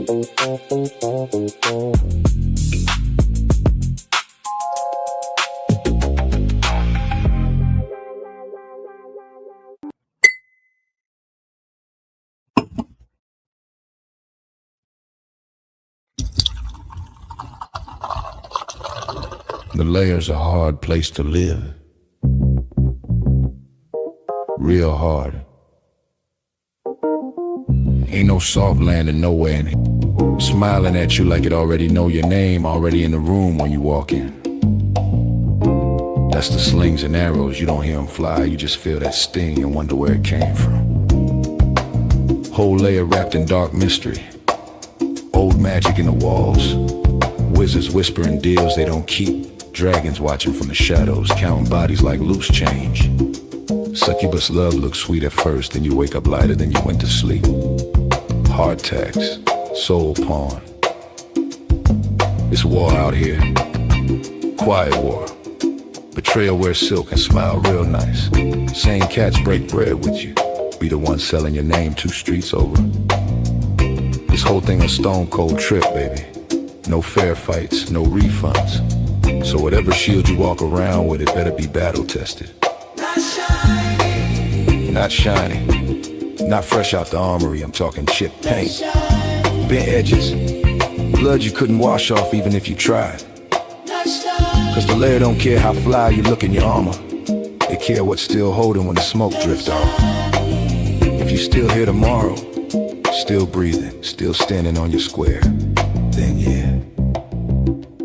The Layer's a hard place to live. Real hard. Ain't no soft landing nowhere in here. Smiling at you like it already know your name, already in the room when you walk in. That's the slings and arrows, you don't hear them fly, you just feel that sting and wonder where it came from. Whole layer wrapped in dark mystery. Old magic in the walls. Wizards whispering deals they don't keep. Dragons watching from the shadows, counting bodies like loose change. Succubus love looks sweet at first, then you wake up lighter than you went to sleep. Hard tax, soul pawn. It's war out here. Quiet war. Betrayal wears silk and smile real nice. Same cats break bread with you. Be the one selling your name 2 streets over. This whole thing a stone cold trip, baby. No fair fights, no refunds. So whatever shield you walk around with, it better be battle tested. Not shiny. Not shiny. Not fresh out the armory, I'm talking chipped paint. Bent edges. Blood you couldn't wash off even if you tried. Cause the Layer don't care how fly you look in your armor. They care what's still holding when the smoke drifts off. If you still here tomorrow, still breathing, still standing on your square, then yeah,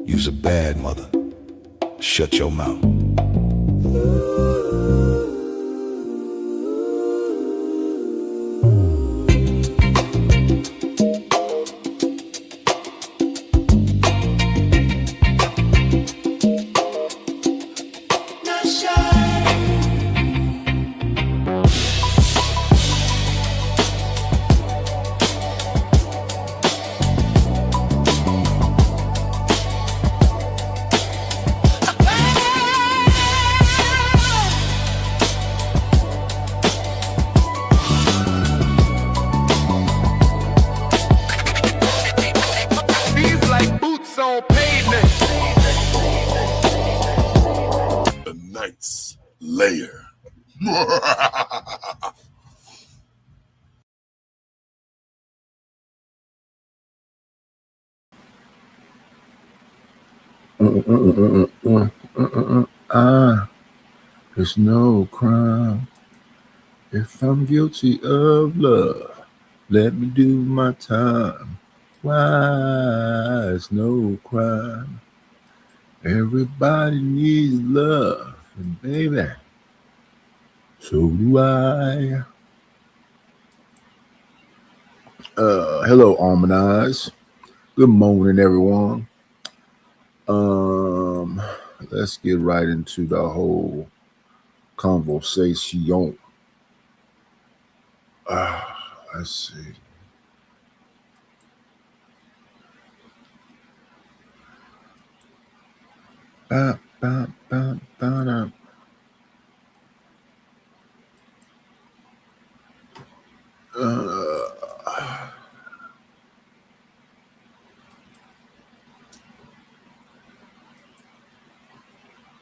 you's a bad mother. Shut your mouth. Layer. It's no crime if I'm guilty of love. Let me do my time. Why? It's no crime. Everybody needs love, and baby, so do I. Hello, Almond. Good morning, everyone. Let's get right into the whole conversation. Let's see. Ba, ba, ba, ba, da.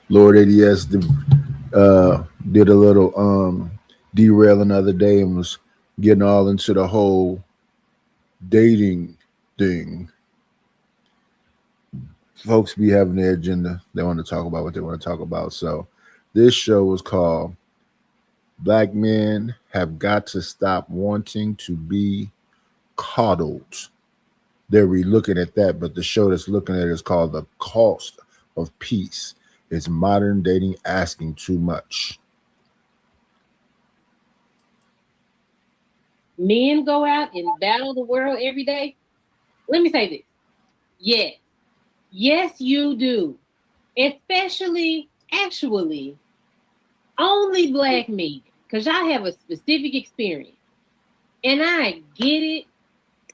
Lord ADS did a little derailing the other day and was getting all into the whole dating thing. Folks be having their agenda. They want to talk about what they want to talk about. So this show was called Black Men Have Got to Stop Wanting to Be Coddled. They're re-looking at that, but the show that's looking at it is called The Cost of Peace. Is modern dating asking too much? Men go out and battle the world every day. Let me say this. Yes. Yes, you do. Especially, actually, only Black men. Because I have a specific experience. And I get it.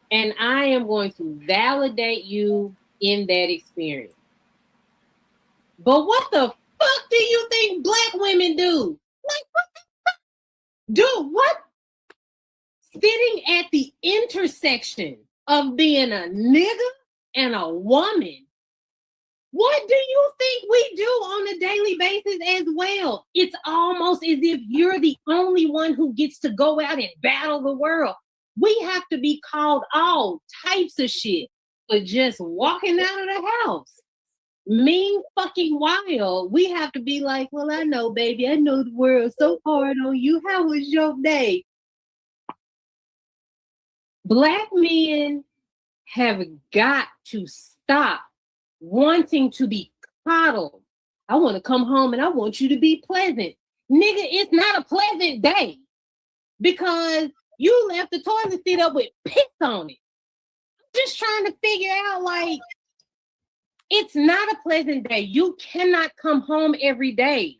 And I am going to validate you in that experience. But what the fuck do you think Black women do? Like, what the fuck? Do what? Sitting at the intersection of being a nigga and a woman. What do you think we do on a daily basis as well? It's almost as if you're the only one who gets to go out and battle the world. We have to be called all types of shit for just walking out of the house. Mean fucking wild. We have to be like, well, I know, baby. I know the world's so hard on you. How was your day? Black men have got to stop wanting to be coddled. I want to come home and I want you to be pleasant. Nigga, it's not a pleasant day because you left the toilet seat up with piss on it. I'm just trying to figure out, like, it's not a pleasant day. You cannot come home every day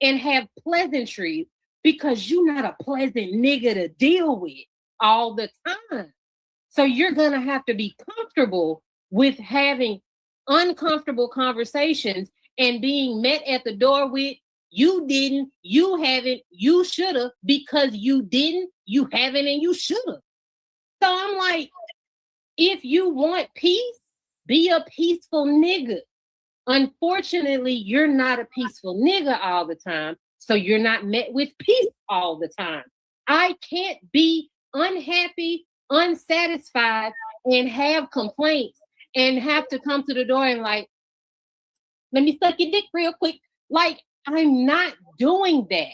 and have pleasantries because you're not a pleasant nigga to deal with all the time. So you're going to have to be comfortable with having uncomfortable conversations and being met at the door with, you didn't, you haven't, you shoulda, because you didn't, you haven't, and you shoulda. So I'm like, if you want peace, be a peaceful nigga. Unfortunately, you're not a peaceful nigga all the time, so you're not met with peace all the time. I can't be unhappy, unsatisfied, and have complaints and have to come to the door and like, let me suck your dick real quick. Like, I'm not doing that.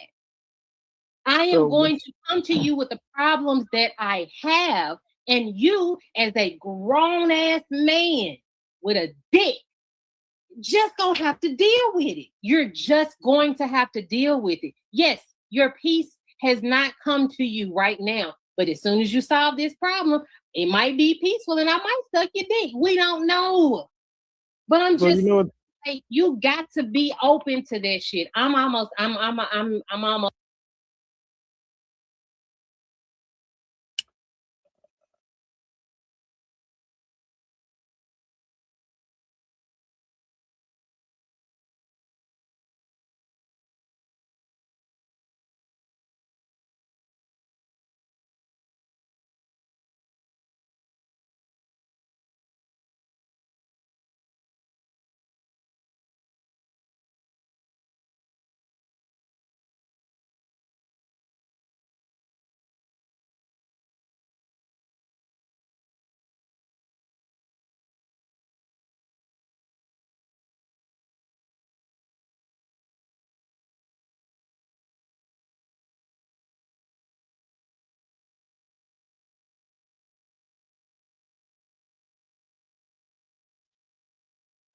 I am going to come to you with the problems that I have, and you, as a grown-ass man with a dick, just gonna have to deal with it. You're just going to have to deal with it. Yes, your peace has not come to you right now, but as soon as you solve this problem, it might be peaceful and I might suck your dick. We don't know. But I'm just, you know, like, you got to be open to that shit. I'm almost.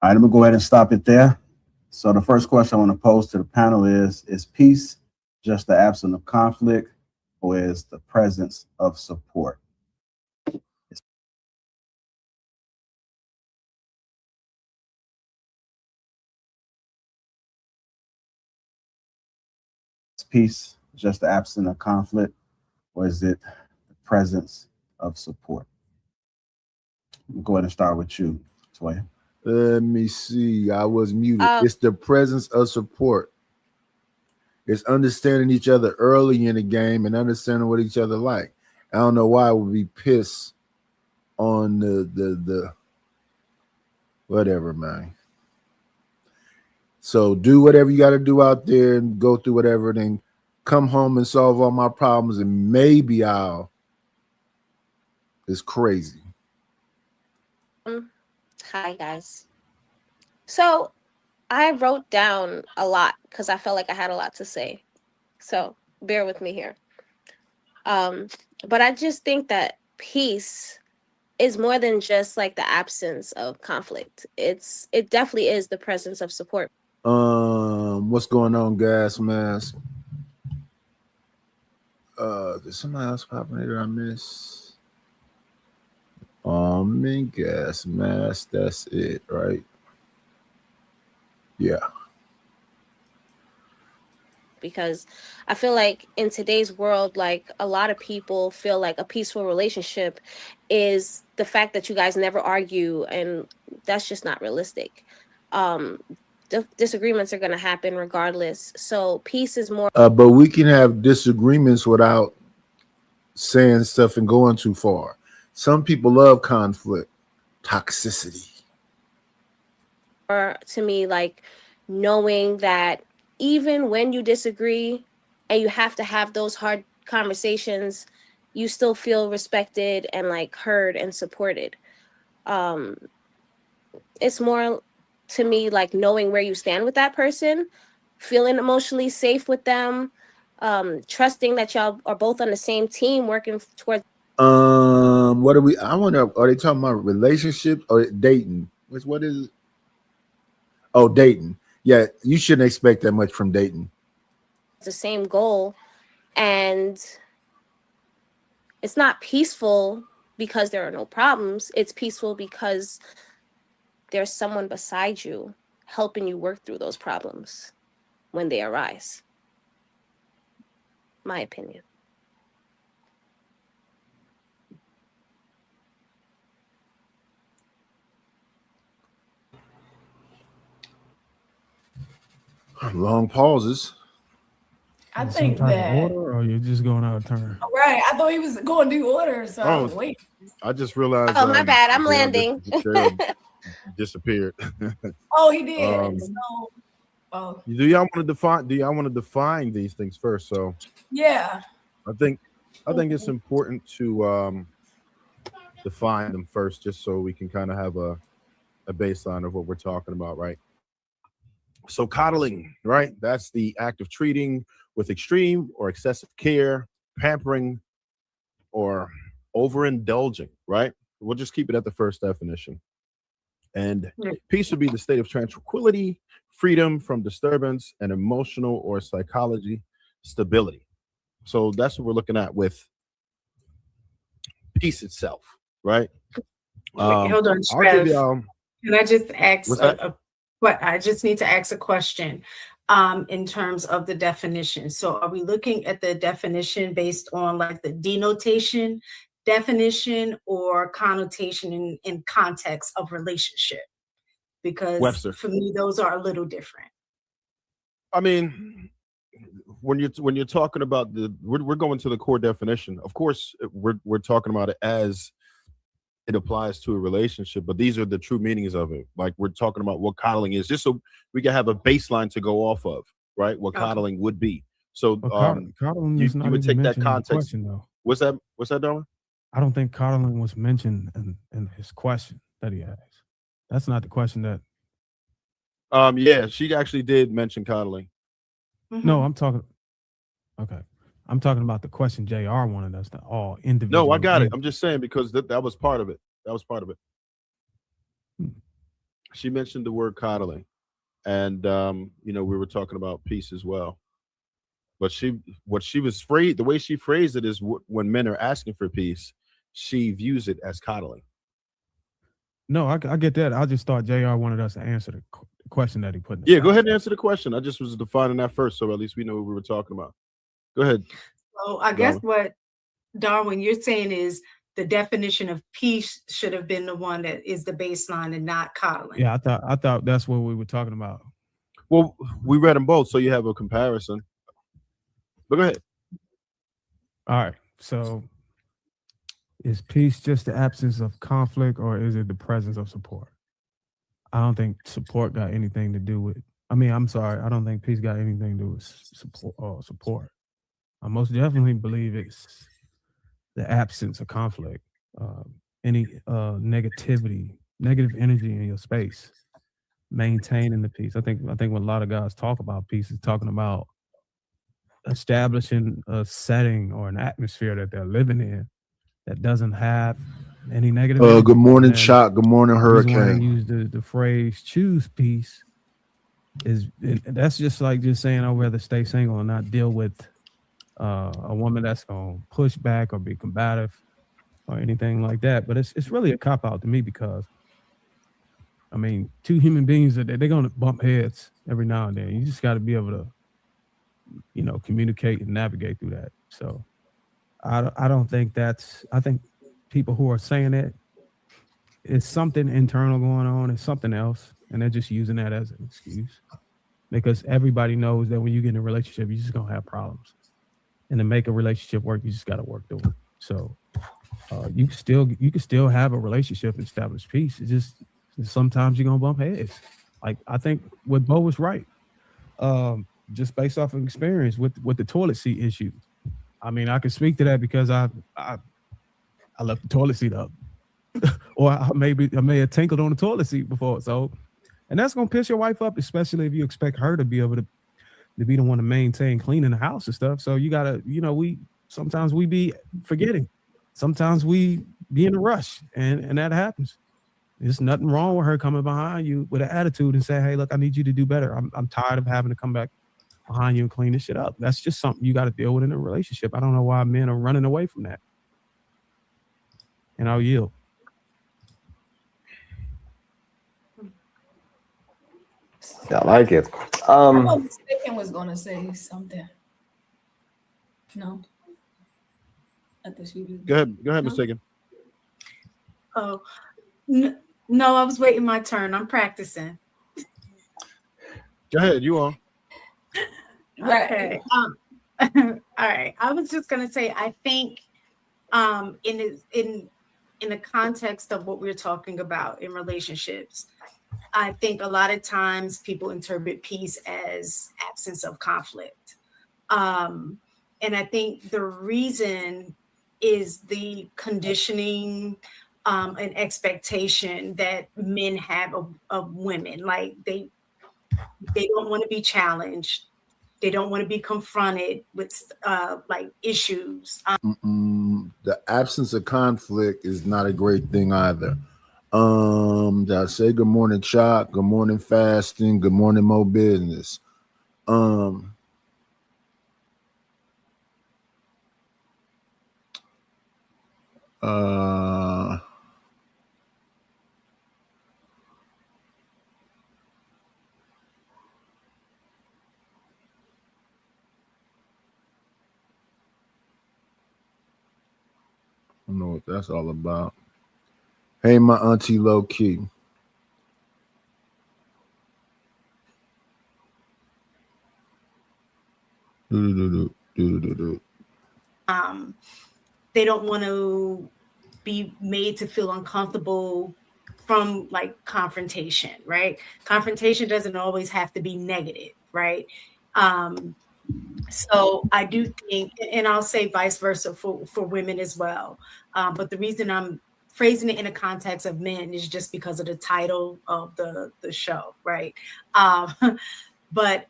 All right, I'm gonna go ahead and stop it there. So the first question I want to pose to the panel is peace just the absence of conflict, or is the presence of support? Is peace just the absence of conflict, or is it the presence of support? We'll go ahead and start with you, Toya. Let me see. I was muted. It's the presence of support. It's understanding each other early in the game and understanding what each other like. I don't know why I would be pissed on the whatever, man. So do whatever you got to do out there and go through whatever, then come home and solve all my problems, and maybe it's crazy. Hi, guys. So I wrote down a lot because I felt like I had a lot to say. So bear with me here. But I just think that peace is more than just like the absence of conflict. It definitely is the presence of support. What's going on, Gas Mask? There's somebody else popping in there I miss. In Gas Mask, that's it, right? Yeah. Because I feel like in today's world, like a lot of people feel like a peaceful relationship is the fact that you guys never argue, and that's just not realistic. Disagreements are going to happen regardless. So peace is more. But we can have disagreements without saying stuff and going too far. Some people love conflict, toxicity. Or to me, like knowing that even when you disagree and you have to have those hard conversations, you still feel respected and like heard and supported. It's more to me like knowing where you stand with that person, feeling emotionally safe with them, trusting that y'all are both on the same team working towards. What are we? I wonder. Are they talking about relationships or dating? What is it? Oh, dating. Yeah, you shouldn't expect that much from dating. The same goal, and it's not peaceful because there are no problems. It's peaceful because there's someone beside you helping you work through those problems when they arise. My opinion. Long pauses. I Some think type of that order, or you're just going out of turn? right. I thought he was going to do order, so I was Oh, waiting. I just realized. Oh, my bad. I'm Jayla landing. disappeared. Oh, he did. Um, So, oh Do y'all want to define? Do y'all want to define these things first? So yeah. I think it's important to define them first, just so we can kind of have a baseline of what we're talking about, right? So coddling, right? That's the act of treating with extreme or excessive care, pampering, or overindulging, right? We'll just keep it at the first definition. And peace would be the state of tranquility, freedom from disturbance, and emotional or psychology stability. So that's what we're looking at with peace itself, right? Wait, hold on, I'll give Trev. y'all. Can I just ask What's that? what I just need to ask a question in terms of the definition. So are we looking at the definition based on like the denotation definition or connotation in context of relationship? Because Webster. for me, those are a little different. I mean, when you're talking about we're going to the core definition. Of course, we're talking about it as it applies to a relationship, but these are the true meanings of it. Like we're talking about what coddling is, just so we can have a baseline to go off of, right? What coddling would be. So Coddling is not you would even take that mentioned in the context. question, though. What's that, Darwin? I don't think coddling was mentioned in his question that he asked. That's not the question that. Yeah, she actually did mention coddling. No, I'm talking. Okay, I'm talking about the question JR wanted us to all individual. No, I got it. I'm just saying because that was part of it. That was part of it. She mentioned the word coddling, and we were talking about peace as well. But the way she phrased it is when men are asking for peace, she views it as coddling. No, I get that. I just thought JR wanted us to answer the question that he put in. Yeah, go ahead and answer the question. I just was defining that first, so at least we know what we were talking about. Go ahead. So I guess what Darwin you're saying is the definition of peace should have been the one that is the baseline and not coddling. Yeah, I thought that's what we were talking about. Well, we read them both, so you have a comparison. But go ahead. All right. So is peace just the absence of conflict, or is it the presence of support? I don't think support got anything to do with. I don't think peace got anything to do with support. I most definitely believe it's the absence of conflict, any negative energy in your space, maintaining the peace. I think when a lot of guys talk about peace, is talking about establishing a setting or an atmosphere that they're living in that doesn't have any negative energy. Good morning, Shock. Good morning, Hurricane. Use the phrase "choose peace." That's just like just saying I'd rather stay single and not deal with a woman that's gonna push back or be combative or anything like that. But it's really a cop out to me because I mean, two human beings they're gonna bump heads every now and then. You just got to be able to, communicate and navigate through that. So I don't think I think people who are saying it, it's something internal going on. It's something else, and they're just using that as an excuse because everybody knows that when you get in a relationship, you're just gonna have problems. And to make a relationship work, you just got to work through it. So you can still have a relationship and establish peace. It's just sometimes you're gonna bump heads. Like I think what Bo was right. Just based off of experience with the toilet seat issue. I mean, I can speak to that because I left the toilet seat up, or I may have tinkled on the toilet seat before. So, and that's gonna piss your wife up, especially if you expect her to be able to be the one to maintain cleaning the house and stuff. So you gotta, sometimes we be forgetting, sometimes we be in a rush, and that happens. There's nothing wrong with her coming behind you with an attitude and say, "Hey, look, I need you to do better. I'm tired of having to come back behind you and clean this shit up." That's just something you got to deal with in a relationship. I don't know why men are running away from that. And I'll yield. I like it. I know Mistaken was gonna say something. No. I thought she was. Go ahead, Mistaken. Oh, no, I was waiting my turn. I'm practicing. Go ahead, you on. Okay. All right. I was just gonna say, I think in the context of what we're talking about in relationships, I think a lot of times people interpret peace as absence of conflict. And I think the reason is the conditioning and expectation that men have of women. Like they don't want to be challenged. They don't want to be confronted with like issues. The absence of conflict is not a great thing either. I say good morning, Chalk. Good morning, Fasting. Good morning, Mo Business. I don't know what that's all about. Hey, my auntie Low Key. They don't want to be made to feel uncomfortable from like confrontation, right? Confrontation doesn't always have to be negative, right? So I do think, and I'll say vice versa for women as well. But the reason I'm phrasing it in the context of men is just because of the title of the show, right? But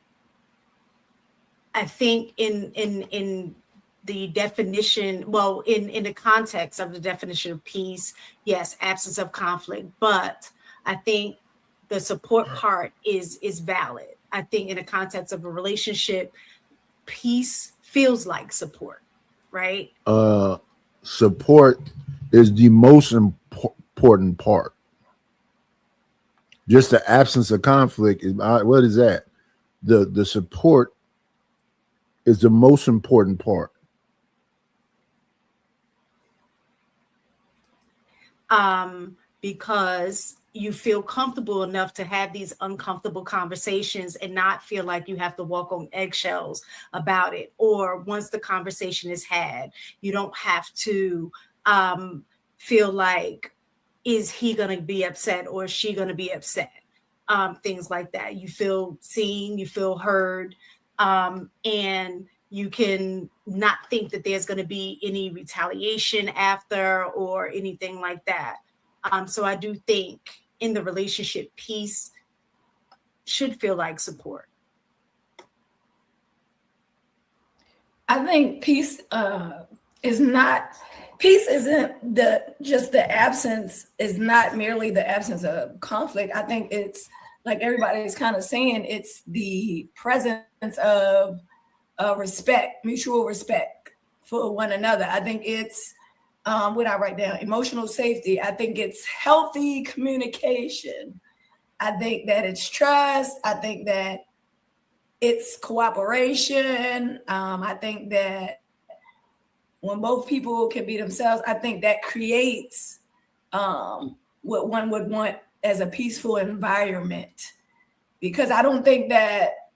I think in the definition, well, in the context of the definition of peace, yes, absence of conflict, but I think the support part is valid. I think in the context of a relationship, peace feels like support, right? Support is the most important part. Just the absence of conflict is what is that? The support is the most important part. Because you feel comfortable enough to have these uncomfortable conversations and not feel like you have to walk on eggshells about it. Or once the conversation is had, you don't have to feel like, is he going to be upset or is she going to be upset? Things like that. You feel seen, you feel heard, and you can not think that there's going to be any retaliation after or anything like that. So I do think in the relationship, peace should feel like support. I think peace isn't just the absence, is not merely the absence of conflict. I think it's like everybody's kind of saying, it's the presence of respect, mutual respect for one another. I think it's what I write down, emotional safety. I think it's healthy communication. I think that it's trust. I think that it's cooperation. I think that when both people can be themselves, I think that creates what one would want as a peaceful environment. Because I don't think that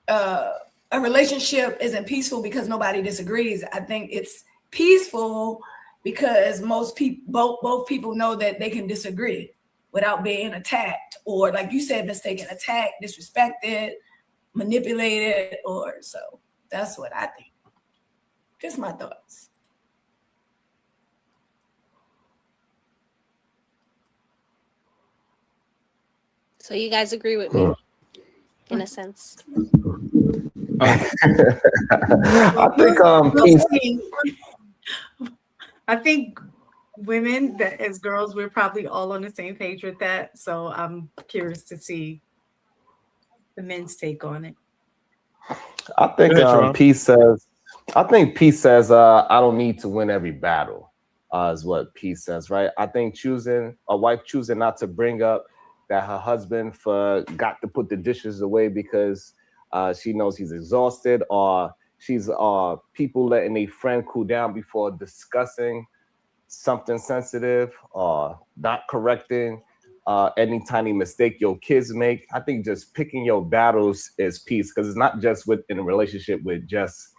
a relationship isn't peaceful because nobody disagrees. I think it's peaceful because most people, both people know that they can disagree without being attacked, or like you said, mistaken, attacked, disrespected, manipulated, or so. That's what I think. Just my thoughts. So you guys agree with me in a sense? I think peace. I think women, that as girls, we're probably all on the same page with that. So I'm curious to see the men's take on it. I think Go ahead, Sharon. peace says. I think peace says I don't need to win every battle. Is what peace says, right? I think a wife choosing not to bring up that her husband forgot to put the dishes away because she knows he's exhausted, or she's people letting a friend cool down before discussing something sensitive, or not correcting any tiny mistake your kids make. I think just picking your battles is peace, because it's not just in a relationship with just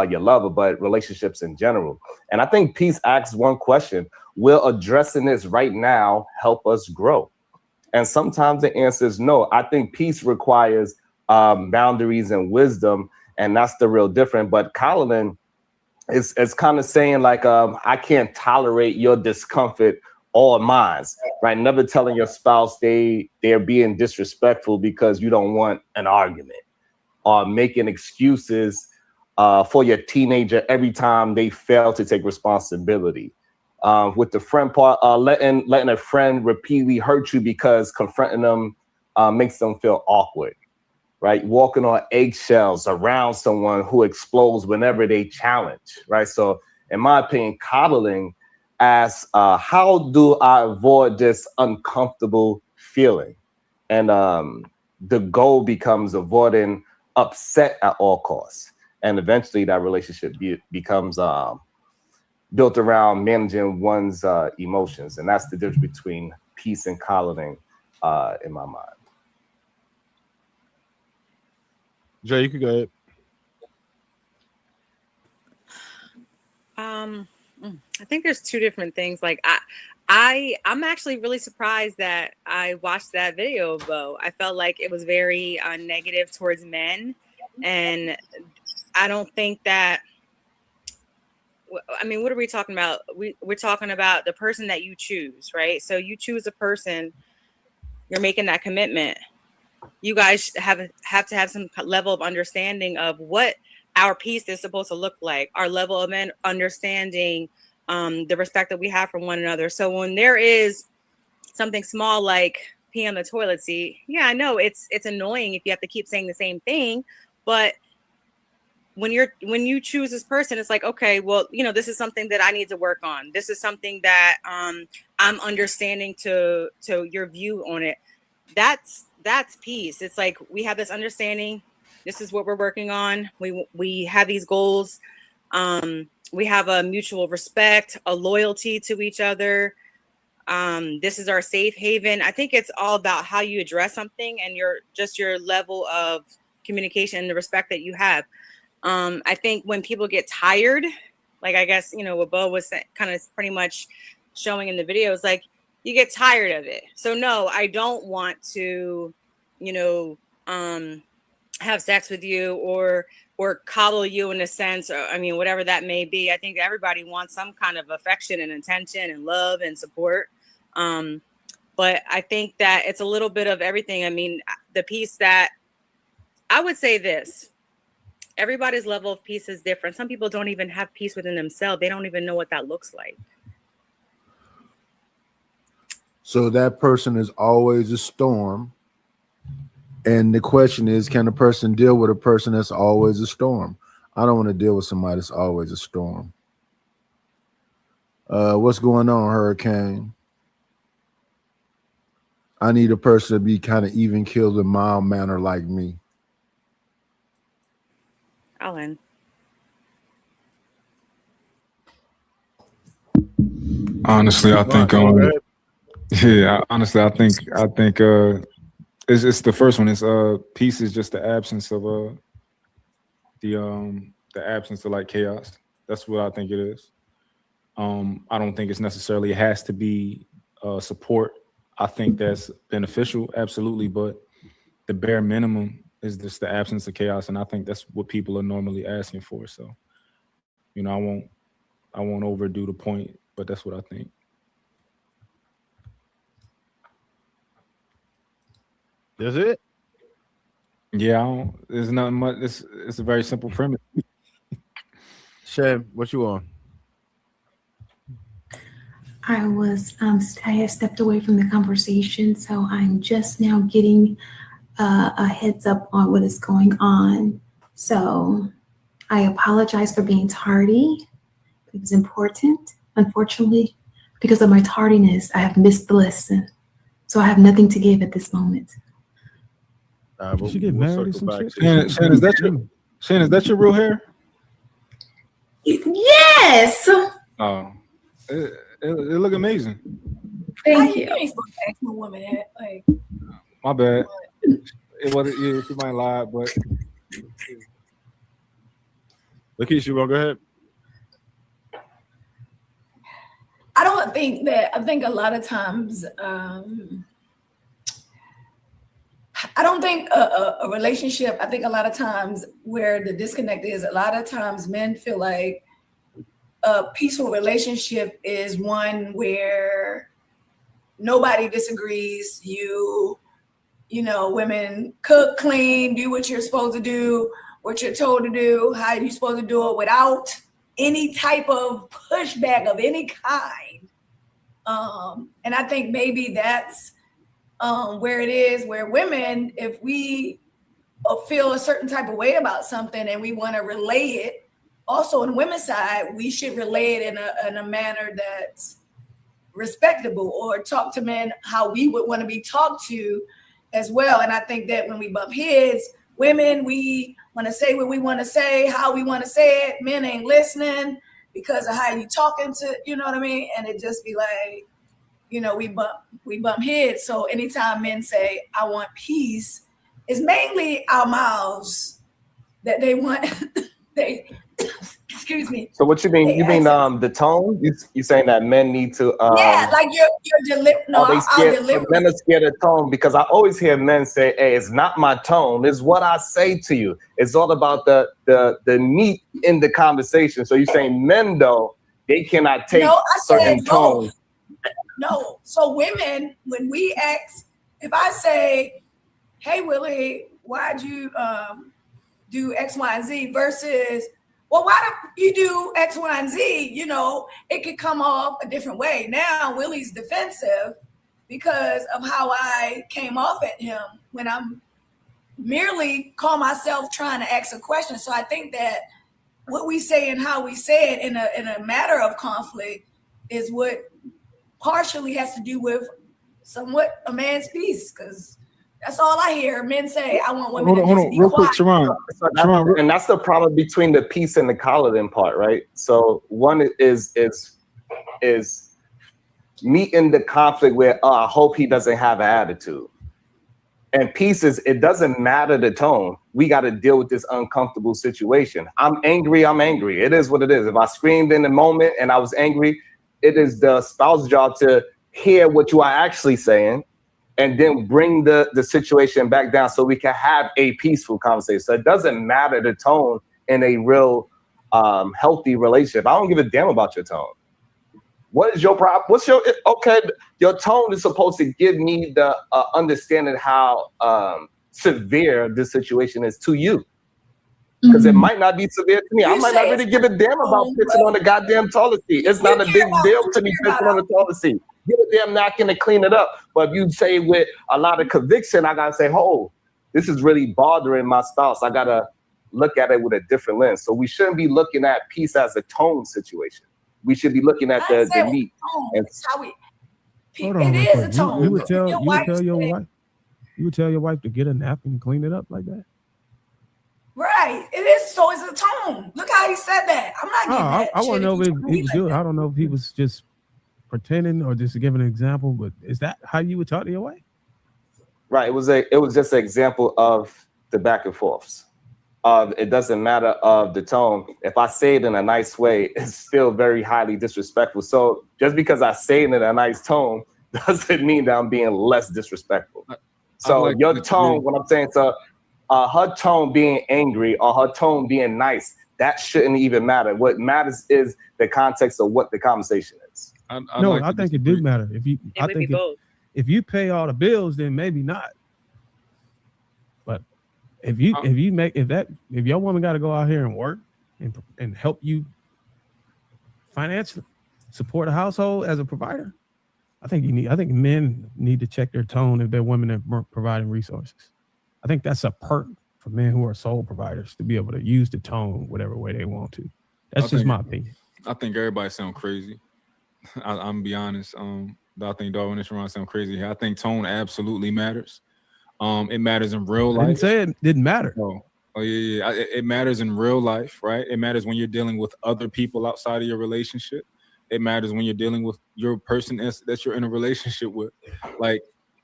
your lover, but relationships in general. And I think peace asks one question: will addressing this right now help us grow? And sometimes the answer is no. I think peace requires boundaries and wisdom, and that's the real difference. But Colin is kind of saying like, I can't tolerate your discomfort or mine, right? Never telling your spouse they're being disrespectful because you don't want an argument, or making excuses for your teenager every time they fail to take responsibility. With the friend part, letting a friend repeatedly hurt you because confronting them makes them feel awkward, right? Walking on eggshells around someone who explodes whenever they challenge, right? So in my opinion, coddling asks, how do I avoid this uncomfortable feeling? And the goal becomes avoiding upset at all costs. And eventually that relationship becomes built around managing one's emotions. And that's the difference between peace and coddling in my mind. Jay, you can go ahead. I think there's two different things. Like I'm actually really surprised that I watched that video of Bo. I felt like it was very negative towards men, and I don't think that. I mean, what are we talking about? We're talking about the person that you choose, right? So you choose a person, you're making that commitment. You guys have to have some level of understanding of what our peace is supposed to look like, our level of understanding, the respect that we have for one another. So when there is something small like pee on the toilet seat, yeah, I know it's annoying if you have to keep saying the same thing, but when you choose this person, it's like, okay, well, this is something that I need to work on. This is something that I'm understanding to your view on it. That's peace. It's like we have this understanding. This is what we're working on. We have these goals. We have a mutual respect, a loyalty to each other. This is our safe haven. I think it's all about how you address something and your level of communication and the respect that you have. I think when people get tired, like I guess, what Bo was kind of pretty much showing in the video, is like you get tired of it. So no, I don't want to, have sex with you or coddle you in a sense, or, whatever that may be. I think everybody wants some kind of affection and attention and love and support. But I think that it's a little bit of everything. I mean, the piece that I would say this, everybody's level of peace is different. Some people don't even have peace within themselves. They don't even know what that looks like. So that person is always a storm. And the question is, can a person deal with a person that's always a storm? I don't want to deal with somebody that's always a storm. What's going on, Hurricane? I need a person to be kind of even keeled and mild manner like me. Alan. Honestly, I think it's the first one. It's peace is just the absence of the absence of like chaos. That's what I think it is. I don't think it's necessarily has to be support. I think that's beneficial, absolutely, but the bare minimum is just the absence of chaos, and I think that's what people are normally asking for. So, you know, I won't overdo the point, but that's what I think. That's it. Yeah, there's nothing much. It's a very simple premise. Shem, what you on? I had stepped away from the conversation, so I'm just now getting a heads up on what is going on. So I apologize for being tardy. It was important. Unfortunately, because of my tardiness, I have missed the lesson. So I have nothing to give at this moment. You should get married or some shit. Shannon, Shannon, is that your real hair? Yes. Oh, it look amazing. Thank you. You ain't supposed to ask no woman that. Like, My bad. It wasn't. Yeah, she might lie, but Lakeisha, you want to go ahead? I think a lot of times, I don't think a relationship, I think a lot of times where the disconnect is, a lot of times men feel like a peaceful relationship is one where nobody disagrees. You know, women cook, clean, do what you're supposed to do, what you're told to do, how you're supposed to do it without any type of pushback of any kind. And I think maybe that's where it is, where women, if we feel a certain type of way about something and we want to relay it, also on the women's side, we should relay it in a manner that's respectable, or talk to men how we would want to be talked to as well. And I think that when we bump heads, women, we want to say what we want to say, how we want to say it. Men ain't listening because of how you talking to, you know what I mean? And it just be like, you know, we bump heads. So anytime men say, I want peace, it's mainly our mouths that they want. Excuse me. So what you mean? You mean the tone? You saying that men need to? Yeah, like your delivery. No, are they scared? our delivery. Men are scared of tone, because I always hear men say, "Hey, it's not my tone; it's what I say to you. It's all about the meat in the conversation." So you're saying men, though, they cannot take certain tones. No. So women, when we ask, if I say, "Hey, Willie, why'd you do X, Y, and Z?" versus, well, why do you do X, Y, and Z? You know, it could come off a different way. Now Willie's defensive because of how I came off at him when I'm merely call myself trying to ask a question. So I think that what we say and how we say it in a matter of conflict is what partially has to do with somewhat a man's peace, because that's all I hear men say. I want women to just be real quiet. quick, Sharon. And that's the problem between the peace and the collaring part, right? So one is meeting the conflict where I hope he doesn't have an attitude. And peace is, it doesn't matter the tone. We got to deal with this uncomfortable situation. I'm angry. It is what it is. If I screamed in the moment and I was angry, it is the spouse's job to hear what you are actually saying and then bring the situation back down so we can have a peaceful conversation. So it doesn't matter the tone in a real healthy relationship. I don't give a damn about your tone. What is your problem? Your tone is supposed to give me the understanding how severe this situation is to you. Because it might not be severe to me. I might not really give a damn about pitching on the goddamn toilet seat. It's not a big deal to me pitching on the toilet seat. Give a damn napkin to clean it up. But if you say with a lot of conviction, I gotta say, oh, this is really bothering my spouse. I gotta look at it with a different lens. So we shouldn't be looking at peace as a tone situation. We should be looking at the meat. Hold on, It is a tone. You would tell your wife to get a napkin and clean it up like that? Right. It is. So it's a tone. Look how he said that. I'm not getting that. I want to know if he was doing. I don't know if he was just pretending or just giving an example. But is that how you would talk to your wife? Right. It was just an example of the back and forths. of it doesn't matter of the tone. If I say it in a nice way, it's still very highly disrespectful. So just because I say it in a nice tone doesn't mean that I'm being less disrespectful. So like your to tone, agree. what I'm saying, so her tone being angry or her tone being nice, that shouldn't even matter. What matters is the context of what the conversation is. No, I think it do matter. If you, It I would be think both. if you pay all the bills, then maybe not. But if you if your woman got to go out here and work and help you financially support a household as a provider, I think men need to check their tone if they're women that are providing resources. I think that's a perk for men who are sole providers to be able to use the tone whatever way they want to. That's just my opinion. I think everybody sound crazy. I'm gonna be honest. I think Darwin and Sharon sound crazy here. I think tone absolutely matters. It matters in real life. I didn't say it didn't matter. Oh yeah. It matters in real life, right? It matters when you're dealing with other people outside of your relationship. It matters when you're dealing with your person that you're in a relationship with. Like,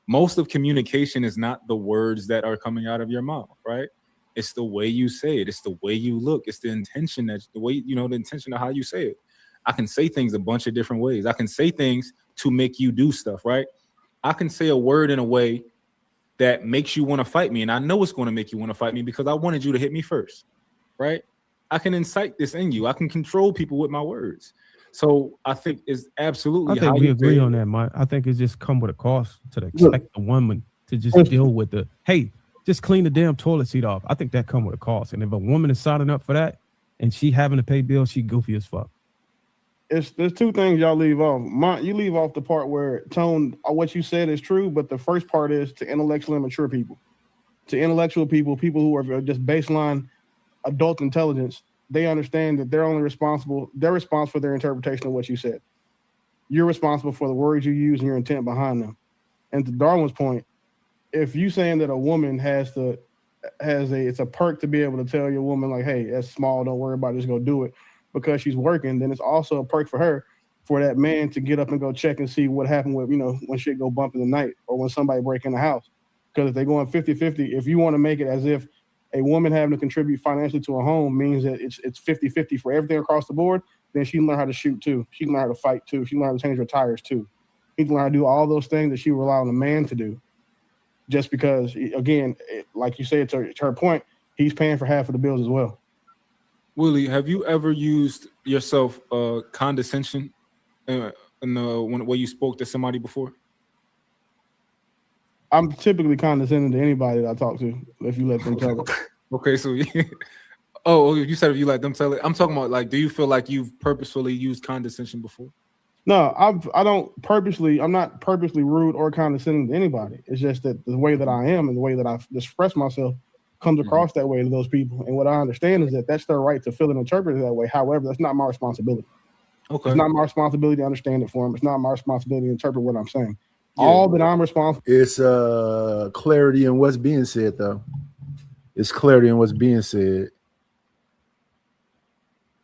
most of communication is not the words that are coming out of your mouth, right? It's the way you say it. It's the way you look. It's the intention the intention of how you say it. I can say things a bunch of different ways. I can say things to make you do stuff, right? I can say a word in a way that makes you want to fight me. And I know it's going to make you want to fight me because I wanted you to hit me first, right? I can incite this in you. I can control people with my words. So I think it's absolutely. I think we agree on that, Mike. I think it just come with a cost to expect a woman to just deal with hey, just clean the damn toilet seat off. I think that come with a cost. And if a woman is signing up for that and she having to pay bills, she goofy as fuck. There's two things y'all leave off. You leave off the part where tone, what you said is true, but the first part is to intellectually mature people. To intellectual people who are just baseline adult intelligence, they understand that they're responsible for their interpretation of what you said. You're responsible for the words you use and your intent behind them. And to Darwin's point, if you saying that a woman it's a perk to be able to tell your woman like, hey, that's small, don't worry about it, just go do it because she's working, then it's also a perk for her, for that man to get up and go check and see what happened with, when shit go bump in the night or when somebody break in the house. Because if they're going 50-50, if you want to make it as if a woman having to contribute financially to a home means that it's 50-50 for everything across the board, then she can learn how to shoot too. She can learn how to fight too. She can learn how to change her tires too. She can learn how to do all those things that she rely on a man to do. Just because, again, like you said, to her point, he's paying for half of the bills as well. Willie, have you ever used yourself condescension in the way you spoke to somebody before? I'm typically condescending to anybody that I talk to, if you let them tell it. Okay, so oh, you said if you let them tell it. I'm talking about, like, do you feel like you've purposefully used condescension before? No, I don't purposely. I'm not purposely rude or condescending to anybody. It's just that the way that I am and the way that I express myself comes across that way to those people. And what I understand is that that's their right to feel and interpret it that way. However, that's not my responsibility. Okay. It's not my responsibility to understand it for them. It's not my responsibility to interpret what I'm saying. Yeah. All that I'm responsible. It's clarity in what's being said, though. It's clarity in what's being said.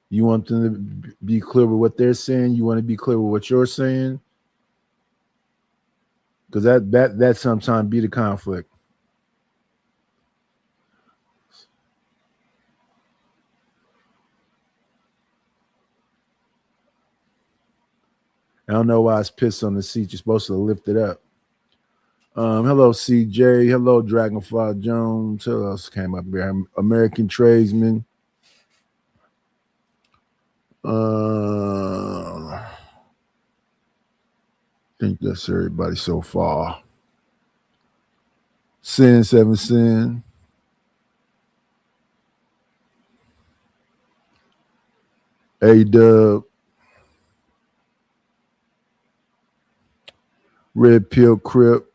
You want them to be clear with what they're saying. You want to be clear with what you're saying, because that sometimes be the conflict. I don't know why it's pissed on the seat. You're supposed to lift it up. Hello, CJ. Hello, Dragonfly Jones. Who else came up here? American Tradesman. I think that's everybody so far. Sin 7 Sin. A-Dub. Red Pill Crip.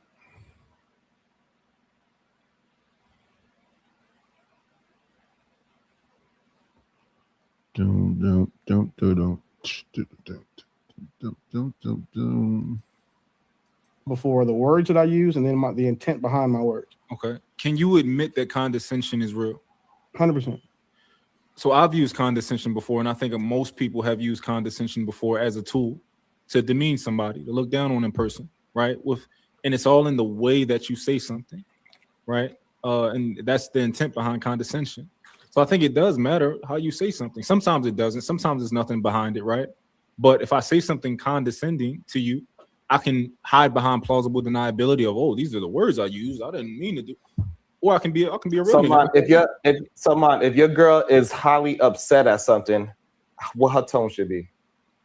Before the words that I use and then the intent behind my words. Okay. Can you admit that condescension is real? 100%. So I've used condescension before, and I think most people have used condescension before as a tool to demean somebody, to look down on in person, right? And it's all in the way that you say something, right? And that's the intent behind condescension. So I think it does matter how you say something. Sometimes it doesn't. Sometimes there's nothing behind it, right? But if I say something condescending to you, I can hide behind plausible deniability of, oh, these are the words I used. I didn't mean to do. Or I can be a real Someone, nigga. if your girl is highly upset at something, what her tone should be?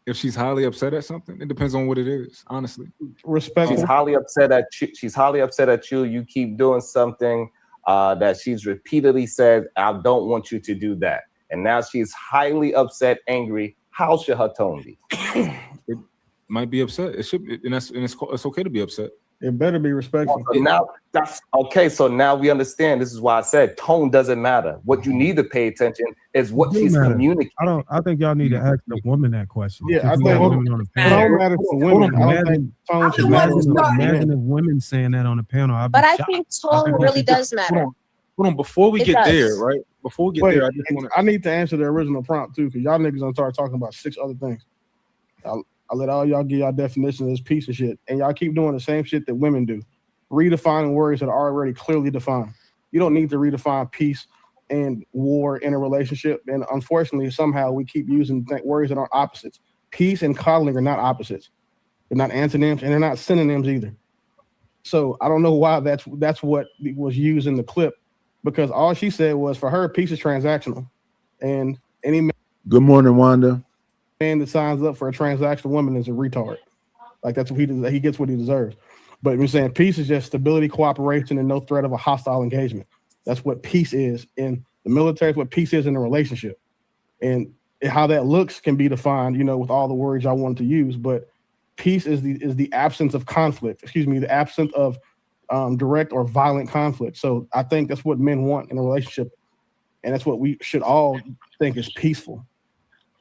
If she's highly upset at something, it depends on what it is, honestly. Respectful. She's highly upset at you. She's highly upset at you. You keep doing something that she's repeatedly said, I don't want you to do that. And now she's highly upset, angry. How should her tone be? It might be upset. It should, and it's okay to be upset. It better be respectful. So now that's okay. So now we understand. This is why I said tone doesn't matter. What you need to pay attention is what she's communicating. I think y'all need to ask the woman that question. Yeah, I Since think we got women on the tone panel. matters for women. I don't think tone should matter for Imagine men. if women saying that on the panel. I'd be But I shocked. think tone really does matter. Hold on, before we It get does. there, right? Before we get Wait, there, I just and want I need to answer the original prompt too, because y'all niggas gonna start talking about 6 other things. I let all y'all give y'all definition of this piece of shit, and y'all keep doing the same shit that women do, redefining words that are already clearly defined. You don't need to redefine peace and war in a relationship, and unfortunately, somehow we keep using words that are opposites. Peace and coddling are not opposites. They're not antonyms, and they're not synonyms either. So I don't know why that's what was used in the clip, because all she said was for her, peace is transactional, and any Good morning, Wanda. man that signs up for a transactional woman is a retard. Like that's what he gets what he deserves. But we're saying peace is just stability, cooperation, and no threat of a hostile engagement. That's what peace is in the military. It's what peace is in a relationship, and how that looks can be defined, with all the words I wanted to use. But peace is the absence of conflict. The absence of direct or violent conflict. So I think that's what men want in a relationship, and that's what we should all think is peaceful.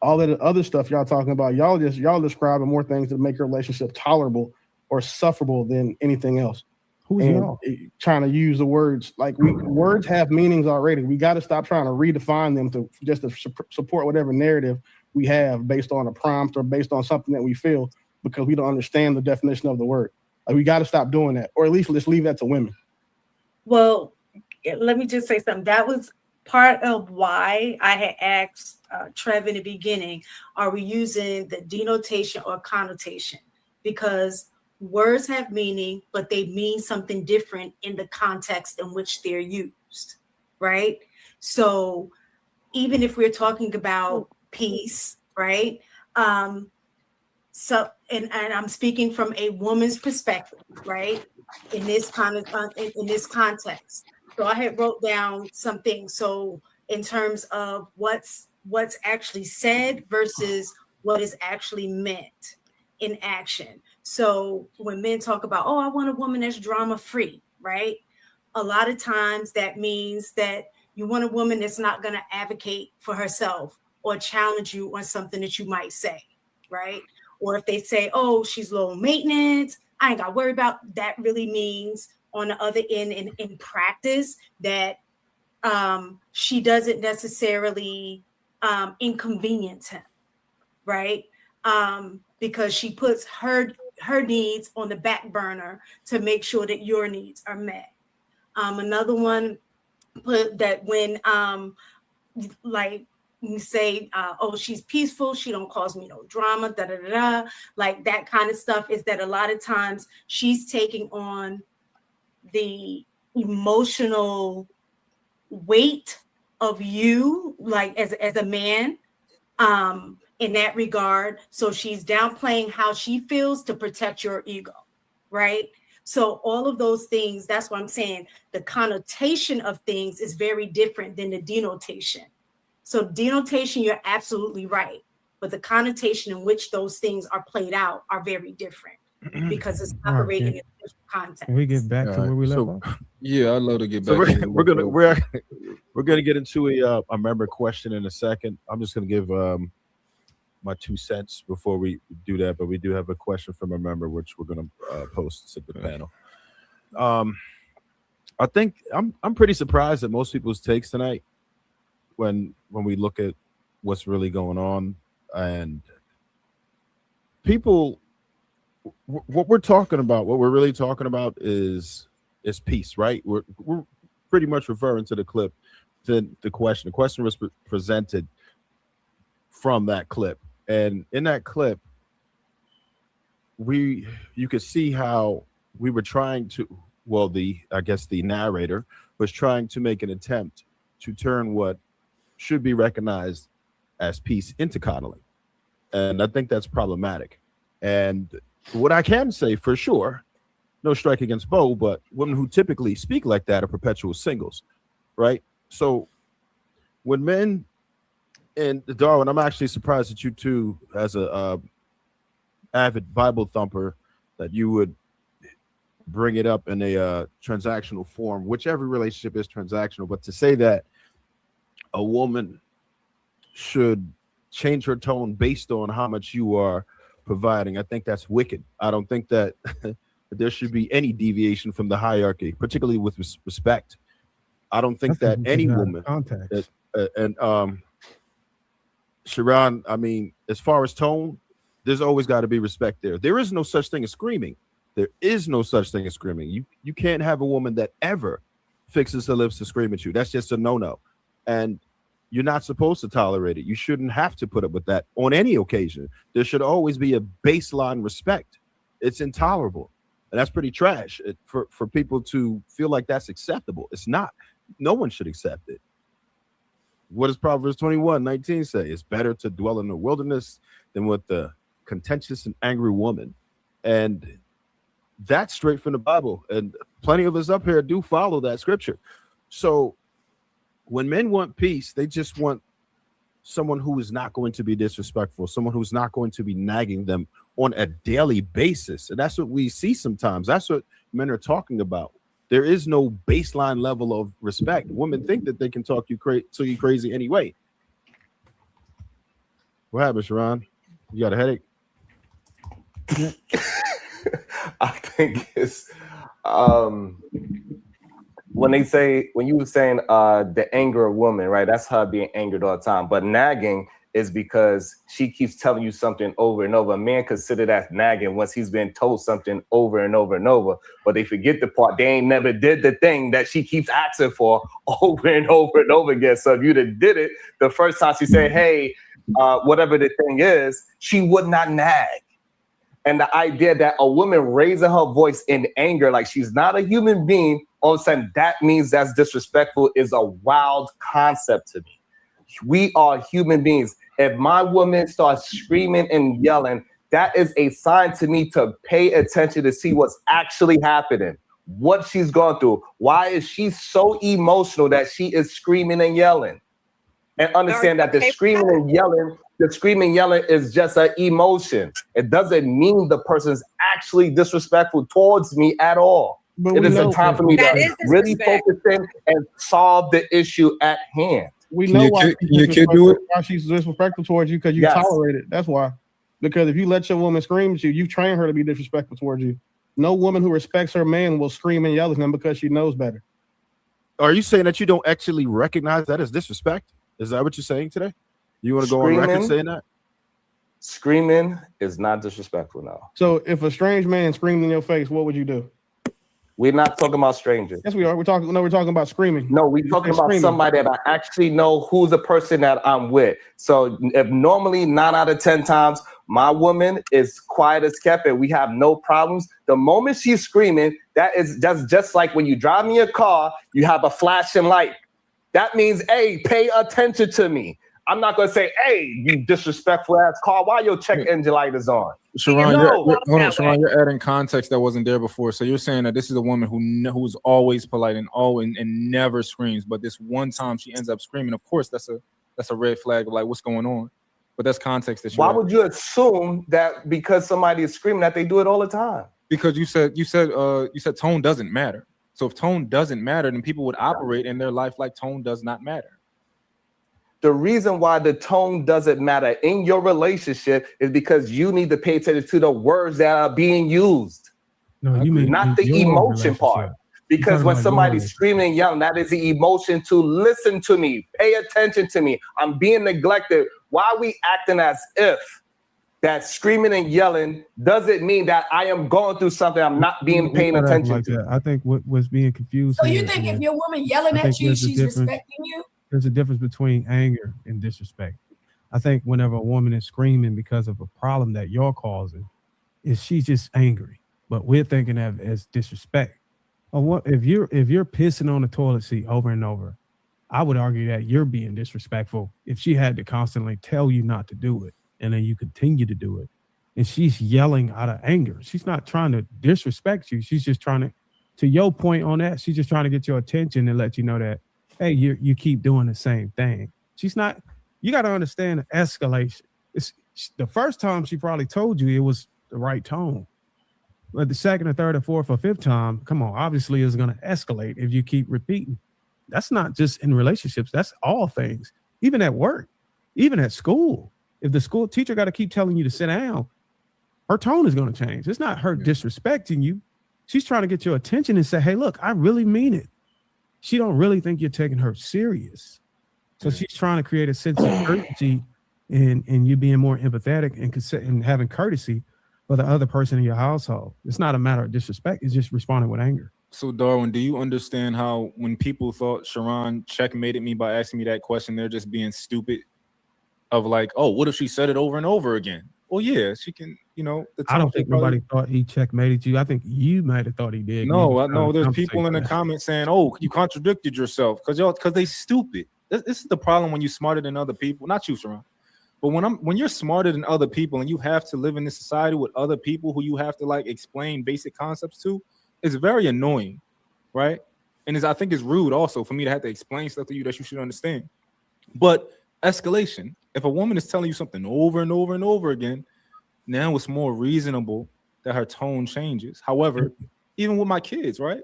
All that other stuff y'all talking about, y'all describing more things that make your relationship tolerable or sufferable than anything else. Who's And y'all? trying to use the words words have meanings already. We got to stop trying to redefine them to support whatever narrative we have based on a prompt or based on something that we feel, because we don't understand the definition of the word. Like, we got to stop doing that, or at least let's leave that to women. Well, let me just say something. That was part of why I had asked Trev in the beginning, are we using the denotation or connotation? Because words have meaning, but they mean something different in the context in which they're used, right? So even if we're talking about peace, right? So, and I'm speaking from a woman's perspective, right? In this kind of in this context. So I had wrote down some things. So in terms of what's actually said versus what is actually meant in action. So when men talk about, oh, I want a woman that's drama free, right? A lot of times that means that you want a woman that's not going to advocate for herself or challenge you on something that you might say, right? Or if they say, oh, she's low maintenance, I ain't got to worry about, that really means on the other end in practice that she doesn't necessarily inconvenience him, right? Because she puts her needs on the back burner to make sure that your needs are met. Another one put that when like you say, oh, she's peaceful, she don't cause me no drama, like that kind of stuff, is that a lot of times she's taking on the emotional weight of you, like as a man, in that regard. So she's downplaying how she feels to protect your ego, right? So all of those things, that's what I'm saying. The connotation of things is very different than the denotation. So denotation, you're absolutely right. But the connotation in which those things are played out are very different because it's All right, operating in can- a different context. Can we get back to where we left off? Yeah, I'd love to get back. So to we're gonna get into a member question in a second. I'm just gonna give my 2 cents before we do that, but we do have a question from a member which we're gonna post to the panel. I think I'm pretty surprised at most people's takes tonight when we look at what's really going on, and people, what we're talking about, what we're really talking about is peace, right? We're pretty much referring to the clip to the question. The question was presented from that clip, and in that clip, you could see how we were trying to. Well, the narrator was trying to make an attempt to turn what should be recognized as peace into coddling, and I think that's problematic. And what I can say for sure, no strike against Bo, but women who typically speak like that are perpetual singles, right? So when men, and Darwin, I'm actually surprised that you two, as a avid Bible thumper, that you would bring it up in a transactional form, which every relationship is transactional, but to say that a woman should change her tone based on how much you are providing, I think that's wicked. I don't think that there should be any deviation from the hierarchy, particularly with respect. I don't think that any woman Sharon, I mean, as far as tone, there's always got to be respect there. There is no such thing as screaming. There is no such thing as screaming. You can't have a woman that ever fixes her lips to scream at you. That's just a no-no. And you're not supposed to tolerate it. You shouldn't have to put up with that on any occasion. There should always be a baseline respect. It's intolerable. And that's pretty trash for people to feel like that's acceptable. It's not. No one should accept it. What does Proverbs 21:19 say? It's better to dwell in the wilderness than with the contentious and angry woman. And that's straight from the Bible. And plenty of us up here do follow that scripture. So when men want peace, they just want someone who is not going to be disrespectful, someone who's not going to be nagging them on a daily basis. And that's what we see sometimes. That's what men are talking about. There is no baseline level of respect. Women think that they can talk you crazy anyway. What happened, Sharon? You got a headache? I think it's when you were saying the anger of woman, right? That's her being angered all the time. But nagging is because she keeps telling you something over and over. A man consider that nagging once he's been told something over and over and over, but they forget the part they ain't never did the thing that she keeps asking for over and over and over again. So if you'd have did it the first time she said, hey, whatever the thing is, she would not nag. And the idea that a woman raising her voice in anger like she's not a human being, all of a sudden that means that's disrespectful, is a wild concept to me. We are human beings. If my woman starts screaming and yelling, that is a sign to me to pay attention to see what's actually happening, what she's going through. Why is she so emotional that she is screaming and yelling? And understand that the screaming and yelling is just an emotion. It doesn't mean the person's actually disrespectful towards me at all. But it is a time for me to really focus in and solve the issue at hand. We know why she's disrespectful towards you, because you tolerate it. That's why. Because if you let your woman scream at you, you've trained her to be disrespectful towards you. No woman who respects her man will scream and yell at him because she knows better. Are you saying that you don't actually recognize that as disrespect? Is that what you're saying today? You want to go on record saying that? Screaming is not disrespectful now. So if a strange man screamed in your face, what would you do? We're not talking about strangers. Yes, we are. We're talking about screaming. No, we're talking about somebody that I actually know who's the person that I'm with. So if normally 9 out of 10 times my woman is quiet as kept and we have no problems, the moment she's screaming, that is just like when you drive in your car, you have a flashing light. That means, hey, pay attention to me. I'm not going to say, hey, you disrespectful ass car, why your check engine light is on? Sharon, you're adding context that wasn't there before. So you're saying that this is a woman who's always polite and never screams, but this one time she ends up screaming. Of course, that's a red flag of like what's going on. But that's context that. Why would you assume that because somebody is screaming that they do it all the time? Because you said tone doesn't matter. So if tone doesn't matter, then people would operate in their life like tone does not matter. The reason why the tone doesn't matter in your relationship is because you need to pay attention to the words that are being used. No, you mean not the emotion part. Because when somebody's screaming and yelling, that is the emotion to listen to me, pay attention to me. I'm being neglected. Why are we acting as if that screaming and yelling doesn't mean that I am going through something I'm not being paying attention to? I think what was being confused. So you think if your woman yelling at you, she's respecting you? there's a difference between anger and disrespect. I think whenever a woman is screaming because of a problem that you're causing, is she's just angry, but we're thinking of it as disrespect. Or what if you're pissing on the toilet seat over and over? I would argue that you're being disrespectful if she had to constantly tell you not to do it and then you continue to do it. And she's yelling out of anger. She's not trying to disrespect you. She's just trying to your point on that, she's just trying to get your attention and let you know that, hey, you keep doing the same thing. She's not, you got to understand the escalation. It's the first time she probably told you it was the right tone. But the second or third or fourth or fifth time, come on, obviously it's going to escalate if you keep repeating. That's not just in relationships. That's all things, even at work, even at school. If the school teacher got to keep telling you to sit down, her tone is going to change. It's not her disrespecting you. She's trying to get your attention and say, hey, look, I really mean it. She don't really think you're taking her serious. So she's trying to create a sense of urgency and you being more empathetic and having courtesy for the other person in your household. It's not a matter of disrespect. It's just responding with anger. So Darwin, do you understand how when people thought Sharon checkmated me by asking me that question, they're just being stupid of like, oh, what if she said it over and over again? Well, yeah, she can, you know. I don't think nobody thought he checkmated you. I think you might have thought he did. No, I know there's people in the comments saying, oh, you contradicted yourself because they stupid. This is the problem when you're smarter than other people. Not you, Sharon. But when you're smarter than other people and you have to live in this society with other people who you have to like explain basic concepts to, it's very annoying, right? And I think it's rude also for me to have to explain stuff to you that you should understand. But escalation, if a woman is telling you something over and over and over again, now it's more reasonable that her tone changes. However, even with my kids, right?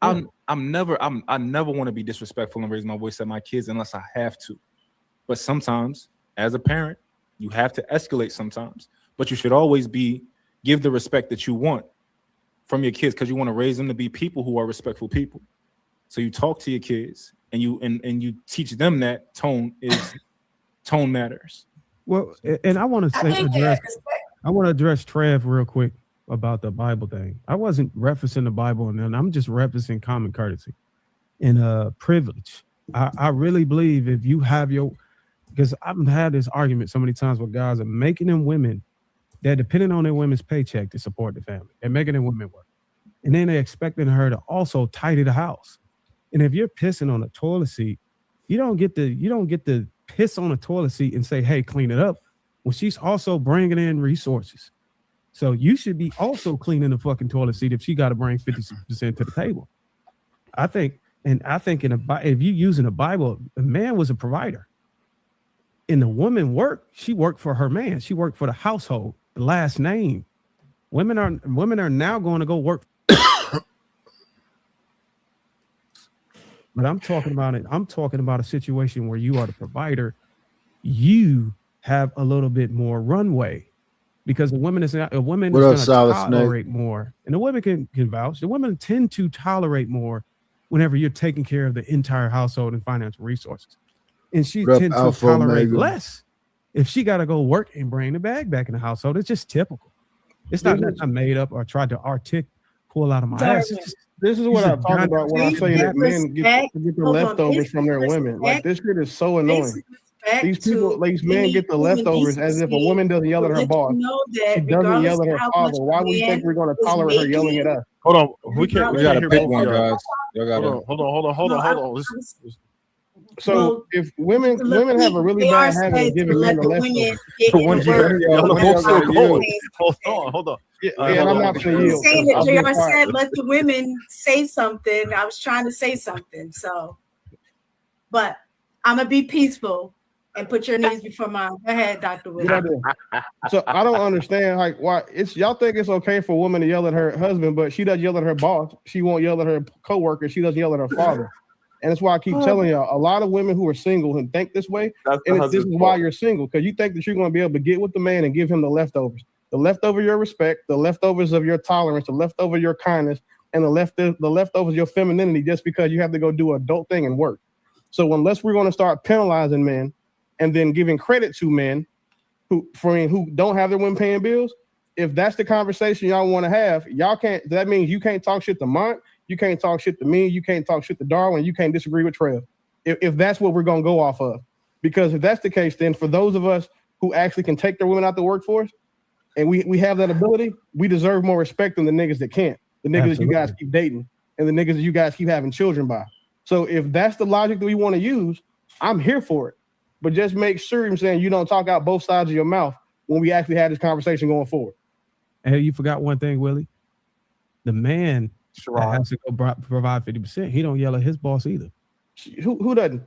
I never want to be disrespectful and raise my voice at my kids unless I have to. But sometimes, as a parent, you have to escalate sometimes. But you should always give the respect that you want from your kids because you want to raise them to be people who are respectful people. So you talk to your kids and you teach them that tone matters. Well, and I want to address Trev real quick about the Bible thing. I wasn't referencing the Bible, and I'm just referencing common courtesy and privilege. I really believe if you have because I've had this argument so many times with guys are making them women, they're depending on their women's paycheck to support the family. They're making them women work. And then they're expecting her to also tidy the house. And if you're pissing on a toilet seat, you don't get to piss on a toilet seat and say, hey, clean it up. Well, she's also bringing in resources. So you should be also cleaning the fucking toilet seat if she got to bring 50% to the table. I think if you using the Bible, a man was a provider. And the woman she worked for her man. She worked for the household, the last name. Women are now going to go work. But I'm talking about a situation where you are the provider. You have a little bit more runway because a woman is going to tolerate more. And the women can vouch. The women tend to tolerate more whenever you're taking care of the entire household and financial resources. And she tends to tolerate less if she got to go work and bring the bag back in the household. It's just typical. It's not that I made up or tried to pull out of my ass. This is what I talk about when I say that men get the leftovers from their women. Like, this shit is so annoying. These men get the leftovers as if a woman doesn't yell at her boss. She doesn't yell at her father. Why would you think we're going to tolerate her yelling at us? Hold on. We gotta pick one, guys. Hold on. So if women have a really bad habit of giving men the leftovers. Hold on. And I'm not saying yield. Saying that JR said, let the women say something. I was trying to say something. So, but I'm gonna be peaceful and put your knees before mine. Go ahead, Dr. Williams. So I don't understand why y'all think it's okay for a woman to yell at her husband, but she doesn't yell at her boss. She won't yell at her coworker. She doesn't yell at her father. And that's why I keep telling y'all, a lot of women who are single and think this way, this is why you're single, because you think that you're going to be able to get with the man and give him the leftovers. The leftover your respect, the leftovers of your tolerance, the leftover your kindness, and the leftovers of your femininity just because you have to go do an adult thing and work. So unless we're going to start penalizing men and then giving credit to men who don't have their women paying bills, if that's the conversation y'all want to have, that means you can't talk shit to Mont, you can't talk shit to me, you can't talk shit to Darwin, you can't disagree with Trev. if that's what we're gonna go off of. Because if that's the case, then for those of us who actually can take their women out the workforce and we have that ability, we deserve more respect than the niggas that can't. The niggas that you guys keep dating and the niggas that you guys keep having children by. So if that's the logic that we want to use, I'm here for it. But just make sure I'm saying you don't talk out both sides of your mouth when we actually had this conversation going forward. And you forgot one thing, Willie. The man that has to go provide 50%, he don't yell at his boss either. Who doesn't?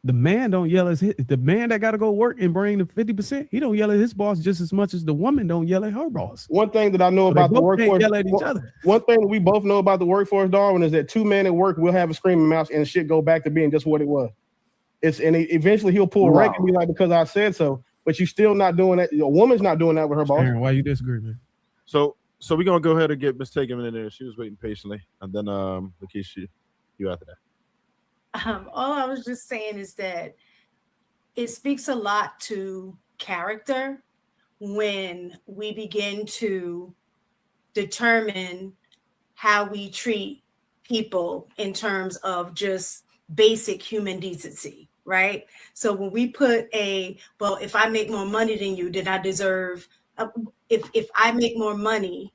The man don't yell at the man that got to go work and bring the 50%. He don't yell at his boss just as much as the woman don't yell at her boss. One thing that I know So about they the both can't workforce, yell at each other. one thing that we both know about the workforce, Darwin, is that two men at work will have a screaming match and shit go back to being just what it was. Eventually he'll pull a rake and be like, because I said so. But you still not doing that. A woman's not doing that with her boss. Aaron, why you disagree, man? So we're gonna go ahead and get Miss Tatum in there. She was waiting patiently, and then Lakeisha, you after that. All I was just saying is that it speaks a lot to character when we begin to determine how we treat people in terms of just basic human decency, right? So when we put well, if I make more money than you, then I deserve, if I make more money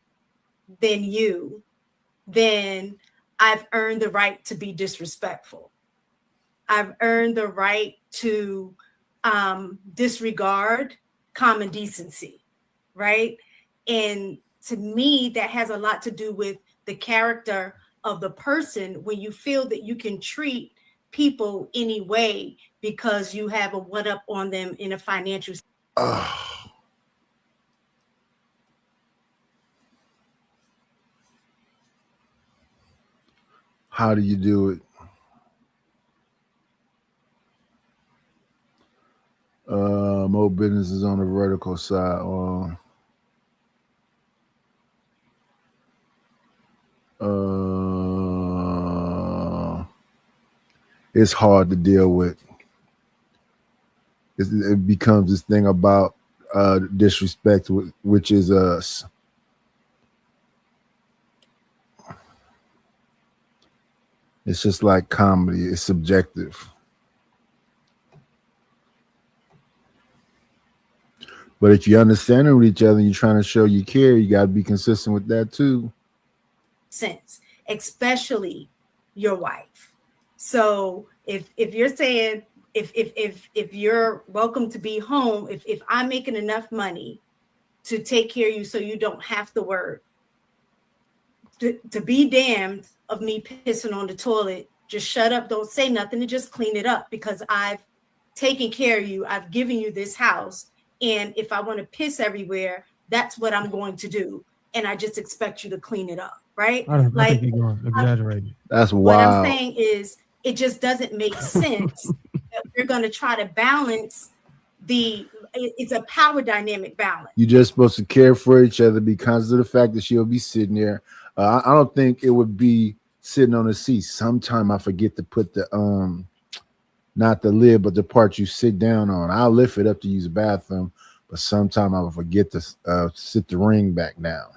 than you, then I've earned the right to be disrespectful. I've earned the right to disregard common decency, right? And to me, that has a lot to do with the character of the person when you feel that you can treat people any way because you have a one-up on them in a financial. How do you do it? More businesses on the vertical side. It's hard to deal with. It becomes this thing about disrespect, which is us. It's just like comedy. It's subjective. But if you're understanding with each other and you're trying to show you care, you got to be consistent with that too. Sense, especially your wife. So if you're saying if you're welcome to be home, if I'm making enough money to take care of you so you don't have to work, to be damned of me pissing on the toilet, just shut up, don't say nothing, and just clean it up because I've taken care of you. I've given you this house. And if I want to piss everywhere, that's what I'm going to do. And I just expect you to clean it up, right? I think you're going exaggerating. That's wild. What I'm saying is it just doesn't make sense that we're going to try to balance it's a power dynamic balance. You're just supposed to care for each other because of the fact that she'll be sitting there. I don't think it would be sitting on the seat. Sometime I forget to put the not the lid, but the part you sit down on. I'll lift it up to use the bathroom, but sometime I will forget to sit the ring back down.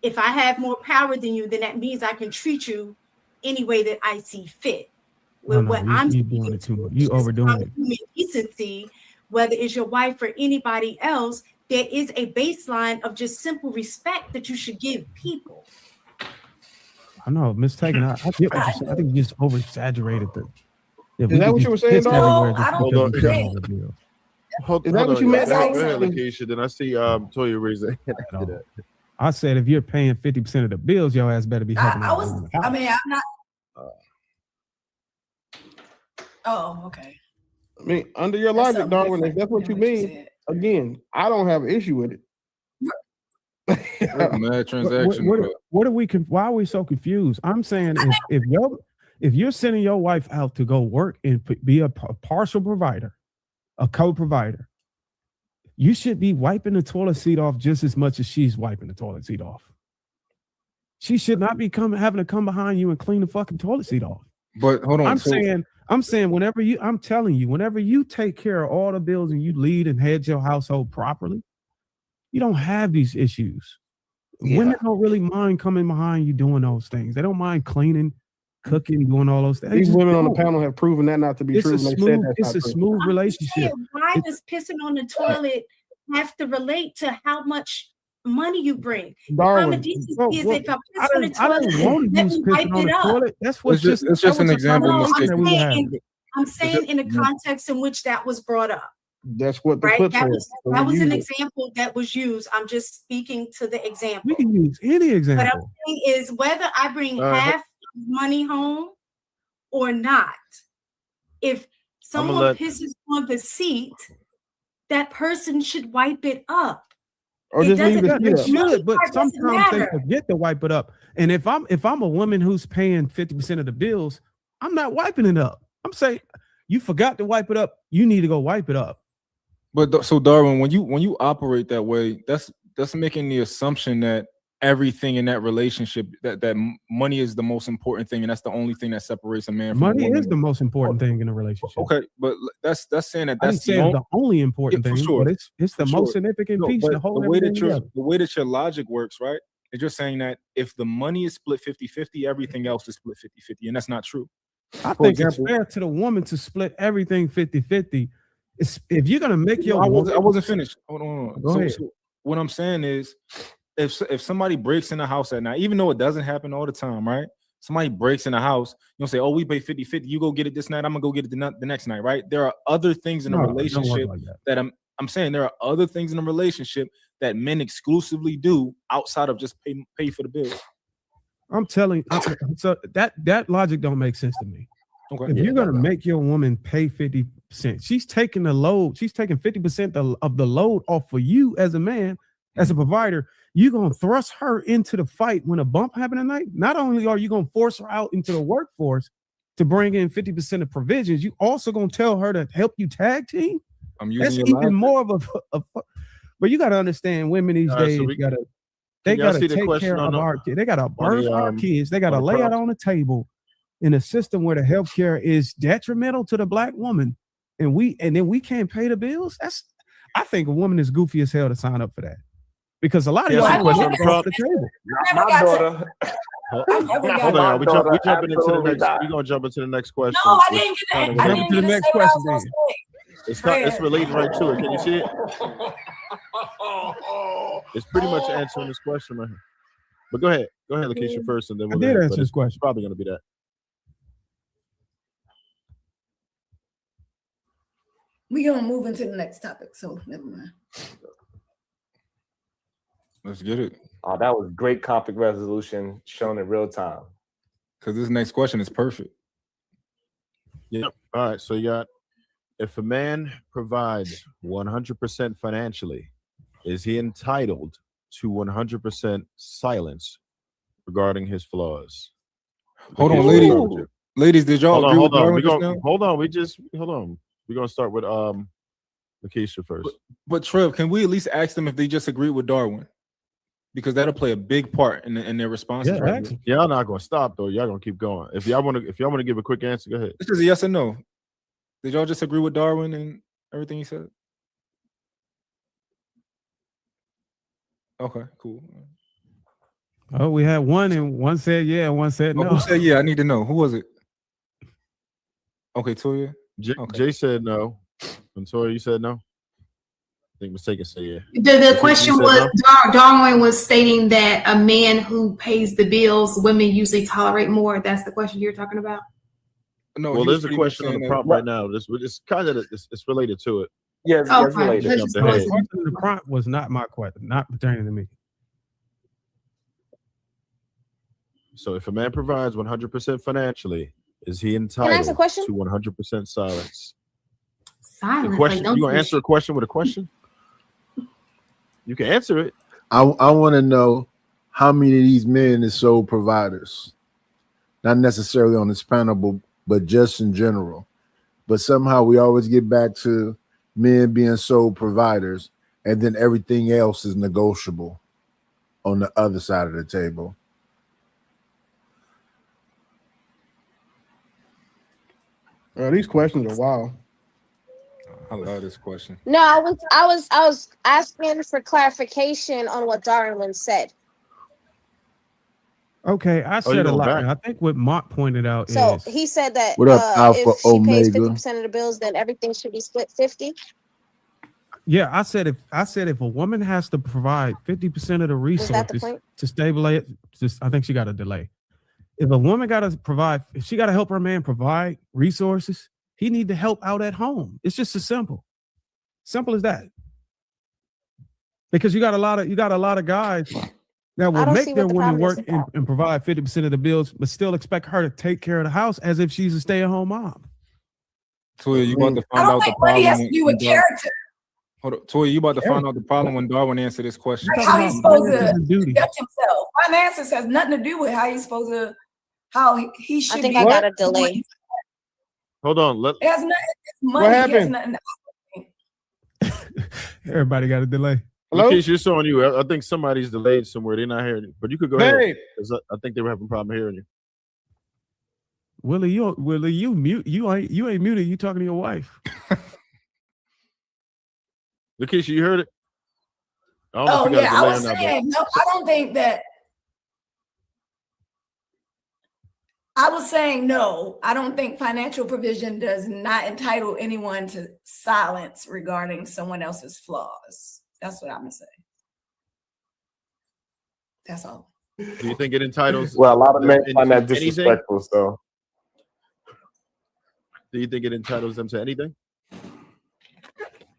If I have more power than you, then that means I can treat you any way that I see fit. You doing it too much. You overdoing it. Human decency, whether it's your wife or anybody else, there is a baseline of just simple respect that you should give people. I know, Miss Taken. I get what you said. I think you just over exaggerated the. Is that what you were saying? Hold on. Is that what you meant? Go ahead, Lakeisha. Then I see Toya raise their hand after that. I said if you're paying 50% of the bills, your ass better be helping. I'm not. Oh, okay. I mean, under your logic, Darwin, if that's what you mean, again, I don't have an issue with it. Mad transaction. What are we? Why are we so confused? I'm saying if you're sending your wife out to go work and be a partial provider, a co-provider, you should be wiping the toilet seat off just as much as she's wiping the toilet seat off. She should not be having to come behind you and clean the fucking toilet seat off. But hold on. I'm saying whenever you take care of all the bills and you lead and head your household properly, you don't have these issues. Yeah. Women don't really mind coming behind you doing those things. They don't mind cleaning. cooking, doing all those things. These Just women on the do it. panel have proven that not to be It's true. a And they said smooth, that's it's not a true. smooth I'm relationship. saying, why It- does pissing on the toilet have to relate to how much money you bring? Darwin, Common decency Well, is well, if I I piss on the didn't want toilet, to let use me wipe pissing on it the up. toilet. That's what's It's just just that was an a example, No, conversation that we were saying, having. I'm saying in the context in which that was brought up, that's what the right? clip That said. was So that we was an use it. example that was used. I'm just speaking to the example. We can use any What I'm example. saying is whether I bring All right, half money home or not, if I'm gonna someone let. pisses on the seat, that person should wipe it up. Or It just leave doesn't, the Yeah, seat they up. the money should, but part doesn't sometimes they matter. forget to wipe it up. And if I'm a woman who's paying 50% of the bills, I'm not wiping it up. I'm saying you forgot to wipe it up. You need to go wipe it up. But so Darwin, when you operate that way, that's making the assumption that everything in that relationship, that money is the most important thing, and that's the only thing that separates a man from a Money woman. is the most important thing in a relationship. Okay, but that's saying that I didn't that's say it's the only important Yeah, for thing, sure. but it's the For most sure. significant No, piece but to hold the way everything that together. your logic works, right? Is you're saying that if the money is split 50-50, everything else is split 50-50, and that's not true. I For think example, it's fair to the woman to split everything 50-50. If you're gonna make your I woman, wasn't finished. Hold on. Go ahead. So what I'm saying is, if somebody breaks in the house at night, even though it doesn't happen all the time, right? Somebody breaks in the house, you don't say, "Oh, we pay 50-50. You go get it this night. I'm gonna go get it the next night." Right? There are other things in a No, it don't work relationship like that. that I'm saying there are other things in a relationship that men exclusively do outside of just pay for the bill. I'm telling you, so that logic don't make sense to me. Okay. If you're gonna make your woman pay 50%, she's taking the load, she's taking 50% of the load off for you as a man, as a provider. You're gonna thrust her into the fight when a bump happens at night. Not only are you gonna force her out into the workforce to bring in 50% of provisions, you also gonna tell her to help you tag team. I'm That's using your even logic. more of a but you gotta understand women these All right, days so we gotta can they y'all gotta see the take question care on of the our kids. They gotta on birth the our kids. They gotta on the lay out prompt? on the table in a system where the healthcare is detrimental to the black woman, and then we can't pay the bills. I think a woman is goofy as hell to sign up for that, because a lot of Yeah, y'all see the question on the put off prompt. the table. Not my daughter. Hold I never got hold on, y'all. My We daughter, jumping into the absolutely next. not. We're gonna jump into the next question. No, I which didn't get kinda that. I related. Jump didn't to the get to next say what I question was gonna then. say. It's related right to it. Can you see it? It's pretty much answering this question right here. But go ahead, Lakeisha first, and then I we'll did go ahead. answer But this it's question. probably gonna be that. We're gonna move into the next topic, so never mind. Let's get it. Oh, that was great conflict resolution shown in real time. Because this next question is perfect. Yep. All right. So you got, if a man provides 100% financially, is he entitled to 100% silence regarding his flaws? Hold on, Lakeisha, ladies. we'll start with you. Ladies, did y'all agree with Darwin just now? Hold on. We're gonna start with Lakeisha first. But Trev, can we at least ask them if they just agree with Darwin? Because that'll play a big part in their responses. Yeah, right ask here. Y'all not gonna stop though. Y'all gonna keep going. If y'all wanna give a quick answer, go ahead. This is a yes or no. Did y'all just agree with Darwin and everything he said? Okay, cool. Oh, we had one, and one said yeah, and one said Oh, no. who said yeah? I need to know. Who was it? Okay, Toya. Okay. Jay said no. And Toya, you said no? I think Mistaken said yeah. The question said was, no? Darwin was stating that a man who pays the bills, women usually tolerate more. That's the question you're talking about? No, Well, he was there's a pretty much question on saying the that- prompt right now. It's kind of it's related to it. Yes, Okay. yes, related. Let's Jumped just ahead. The question in the prompt was not my question, not pertaining to me. So if a man provides 100% financially, is he I entitled ask a question? to 100% silence? Silence. The Like, question, don't you gonna you- answer a question with a question? You can answer it. I want to know how many of these men is sole providers, not necessarily on this panel, but just in general. But somehow we always get back to men being sole providers, and then everything else is negotiable on the other side of the table. These questions are wild. I love this question. No, I was asking for clarification on what Darwin said. Okay, I Oh, you said a going lot. back? And I think what Mark pointed out So is he said that What up, Alpha if she pays Omega? 50% of the bills, then everything should be split 50. yeah, I said if a woman has to provide 50% of the Is that the resources point? to stabilize, just I think she got a delay. If a woman got to provide, if she got to help her man provide resources, he need to help out at home. It's just as simple as that. Because you got a lot of guys that I will don't see make what their the women problem is work with and, that. and provide 50% of the bills, but still expect her to take care of the house as if she's a stay-at-home mom. Toya, you about to I find don't out the think money problem has to do with character. Hold on, Toya, you about to find out the problem when Darwin answer this question. Like how he's supposed to finances and duty. conduct himself. Finances has nothing to do with how he's supposed to, how he should I think be. I got a delay. Hold on. Let It has nothing. It's money. It has happened? nothing. Everybody got a delay. Hello? Lakeisha, it's on you. I think somebody's delayed somewhere. They're not hearing you. But you could go ahead. Babe. 'Cause I think they were having a problem hearing you. Willie, you mute. You ain't muted. You talking to your wife. Lakeisha, you heard it? I don't know Oh if you got yeah, a I delay was or not, saying no. I don't think that. I was saying no. I don't think financial provision does not entitle anyone to silence regarding someone else's flaws. That's what I'm gonna say. That's all. but do you think it entitles Well, a lot of them men find that anything? disrespectful. So Do you think it entitles them to anything?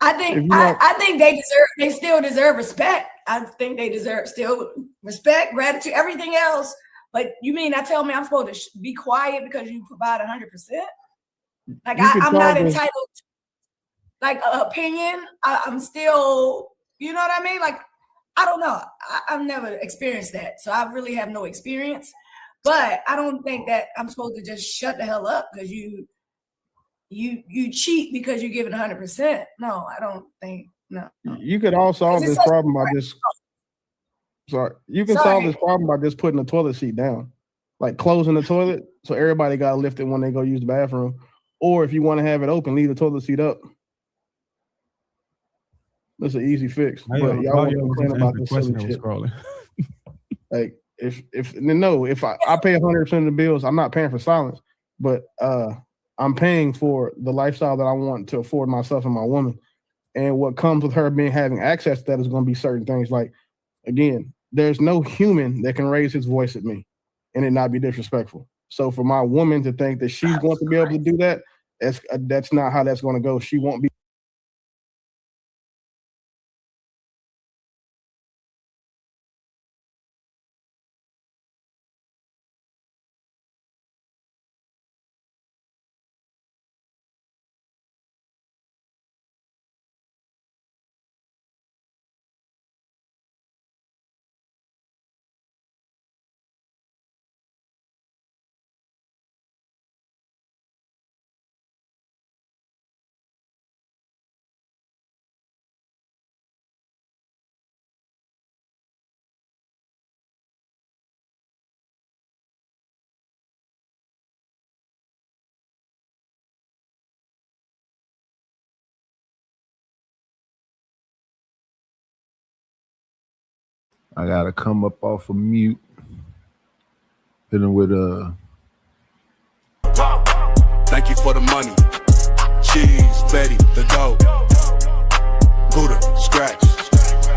I If think you want- I think they still deserve respect. I think they deserve still respect, gratitude, everything else. But you mean I tell me I'm supposed to be quiet because you provide 100%? Like You could I'm not call this- entitled to, like an opinion. I'm still, you know what I mean? Like I don't know. I've never experienced that, so I really have no experience. But I don't think that I'm supposed to just shut the hell up because you cheat because you're giving 100%. No, I don't think no. You could all solve Is it this such- problem by just. Sorry, you can solve Sorry. this problem by just putting the toilet seat down, like closing the toilet so everybody got to lift it when they go use the bathroom. Or if you want to have it open, leave the toilet seat up. That's an easy fix. Why But y'all want to was complain just about answering this question silly that was shit. scrolling. Like if I pay 100% of the bills, I'm not paying for silence, but I'm paying for the lifestyle that I want to afford myself and my woman. And what comes with her having access to that is going to be certain things. Like, again, there's no human that can raise his voice at me and it not be disrespectful. So for my woman to think that she's going to be able to do that, that's not how that's going to go. She won't be. I gotta come up off of mute. Hitting with Thank you for the money. Cheese, Betty, the dough. Buddha, scratch,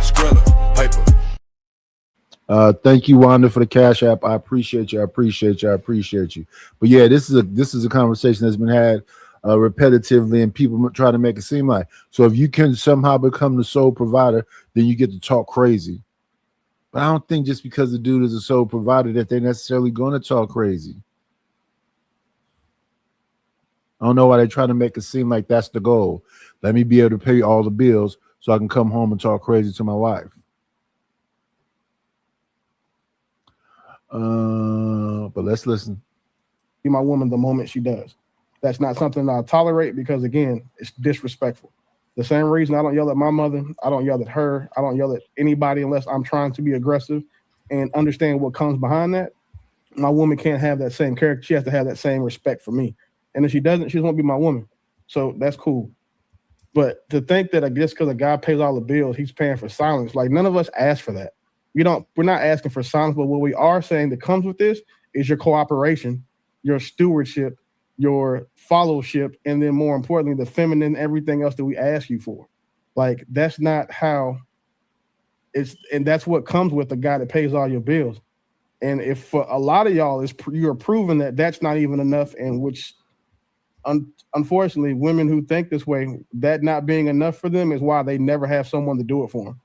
Skrilla, paper. Thank you, Wanda, for the Cash App. I appreciate you. But yeah, this is a conversation that's been had repetitively, and people try to make it seem like, so if you can somehow become the sole provider, then you get to talk crazy. But I don't think just because the dude is a sole provider that they're necessarily going to talk crazy. I don't know why they try to make it seem like that's the goal. Let me be able to pay all the bills so I can come home and talk crazy to my wife. But let's listen. Be my woman the moment she does. That's not something I'll tolerate because, again, it's disrespectful. The same reason I don't yell at my mother, I don't yell at her, I don't yell at anybody unless I'm trying to be aggressive and understand what comes behind that. My woman can't have that same character. She has to have that same respect for me. And if she doesn't, she won't be my woman. So that's cool. But to think that I guess because a guy pays all the bills, he's paying for silence, like none of us asked for that. We're not asking for silence, but what we are saying that comes with this is your cooperation, your stewardship, your followship, and then more importantly, the feminine, everything else that we ask you for. Like, that's not how it's, and that's what comes with the guy that pays all your bills. And if for a lot of y'all, you're proving that that's not even enough, and which unfortunately, women who think this way, that not being enough for them is why they never have someone to do it for them.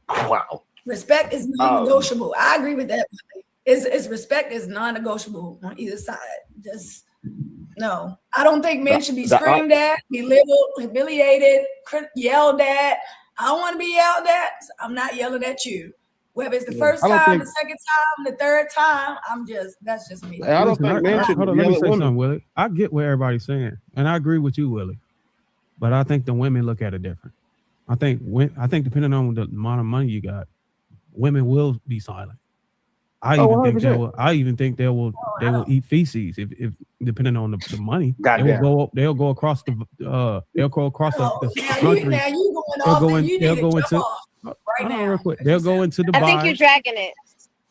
Wow. Respect is non-negotiable. I agree with that. It's respect is non-negotiable on either side. Just no. I don't think men should be screamed at, belittled, humiliated, yelled at. I don't want to be yelled at. So I'm not yelling at you. Whether it's the first time, the second time, the third time, that's just me. I don't think men should. Hold on, let me say something, Willie. I get what everybody's saying, and I agree with you, Willie. But I think the women look at it different. I think depending on the amount of money you got, women will be silent. I even think they will eat feces if depending on the money. They'll go across the country. Now you going off and you need to jump off right now. Real quick. They'll go into Dubai. I think you're dragging it.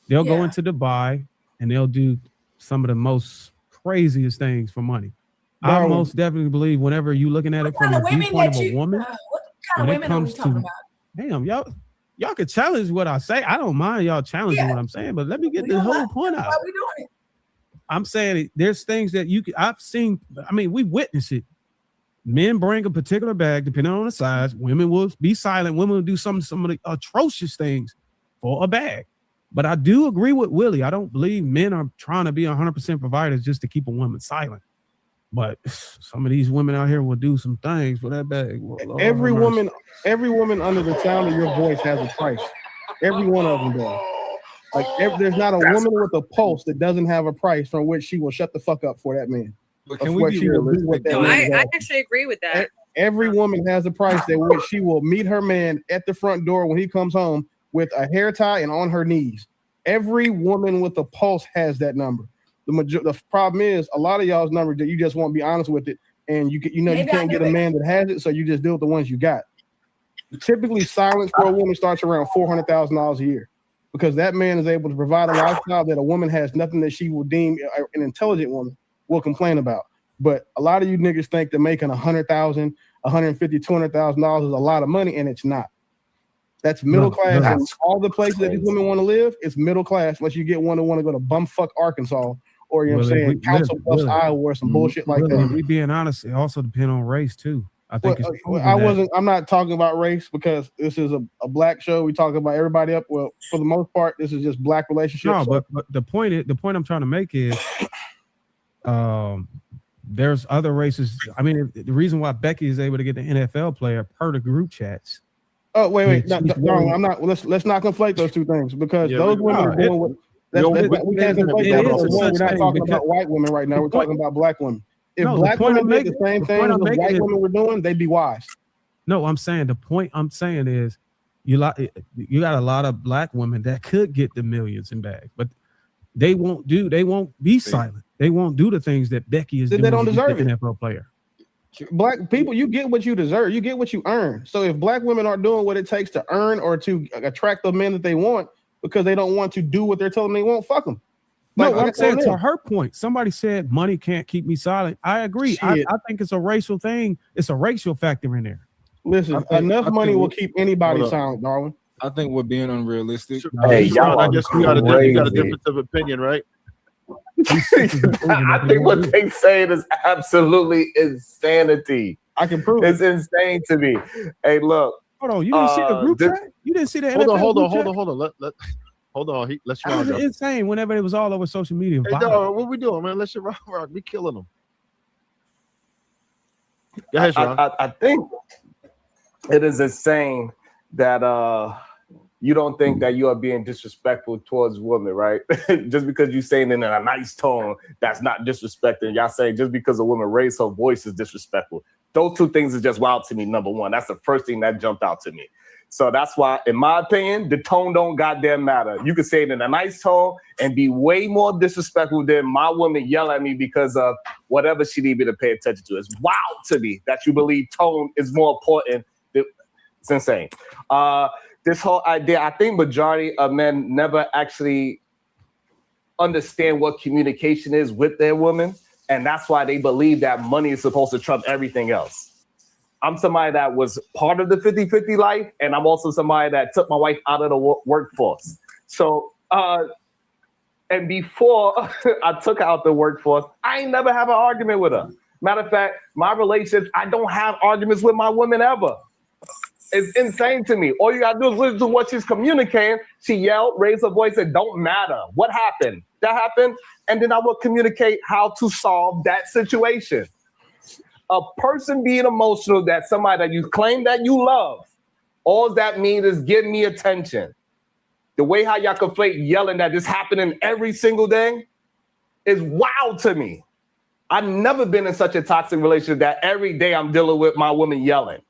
They'll go into Dubai and they'll do some of the most craziest things for money. I most definitely believe whenever you're looking at it from the viewpoint of a woman, what kind of women are we talking about? Damn, y'all can challenge what I say. I don't mind y'all challenging what I'm saying, but let me get the whole point out. Why we doing it? I'm saying there's things that I've seen. I mean, we witness it. Men bring a particular bag, depending on the size. Women will be silent. Women will do some of the atrocious things for a bag. But I do agree with Willie. I don't believe men are trying to be 100% providers just to keep a woman silent. But some of these women out here will do some things for that bag. Well, every woman under the sound of your voice has a price. Every one of them does. Like there's not a woman with a pulse that doesn't have a price from which she will shut the fuck up for that man. But can we be realistic? I actually agree with that. Every woman has a price that which she will meet her man at the front door when he comes home with a hair tie and on her knees. Every woman with a pulse has that number. The problem is a lot of y'all's numbers that you just won't be honest with it, and you can't get a man that has it, so you just deal with the ones you got. Typically, silence for a woman starts around $400,000 a year because that man is able to provide a lifestyle that a woman has nothing that she will deem an intelligent woman will complain about. But a lot of you niggas think that making $100,000, $150,000, $200,000 is a lot of money, and it's not. That's middle class. And all the places that these women want to live, it's middle class. Unless you get one that want to go to bumfuck Arkansas. Or you know what I'm saying, Council Bluffs, Iowa, or some bullshit like that. We being honest, it also depends on race too. I think I'm not talking about race because this is a black show. We talk about everybody up. Well, for the most part, this is just black relationships. No, but the point I'm trying to make is, there's other races. I mean, the reason why Becky is able to get the NFL player per the group chats. Oh wait, no, I'm not. Let's not conflate those two things because those women are doing what. We can't conflate that. We're not talking about white women right now. We're talking about black women. If black women did the same thing as white women were doing, they'd be wise. No, I'm saying the point I'm saying is you got a lot of black women that could get the millions in bags, but they won't be silent. They won't do the things that Becky is doing. They don't deserve it. NFL player. Black people, you get what you deserve. You get what you earn. So if black women aren't doing what it takes to earn or to attract the men that they want, because they don't want to do what they're telling them they won't, fuck them. No, I'm saying to her point, somebody said money can't keep me silent. I agree. I think it's a racial thing. It's a racial factor in there. Listen, enough money will keep anybody silent, Darwin. I think we're being unrealistic. Hey, y'all, I guess you got a difference of opinion, right? I think what they saying is absolutely insanity. I can prove it's insane to me. Hey, look. Hold on, you didn't see the group chat? You didn't see the NFL Hold on. Hold on. Let's that was insane whenever it was all over social media. Hey, dog, what we doing, man? Let's rock. We killing them. Go ahead, Sean. I think it is insane that you don't think that you are being disrespectful towards women, right? Just because you're saying it in a nice tone, that's not disrespecting. Y'all saying just because a woman raised her voice is disrespectful. Those two things is just wild to me, number one. That's the first thing that jumped out to me. So that's why, in my opinion, the tone don't goddamn matter. You can say it in a nice tone and be way more disrespectful than my woman yell at me because of whatever she need me to pay attention to. It's wild to me that you believe tone is more important. It's insane. this whole idea, I think majority of men never actually understand what communication is with their woman. And that's why they believe that money is supposed to trump everything else. I'm somebody that was part of the 50-50 life. And I'm also somebody that took my wife out of the workforce. So, and before I took her out the workforce, I ain't never have an argument with her. Matter of fact, my relationships, I don't have arguments with my women ever. It's insane to me. All you gotta do is listen to what she's communicating. She yelled, raised her voice, it don't matter. What happened? That happened. And then I will communicate how to solve that situation. A person being emotional, that's somebody that you claim that you love, all that means is give me attention. The way how y'all conflate yelling that this happening every single day is wild to me. I've never been in such a toxic relationship that every day I'm dealing with my woman yelling.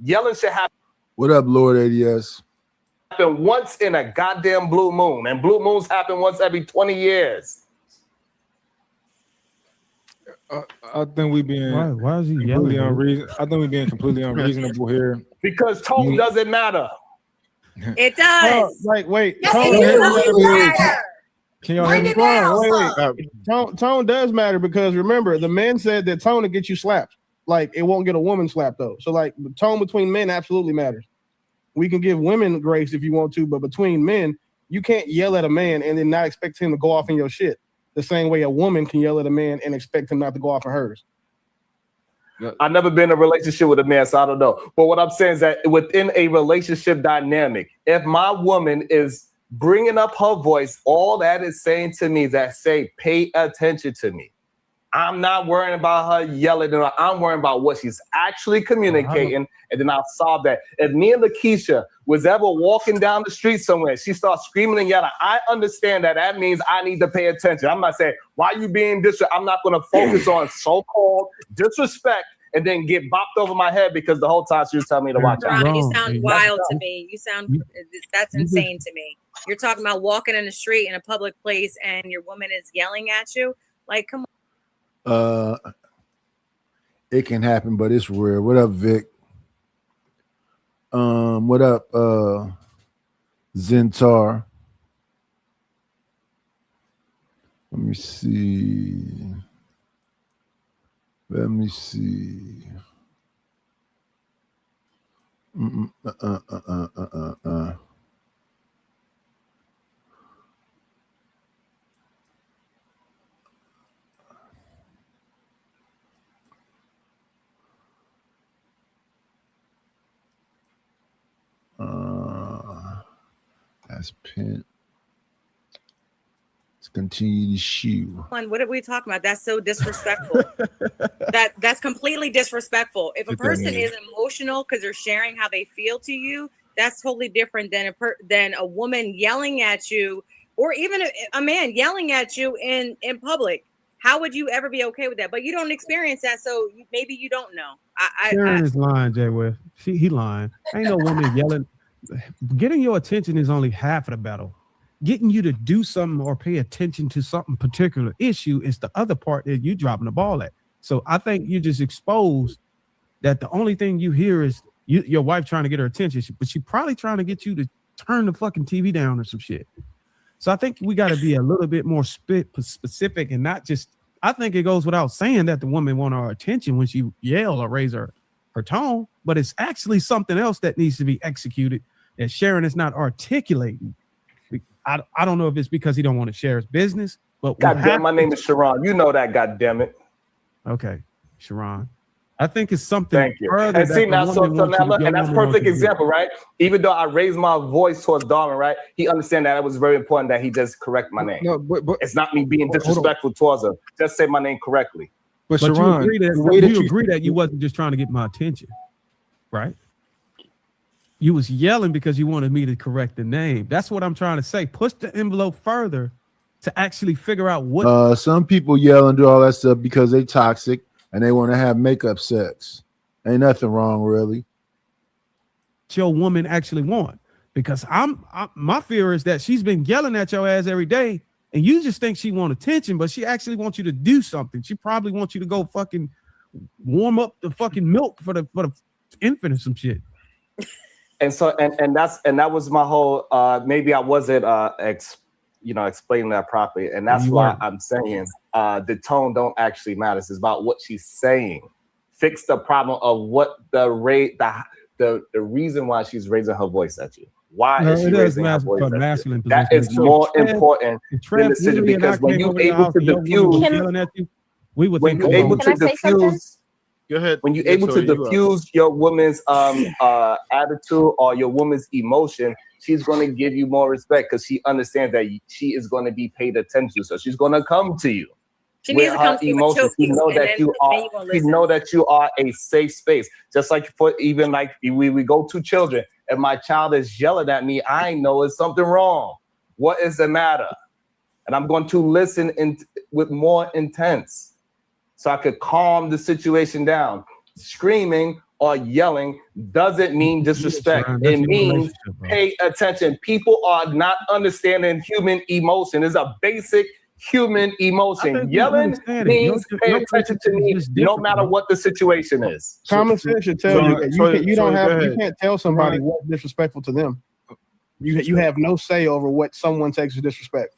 Yelling should happen. What up, Lord ADS? Happen once in a goddamn blue moon, and blue moons happen once every 20 years. I think we being why is he completely yelling? I think we being completely unreasonable here. Because tone doesn't matter. It does. Wait. Yes, Tone, it does matter. Can y'all Bring hear it me? down. Wait. Tone does matter because remember, the men said that tone will get you slapped. Like it won't get a woman slapped though. So like the tone between men absolutely matters. We can give women grace if you want to, but between men, you can't yell at a man and then not expect him to go off in your shit. The same way a woman can yell at a man and expect him not to go off in hers. I've never been in a relationship with a man, so I don't know. But what I'm saying is that within a relationship dynamic, if my woman is bringing up her voice, all that is saying to me is that say, pay attention to me. I'm not worrying about her yelling. I'm worrying about what she's actually communicating, and then I'll solve that. If me and Lakeisha was ever walking down the street somewhere, she starts screaming and yelling, I understand that that means I need to pay attention. I'm not saying, why you being disrespectful? I'm not going to focus on so-called disrespect and then get bopped over my head because the whole time she was telling me to watch out. Ron, you sound wild to me. You sound, that's insane to me. You're talking about walking in the street in a public place and your woman is yelling at you. Like, come on. It can happen, but it's rare. What up, Vic? What up, Zentar? Let me see. That's pin. Let's continue to shoe. What are we talking about? That's so disrespectful. That's completely disrespectful. If a person is emotional because they're sharing how they feel to you, that's totally different than a woman yelling at you, or even a man yelling at you in public. How would you ever be okay with that? But you don't experience that, so maybe you don't know. Sharon is lying, Jay West. He lying. Ain't no woman yelling. Getting your attention is only half of the battle. Getting you to do something or pay attention to something particular issue is the other part that you dropping the ball at. So I think you just exposed that the only thing you hear is your wife trying to get her attention, but she's probably trying to get you to turn the fucking TV down or some shit. So I think we got to be a little bit more specific and not just, I think it goes without saying that the woman want our attention when she yell or raise her tone, but it's actually something else that needs to be executed that Sharon is not articulating. I don't know if it's because he don't want to share his business, but goddamn, my name is Sharon. You know that, goddamn it. Okay, Sharon. I think it's something. Thank you. And see now, so now look, and that's a perfect example, right? Even though I raised my voice towards Darwin, right? He understand that it was very important that he just correct my name. No, but it's not me being disrespectful towards her. Just say my name correctly. But Sharon, you agree that you you wasn't just trying to get my attention, right? You was yelling because you wanted me to correct the name. That's what I'm trying to say. Push the envelope further to actually figure out what. Some people yell and do all that stuff because they toxic and they want to have makeup sex. Ain't nothing wrong, really. Your woman actually want, because my fear is that she's been yelling at your ass every day, and you just think she want attention, but she actually wants you to do something. She probably wants you to go fucking warm up the fucking milk for the infant or some shit. And so and that was my whole maybe I wasn't explaining that properly. And that's why I'm saying the tone don't actually matter. It's about what she's saying. Fix the problem of what the reason why she's raising her voice at you. Why is she raising her voice at you? That is more important than the decision, because when you're able to diffuse, we would when you're able to diffuse. Go ahead. When you're able to diffuse your woman's attitude or your woman's emotion, she's going to give you more respect because she understands that she is going to be paid attention to. So she's going to come to you. She needs to come to you with emotions. She know that you are. She know that you are a safe space. Just like for even like we go to children, and my child is yelling at me, I know it's something wrong. What is the matter? And I'm going to listen with more intense, so I could calm the situation down. Screaming or yelling doesn't mean disrespect. It means pay attention. People are not understanding human emotion. It's a basic human emotion. Yelling means pay attention to me no matter what the situation is. Common sense should tell you that you can't tell somebody what's disrespectful to them. You have no say over what someone takes as disrespect.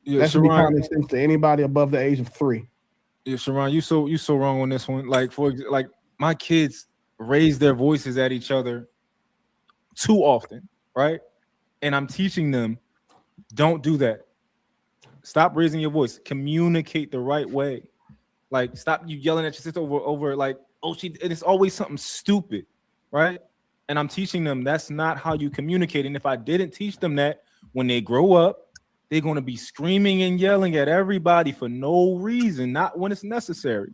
That should be common sense to anybody above the age of 3. Yeah, Sharon, you so wrong on this one. Like my kids raise their voices at each other too often, right? And I'm teaching them, don't do that. Stop raising your voice. Communicate the right way. Like, stop you yelling at your sister over like, oh, and it's always something stupid, right? And I'm teaching them that's not how you communicate. And if I didn't teach them that, when they grow up, they're going to be screaming and yelling at everybody for no reason, not when it's necessary.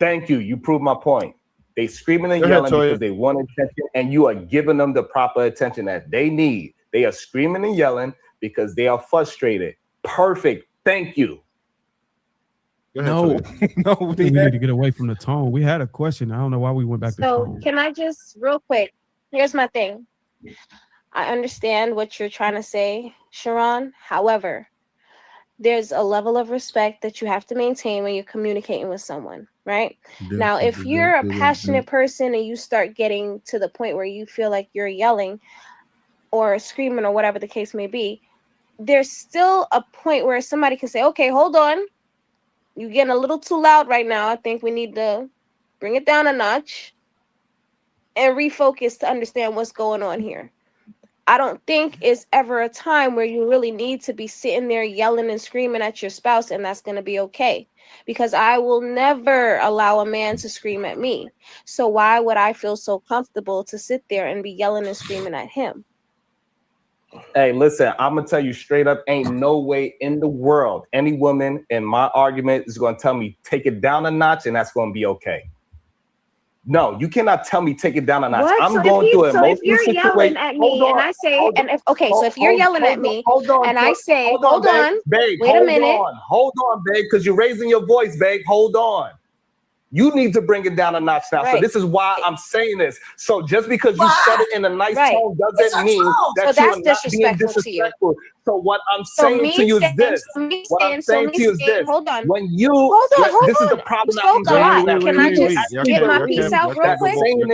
Thank you. You proved my point. They screaming and yelling because they want attention, and you are giving them the proper attention that they need. They are screaming and yelling because they are frustrated. Perfect. Thank you. No, we need to get away from the tone. We had a question. I don't know why we went back to So tone. can I just real quick? Here's my thing. I understand what you're trying to say, Sharon. However, there's a level of respect that you have to maintain when you're communicating with someone, right? Now, if you're a passionate person and you start getting to the point where you feel like you're yelling or screaming or whatever the case may be, there's still a point where somebody can say, okay, hold on. You're getting a little too loud right now. I think we need to bring it down a notch and refocus to understand what's going on here. I don't think it's ever a time where you really need to be sitting there yelling and screaming at your spouse, and that's going to be okay, because I will never allow a man to scream at me. So why would I feel so comfortable to sit there and be yelling and screaming at him? Hey, listen, I'm going to tell you straight up, ain't no way in the world any woman in my argument is going to tell me take it down a notch and that's going to be okay. No, you cannot tell me take it down a notch. What? I'm So going through an so if emotional you're situation. yelling at me and I say, and if okay, so if you're yelling at me and I say, hold on, babe, wait a minute. Hold on, babe, because you're raising your voice, babe. Hold on. You need to bring it down a notch now. Right. So this is why I'm saying this. So just because you said it in a nice tone doesn't mean that So you are that's not being disrespectful to you. disrespectful. So what I'm So saying me to you is saying- this. so me What I'm saying- so saying me to you is saying- this. hold on. When you, Hold this on. is the problem that spoke a lot. I'm Can I just get my piece out real quick? Please,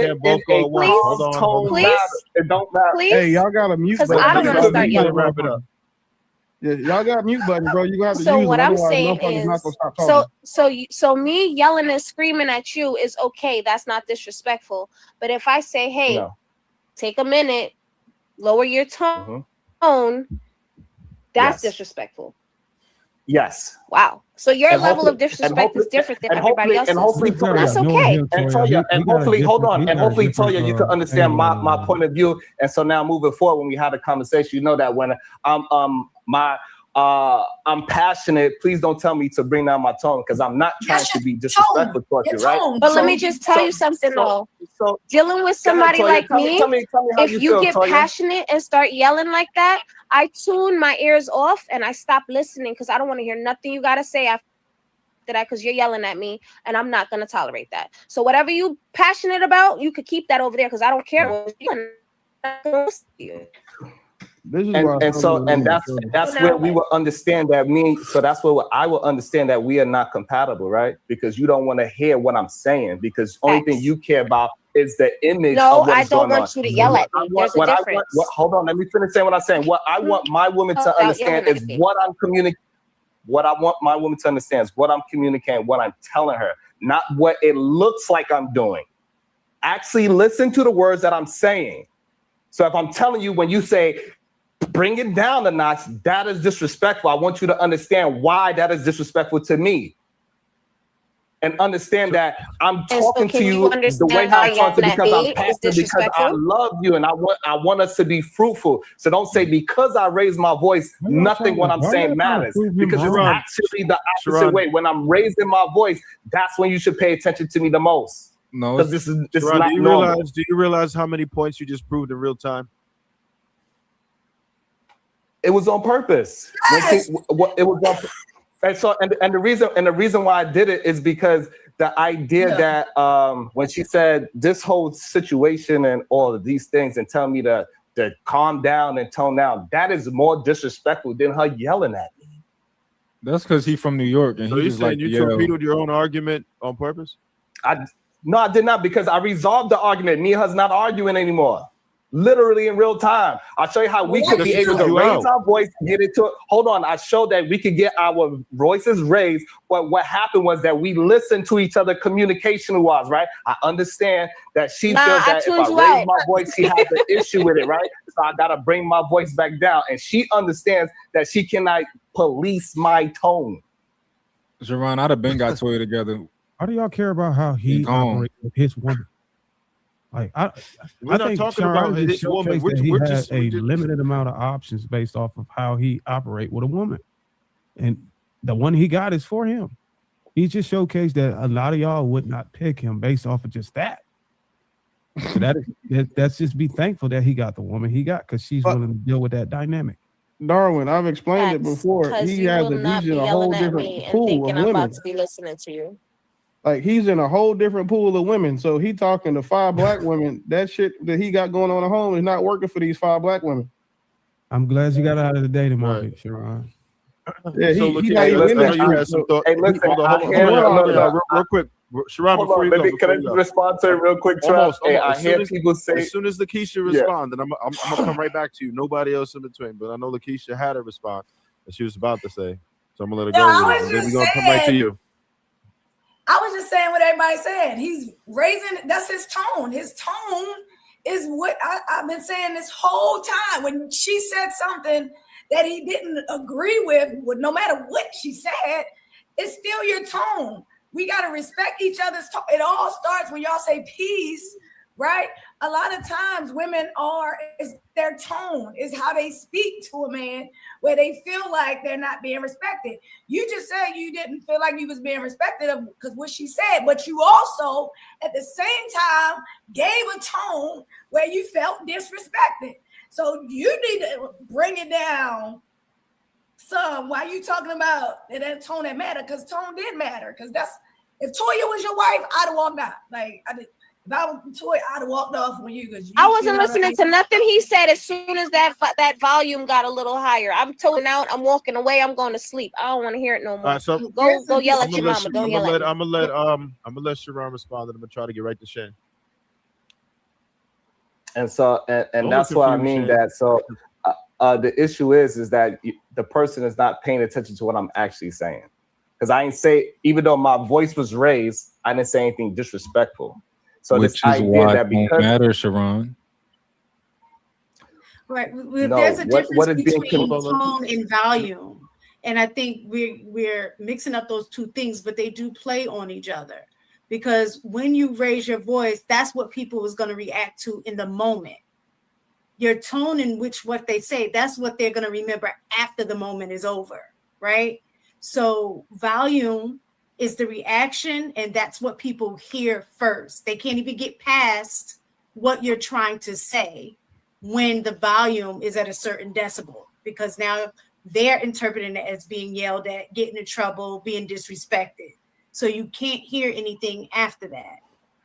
Please? It don't matter. Please? Hey, y'all got a mute Because button. I don't want to start yelling. Wrap it up. Yeah, y'all got mute button, bro. You got to So use what it. I'm Otherwise, saying motherfuckers is, not gonna stop talking. so me yelling and screaming at you is okay. That's not disrespectful. But if I say, hey, No. take a minute, lower your tone, Yes. that's disrespectful. Yes. Wow. So your And level hopefully- of disrespect and hopefully- is different than and everybody hopefully- else's. and hopefully And that's Toya- okay. And Toya, and hopefully, hold on, and hopefully, Toya, you can understand my point of view. And so now moving forward, when we had a conversation, you know that when I'm passionate, please don't tell me to bring down my tone because I'm not trying to be disrespectful towards you, right? But let me just tell you something though. So dealing with somebody Toya, like tell me how if you you feel, get Toya. passionate and start yelling like that, I tune my ears off and I stop listening because I don't want to hear nothing you gotta say after that because you're yelling at me and I'm not gonna tolerate that. So whatever you passionate about, you could keep that over there because I don't care what you're This is why And so that's where we will understand that that's where I will understand that we are not compatible, right? Because you don't want to hear what I'm saying, because only thing you care about is the image No, of what's I don't going on. want you to yell at me. There's a difference. Hold on, let me finish saying what I'm saying. What I want my woman to understand is what I'm communicating. What I want my woman to understand is what I'm communicating, what I'm telling her, not what it looks like I'm doing. Actually listen to the words that I'm saying. So if I'm telling you, when you say, bring it down a notch, that is disrespectful. I want you to understand why that is disrespectful to me. And understand that I'm talking to you the way how I'm talking because I'm passionate, because I love you and I want us to be fruitful. So don't say because I raise my voice, nothing what I'm saying matters. Because it's actually the opposite way. When I'm raising my voice, that's when you should pay attention to me the most. No, because this is not do you normal. do you realize how many points you just proved in real time? It was on purpose. It was on. And so, and the reason why I did it is because the idea that when she said this whole situation and all of these things and tell me to calm down and tone down, that is more disrespectful than her yelling at me. That's because he's from New York and So he you're just saying like you torpedoed your own argument on purpose? No, I did not, because I resolved the argument. Me and her's not arguing anymore. Literally in real time. I'll show you how we could be able to raise our voice, get into it. Hold on. I showed that we could get our voices raised. But what happened was that we listened to each other communication-wise, right? I understand that she feels that if I raise my voice, she has an issue with it, right? So I got to bring my voice back down. And she understands that she cannot police my tone. Sharon, I'd have been got Toya together. Why do y'all care about how he operates with his woman? Like We're not think talking Sharon about just his woman. showcased that he We're has just a limited amount of options based off of how he operate with a woman, and the one he got is for him. He just showcased that a lot of y'all would not pick him based off of just that. So that's just be thankful that he got the woman he got, because she's willing to deal with that dynamic. Darwin, I've explained it before. He has he's in a whole different pool of I'm women. about to be listening to you. Like he's in a whole different pool of women. So he talking to 5 black women. That shit that he got going on at home is not working for these 5 black women. I'm glad you got out of the dating market, Sharon. Yeah, So he not even in that street. Real quick, Sharon, before you go, can I respond to it real quick, Trav? Hey, I hear people say, as soon as Lakeisha responds, then I'm gonna come right back to you. Nobody else in between, but I know Lakeisha had a response that she was about to say, so I'm gonna let her go with it, and then we're gonna come right to you. I was just saying what everybody said. He's raising, that's his tone. His tone is what I've been saying this whole time. When she said something that he didn't agree with, no matter what she said, it's still your tone. We got to respect each other's tone. It all starts when y'all say peace, right? A lot of times women is their tone, is how they speak to a man where they feel like they're not being respected. You just said you didn't feel like you was being respected because what she said, but you also at the same time gave a tone where you felt disrespected. So you need to bring it down some. Why you talking about that tone that mattered? Because tone did matter. Because if Toya was your wife, I'd have walked out. If I was Toya, I'd have walked off when you. I wasn't listening to nothing he said. As soon as that volume got a little higher, I'm toning out. I'm walking away. I'm going to sleep. I don't want to hear it no more. All right, so go yell at your mama. Don't yell at me. I'm gonna let Sharon respond, and I'm gonna try to get right to Shane. And so, and that's why I mean that. So, the issue is that the person is not paying attention to what I'm actually saying, because I ain't say, even though my voice was raised, I didn't say anything disrespectful. So which this is idea why that it won't matter, Sharon. Right. No, there's a what difference is being between tone and volume. And I think we're mixing up those two things, but they do play on each other. Because when you raise your voice, that's what people is going to react to in the moment. Your tone in which what they say, that's what they're going to remember after the moment is over, right? So volume is the reaction, and that's what people hear first. They can't even get past what you're trying to say when the volume is at a certain decibel, because now they're interpreting it as being yelled at, getting in trouble, being disrespected. So you can't hear anything after that.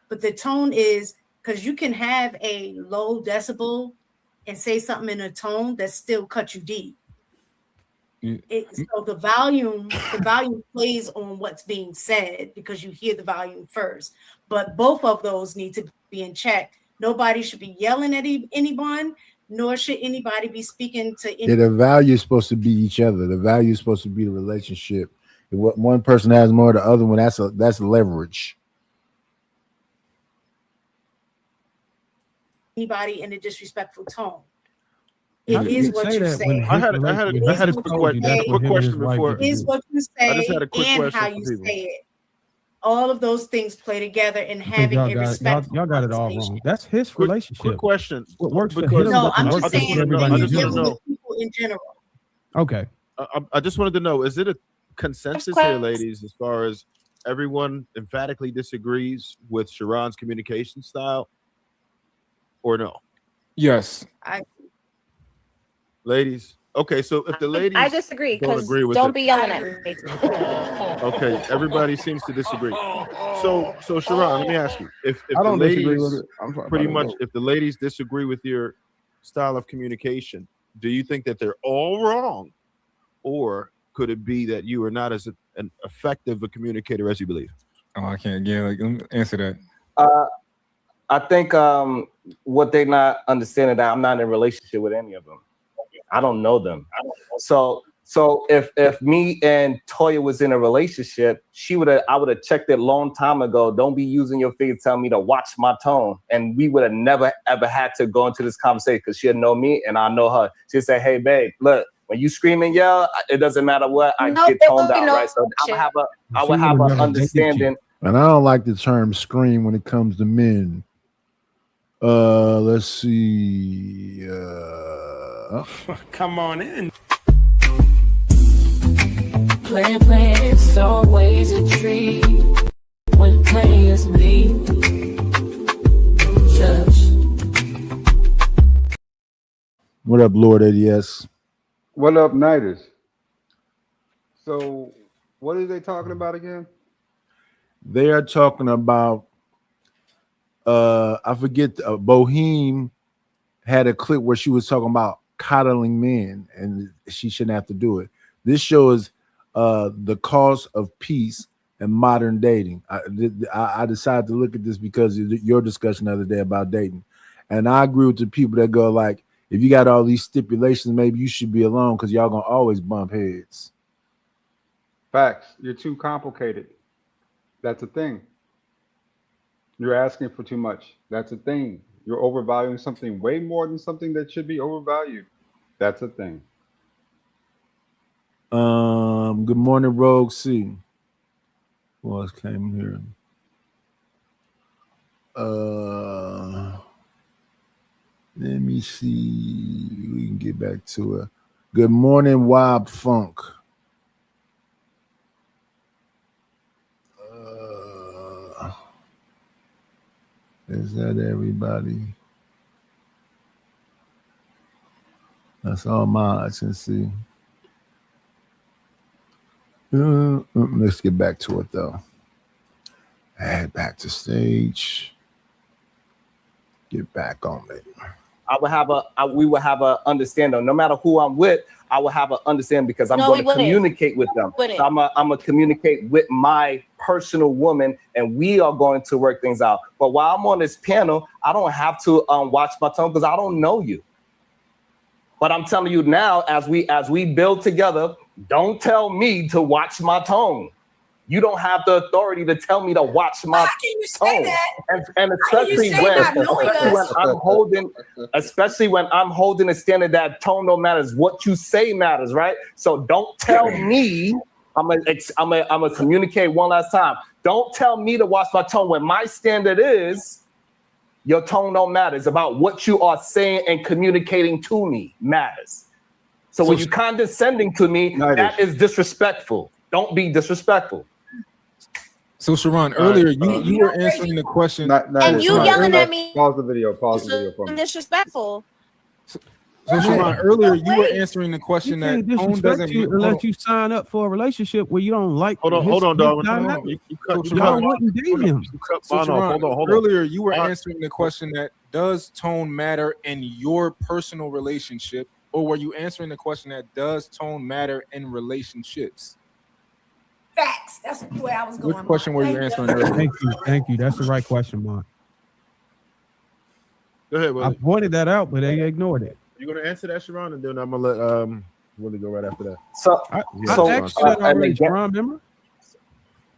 But the tone is, because you can have a low decibel and say something in a tone that still cut you deep. Yeah. So the volume plays on what's being said because you hear the volume first. But both of those need to be in check. Nobody should be yelling at anyone, nor should anybody be speaking to Yeah, the value is supposed to be each other. The value is supposed to be the relationship. If one person has more, the other one, that's leverage. anybody in a disrespectful tone. How It do is you what say you that say. when I had a quick question before. It is what you say I just had a quick and question how for you people. say it. All of those things play together in I think having y'all a got respectful y'all got it all conversation. wrong. That's his Quick relationship. question. What works for Because him No, doesn't I'm work just for saying everybody when else. you're dealing with people in general. Okay. I just wanted to know, is it a consensus here, ladies, as far as everyone emphatically disagrees with Sharon's communication style, or no? Yes. Ladies. Okay, so if the ladies I disagree don't because agree with don't it, be yelling at me. okay, everybody seems to disagree. So Sharon, let me ask you, if I the don't disagree ladies with it. I'm sorry pretty about much, that. if the ladies disagree with your style of communication, do you think that they're all wrong, or could it be that you are not as an effective a communicator as you believe? Oh, I can't. Yeah, like, let me answer that. I think what they not understanding that I'm not in a relationship with any of them. I don't know them. So if me and Toya was in a relationship, I would have checked it long time ago. Don't be using your finger to tell me to watch my tone. And we would have never ever had to go into this conversation because she'd know me and I know her. She'd say, "Hey babe, look, when you scream and yell, it doesn't matter what, I get toned out, right?" So I would have an understanding. And I don't like the term scream when it comes to men. Let's see. Come on in. Plan, it's always a treat when players meet. Judge. What up, Lord ADS? What up, Nighters? So, what are they talking about again? They are talking about I forget, Boheme had a clip where she was talking about coddling men and she shouldn't have to do it. This shows the cost of peace and modern dating. I decided to look at this because of your discussion the other day about dating, and I agree with the people that go like, if you got all these stipulations, maybe you should be alone because y'all gonna always bump heads. Facts. You're too complicated. That's a thing. You're asking for too much. That's a thing. You're overvaluing something way more than something that should be overvalued. That's a thing. Good morning, Rogue C. Who else came here? Let me see. We can get back to it. Good morning, Wob Funk. Is that everybody? That's all my eyes can see. Let's get back to it though. Add back to stage. Get back on it. We would have a understanding. No matter who I'm with, I will have an understanding because I'm going to communicate with them. So I'm gonna communicate with my personal woman, and we are going to work things out. But while I'm on this panel, I don't have to watch my tone because I don't know you. But I'm telling you now, as we build together, don't tell me to watch my tone. You don't have the authority to tell me to watch my tone. And especially when I'm holding a standard that tone no matters, what you say matters, right? So don't tell me, I'm gonna communicate one last time. Don't tell me to watch my tone when my standard is your tone don't matter. It's about what you are saying and communicating to me matters. So when you're condescending to me, that is disrespectful. Don't be disrespectful. So Sharon, earlier you were answering the question. And you yelling at me. Pause the video. Pause the video for me. Disrespectful. So Sharon, earlier you were answering the question You that can't tone disrespect doesn't you mean. Hold on, unless you sign up for a relationship where you don't like. Hold on, his- hold on, his Darwin. dynamic. So Y'all Sharon, wouldn't date him. You cut So mine off. Sharon, Hold on. earlier you were Mine- answering the question that does tone matter in your personal relationship, or were you answering the question that does tone matter in relationships? Facts. That's the way I was going. Which question were you Thank answering earlier? Thank you. That's the right question, Mark. Go ahead, I Willie. pointed that out, but they ignored it. You gonna answer that, Sharon, and then I'm gonna let Willie go right after that. So, I so asked you that and already, again- Sharon, remember?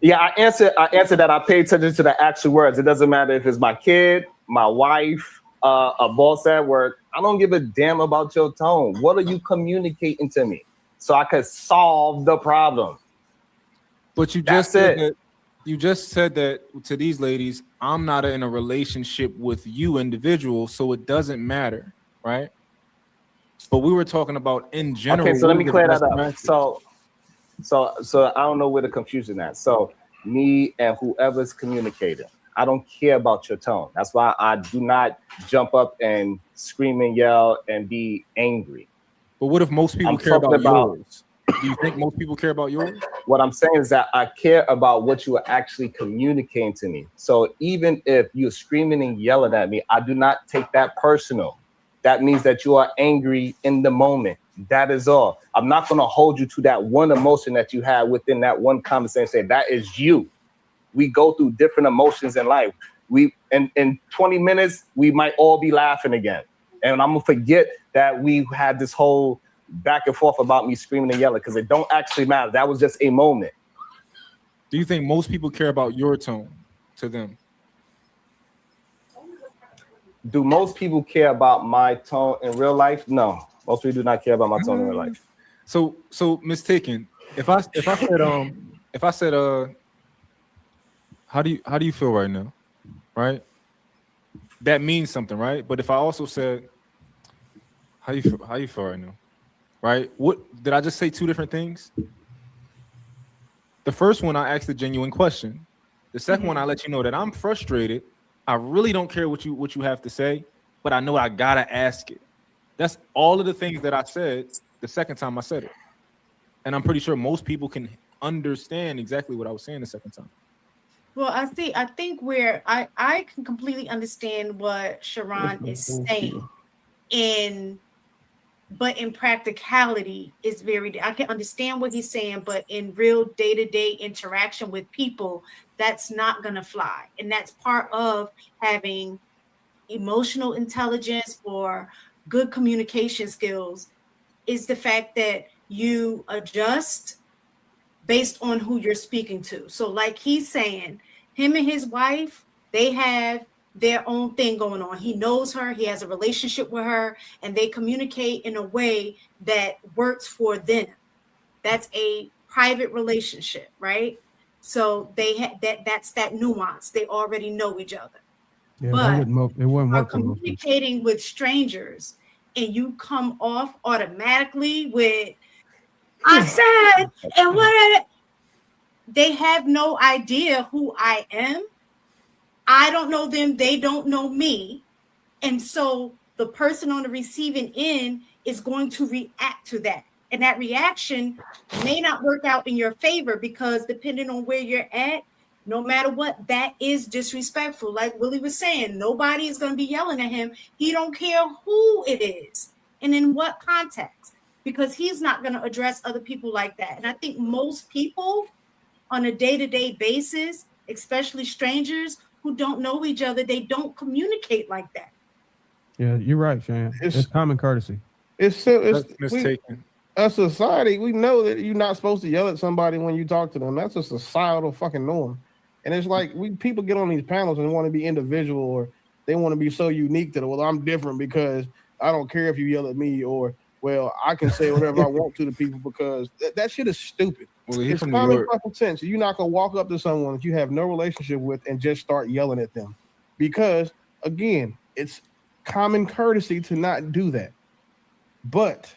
yeah, I answered that. I pay attention to the actual words. It doesn't matter if it's my kid, my wife, a boss at work. I don't give a damn about your tone. What are you communicating to me so I could solve the problem? But you just said that. You just said that to these ladies. I'm not in a relationship with you, individual, so it doesn't matter, right? But we were talking about in general. Okay, so let me what clear is that the up. best So I don't know where the confusion at. So me and whoever's communicating, I don't care about your tone. That's why I do not jump up and scream and yell and be angry. But what if most people I'm care talking about yours? Do you think most people care about yours? What I'm saying is that I care about what you are actually communicating to me. So even if you're screaming and yelling at me, I do not take that personal. That means that you are angry in the moment. That is all. I'm not going to hold you to that one emotion that you had within that one conversation. Say that is you. We go through different emotions in life. We in 20 minutes, we might all be laughing again. And I'm gonna forget that we had this whole back and forth about me screaming and yelling because it don't actually matter. That was just a moment. Do you think most people care about your tone to them? Do most people care about my tone in real life? No, most people do not care about my tone in real life. So mistaken. If I said how do you feel right now? Right? That means something, right? But if I also said how you feel right now? Right? What did I just say? Two different things? The first one, I asked a genuine question. The second one, I let you know that I'm frustrated. I really don't care what you have to say, but I know I gotta ask it. That's all of the things that I said the second time I said it. And I'm pretty sure most people can understand exactly what I was saying the second time. Well, I think where I can completely understand what Sharon is saying, but in practicality is I can understand what he's saying, but in real day-to-day interaction with people, that's not gonna fly. And that's part of having emotional intelligence or good communication skills, is the fact that you adjust based on who you're speaking to. So like he's saying, him and his wife, they have their own thing going on. He knows her, he has a relationship with her, and they communicate in a way that works for them. That's a private relationship, right? So they had that's that nuance. They already know each other. Yeah, But it wouldn't are work for most people. communicating with strangers and you come off automatically with I said and what they have no idea who I am. I don't know them, they don't know me. And so the person on the receiving end is going to react to that. And that reaction may not work out in your favor because depending on where you're at, no matter what, that is disrespectful. Like Willie was saying, nobody is going to be yelling at him. He don't care who it is and in what context, because he's not going to address other people like that. And I think most people on a day-to-day basis, especially strangers who don't know each other, they don't communicate like that. Yeah, you're right, Shan. It's common courtesy. It's mistaken. A society, we know that you're not supposed to yell at somebody when you talk to them. That's a societal fucking norm. And it's like people get on these panels and want to be individual, or they want to be so unique that, well, I'm different because I don't care if you yell at me, or well, I can say whatever I want to the people because that shit is stupid. Well, he's It's from New common York. fucking sense. You're not gonna walk up to someone that you have no relationship with and just start yelling at them, because again, it's common courtesy to not do that. But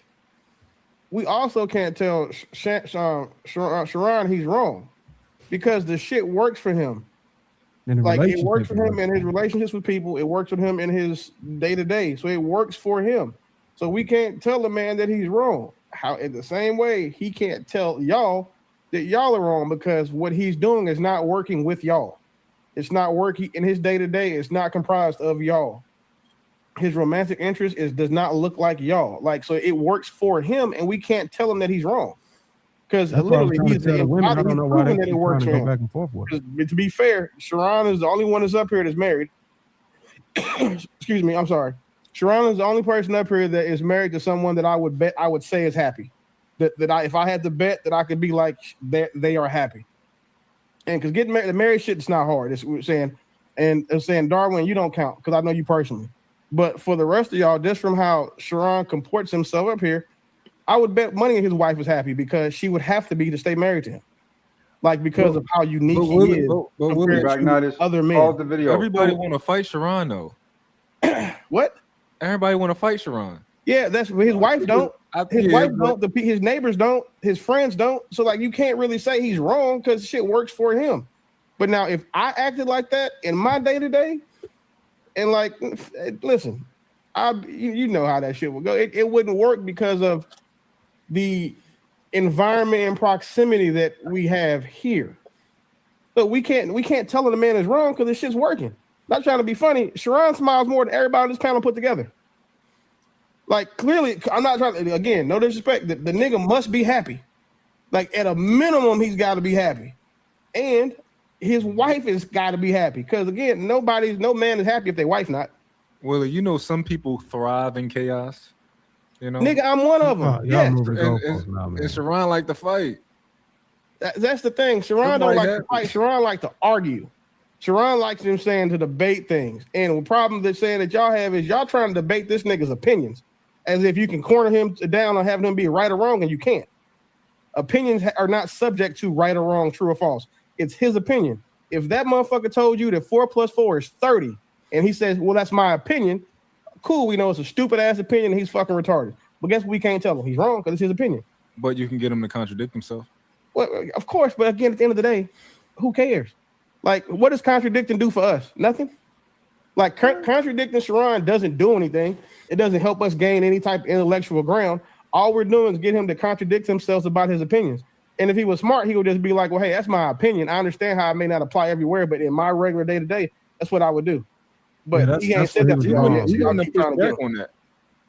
we also can't tell Sharon he's wrong, because the shit works for him. Like it works for him in his relationships with people. It works for him in his day-to-day. So it works for him. So we can't tell the man that he's wrong. How in the same way he can't tell y'all that y'all are wrong because what he's doing is not working with y'all. It's not working in his day-to-day. It's not comprised of y'all. His romantic interest does not look like y'all. Like, so it works for him, and we can't tell him that he's wrong. Because literally, he's proven that it works for him. Back and forth with it. To be fair, Sharon is the only one that's up here that's married. Excuse me, I'm sorry. Sharon is the only person up here that is married to someone that I would say is happy. If I had to bet, that I could be like they are happy. And because getting married, the married shit is not hard. It's saying, and it's saying, Darwin, you don't count because I know you personally. But for the rest of y'all, just from how Sharon comports himself up here, I would bet money his wife was happy because she would have to be to stay married to him. Like because of how unique he is compared to other men. The video. Everybody want to fight Sharon though. What? Everybody want to fight Sharon. Yeah, that's his wife don't. His wife don't. His neighbors don't. His friends don't. So like, you can't really say he's wrong because shit works for him. But now, if I acted like that in my day to day, and like, listen, you know how that shit would go. It wouldn't work because of the environment and proximity that we have here. So we can't tell the man is wrong because this shit's working. Not trying to be funny. Sharon smiles more than everybody on this panel put together. Like, clearly, I'm not trying to, again, no disrespect. The nigga must be happy. Like, at a minimum, he's got to be happy. And his wife has got to be happy. Because, again, no man is happy if their wife not. Well, you know, some people thrive in chaos. You know? Nigga, I'm one of them. Yes. And Sharon like to fight. That's the thing. Sharon don't like to fight. Sharon like to argue. Sharon likes him saying to debate things. And the problem that saying that y'all have is y'all trying to debate this nigga's opinions as if you can corner him down on having him be right or wrong, and you can't. Opinions are not subject to right or wrong, true or false. It's his opinion. If that motherfucker told you that 4 + 4 is 30, and he says, well, that's my opinion, cool, we know it's a stupid ass opinion and he's fucking retarded. But guess what? We can't tell him. He's wrong because it's his opinion. But you can get him to contradict himself. Well, of course, but again, at the end of the day, who cares? Like, what does contradicting do for us? Nothing. Like, contradicting Sharon doesn't do anything. It doesn't help us gain any type of intellectual ground. All we're doing is get him to contradict himself about his opinions. And if he was smart, he would just be like, well, hey, that's my opinion. I understand how it may not apply everywhere, but in my regular day-to-day, that's what I would do. But he ain't said that to y'all yet. We wouldn't have pushed back on that.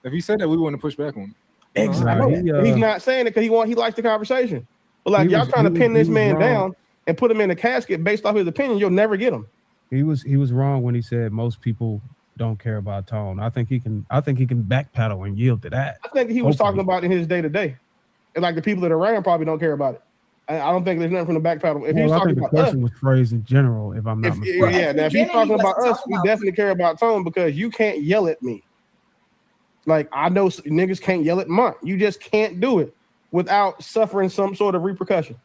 If he said that, we wouldn't have pushed back on it. Exactly. He's not saying it because he likes the conversation. But like, y'all trying to pin this man down and put him in a casket based off his opinion, you'll never get him. He was wrong when he said most people don't care about tone. I think he can backpedal and yield to that. I think he was talking about in his day-to-day. And like the people that are around probably don't care about it. I don't think there's nothing from the backpedal. If he's talking about the question was phrased in general, if I'm not mistaken. Yeah, now if he's talking about us, we definitely care about tone because you can't yell at me. Like, I know niggas can't yell at Mont. You just can't do it without suffering some sort of repercussion.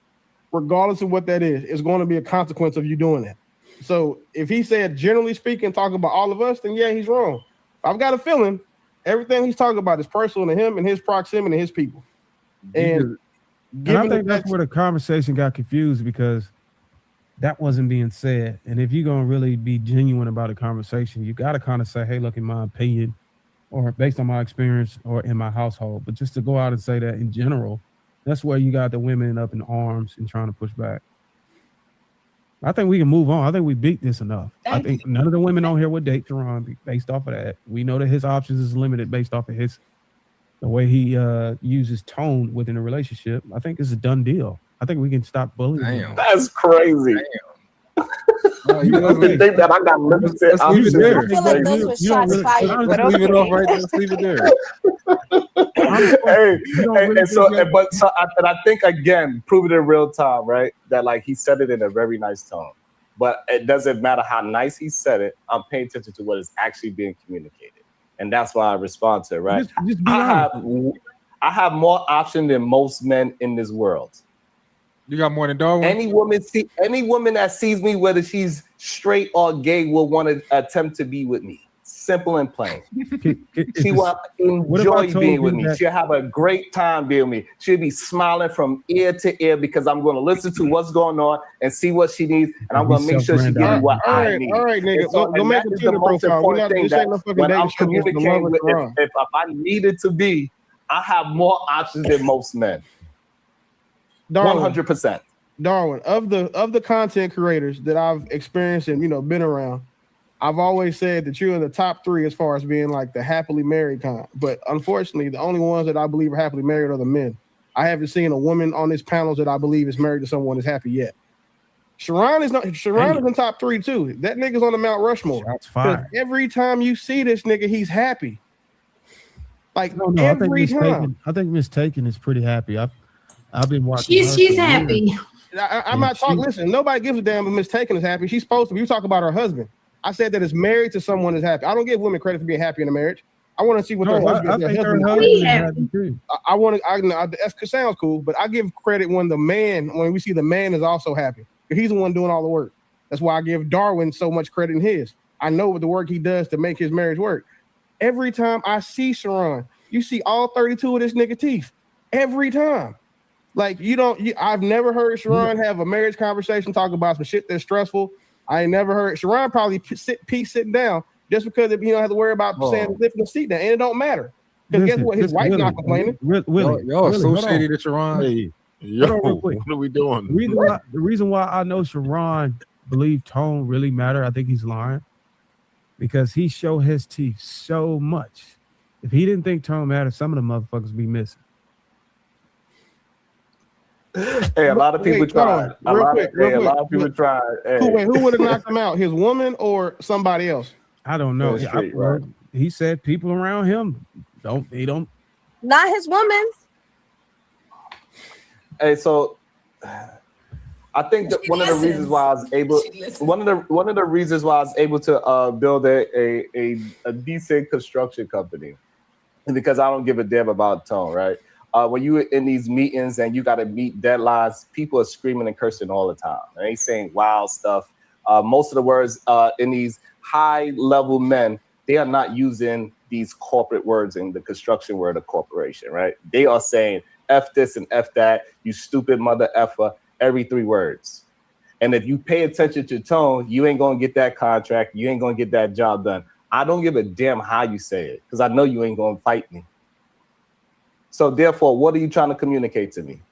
Regardless of what that is, it's going to be a consequence of you doing that. So if he said, generally speaking, talking about all of us, then yeah, he's wrong. I've got a feeling everything he's talking about is personal to him and his proximity and his people. And I think that's where the conversation got confused because that wasn't being said. And if you're going to really be genuine about a conversation, you got to kind of say, hey, look, in my opinion, or based on my experience or in my household. But just to go out and say that in general, that's where you got the women up in arms and trying to push back. I think we can move on. I think we beat this enough. I think none of the women on here would date Sharon based off of that. We know that his options is limited based off of the way he uses tone within a relationship. I think it's a done deal. I think we can stop bullying. Damn. That's crazy. You think that I got limited options? I feel like those were shots fired. Let's leave it off right there. Let's leave it there. And I think again, prove it in real time, right? That like he said it in a very nice tone, but it doesn't matter how nice he said it. I'm paying attention to what is actually being communicated, and that's why I respond to it. Right? I have more option than most men in this world. You got more than Darwin. Any woman that sees me, whether she's straight or gay, will want to attempt to be with me. simple and plain. Is She this- will what if I enjoy told being you with me. that- She'll have a great time being with me. She'll be smiling from ear to ear because I'm going to listen to what's going on and see what she needs, and I'm going to make sure she gives me what I need. All right, nigga. And so, Go and make that a is the Tinder most profile. We're important not, thing, this that ain't no fucking when dating I'm show. It's the love communicating of with, Quran. if I needed to be, I have more options than most men. Darwin, 100%. Darwin, of the content creators that I've experienced and been around, I've always said that you're in the top 3 as far as being like the happily married kind. But unfortunately, the only ones that I believe are happily married are the men. I haven't seen a woman on this panel that I believe is married to someone that's happy yet. Sharon is in top 3 too. That nigga's on the Mount Rushmore. Shots 'Cause fired. every time you see this nigga, he's happy. Like No, I think every time. Miss Taken is pretty happy. I've been watching. her She's for happy. years. I'm not talking. Listen, nobody gives a damn if Miss Taken is happy. She's supposed to be. You talk about her husband. I said that is married to someone is happy. I don't give women credit for being happy in a marriage. I want to see what their No, I husband. think her husband husband is happy too. I want to. That sounds cool, but I give credit when we see the man is also happy. He's the one doing all the work. That's why I give Darwin so much credit in his. I know what the work he does to make his marriage work. Every time I see Sharon, you see all 32 of this nigga teeth. Every time. Like I've never heard Sharon have a marriage conversation talk about some shit that's stressful. I ain't never heard Sharon probably sitting down just because you don't have to worry about saying lifting the seat down, and it don't matter. Because guess what? His wife's not complaining. Y'all are so shady to Sharon. Hey, yo, Hold on real quick. what are we doing? The reason why I know Sharon believe tone really matter, I think he's lying, because he show his teeth so much. If he didn't think tone mattered, some of the motherfuckers be missing. Hey, a lot of people tried. A lot of people tried. Hey. Who would have knocked him out? His woman or somebody else? I don't know. That's straight, right. He said people around him don't. Not his woman. Hey, so I think that one of the reasons why I was able, one of the reasons why I was able to build a decent construction company, is because I don't give a damn about tone, right? When you in these meetings and you got to meet deadlines, people are screaming and cursing all the time. They ain't saying wild stuff. Most of the words in these high-level men, they are not using these corporate words in the construction word of corporation, right? They are saying F this and F that, you stupid mother effer, every 3 words. And if you pay attention to tone, you ain't going to get that contract. You ain't going to get that job done. I don't give a damn how you say it because I know you ain't going to fight me. So therefore, what are you trying to communicate to me?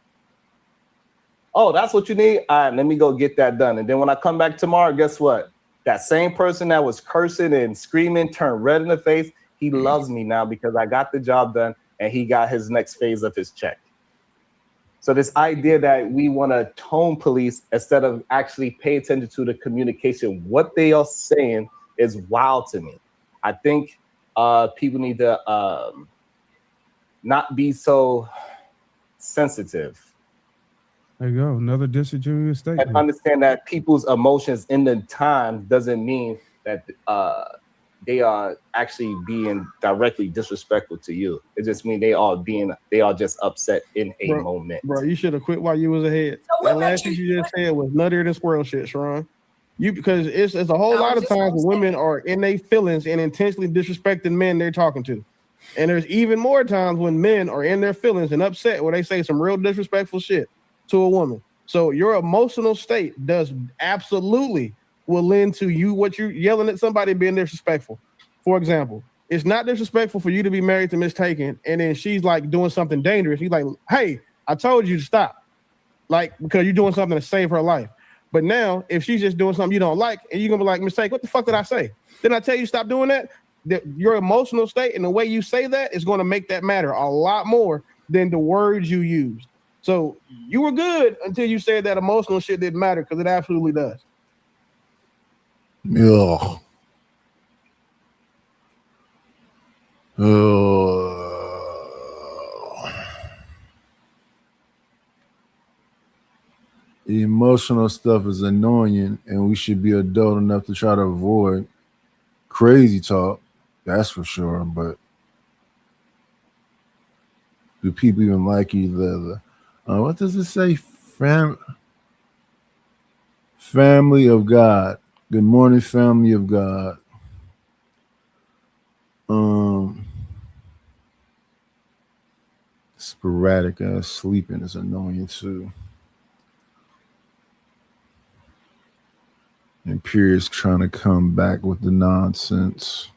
Oh, that's what you need? All right, let me go get that done. And then when I come back tomorrow, guess what? That same person that was cursing and screaming turned red in the face. He loves me now because I got the job done and he got his next phase of his check. So this idea that we want to tone police instead of actually pay attention to the communication, what they are saying is wild to me. I think people need to not be so sensitive. There you go. Another disingenuous statement. And understand that people's emotions in the time doesn't mean that they are actually being directly disrespectful to you. It just means they are just upset in a moment. Bro, you should have quit while you was ahead. That last thing you just said was nuttier than squirrel shit, Sharon. Because it's a whole lot of times when women are in their feelings and intentionally disrespecting men they're talking to. And there's even more times when men are in their feelings and upset where they say some real disrespectful shit to a woman. So your emotional state does absolutely will lend to you what you're yelling at somebody being disrespectful. For example, it's not disrespectful for you to be married to Miss Taken and then she's like doing something dangerous. He's like, hey, I told you to stop. Like, because you're doing something to save her life. But now, if she's just doing something you don't like, and you're gonna be like, Miss Taken, what the fuck did I say? Didn't I tell you stop doing that? Your emotional state and the way you say that is going to make that matter a lot more than the words you used. So you were good until you said that emotional shit didn't matter, because it absolutely does. Yeah. The emotional stuff is annoying, and we should be adult enough to try to avoid crazy talk. That's for sure. But do people even like either? What does it say? Family of God. Good morning, family of God. Sporadic sleeping is annoying too. And Pierce trying to come back with the nonsense.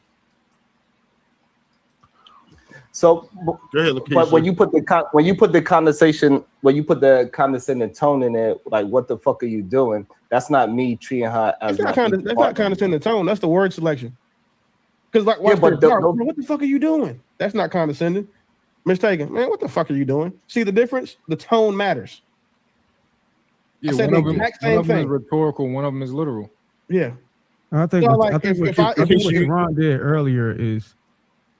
So, Go ahead, but when you put the condescending tone in it, like what the fuck are you doing? That's not me treating her as That's my not condescending tone. That's the word selection. Because like, watch but what the fuck are you doing? That's not condescending. Mistaken, man. What the fuck are you doing? See the difference? The tone matters. Yeah, I said one the of exact them same is thing. rhetorical, one of them is literal. Yeah. I think So, what, like, I think if what you- Ron did earlier is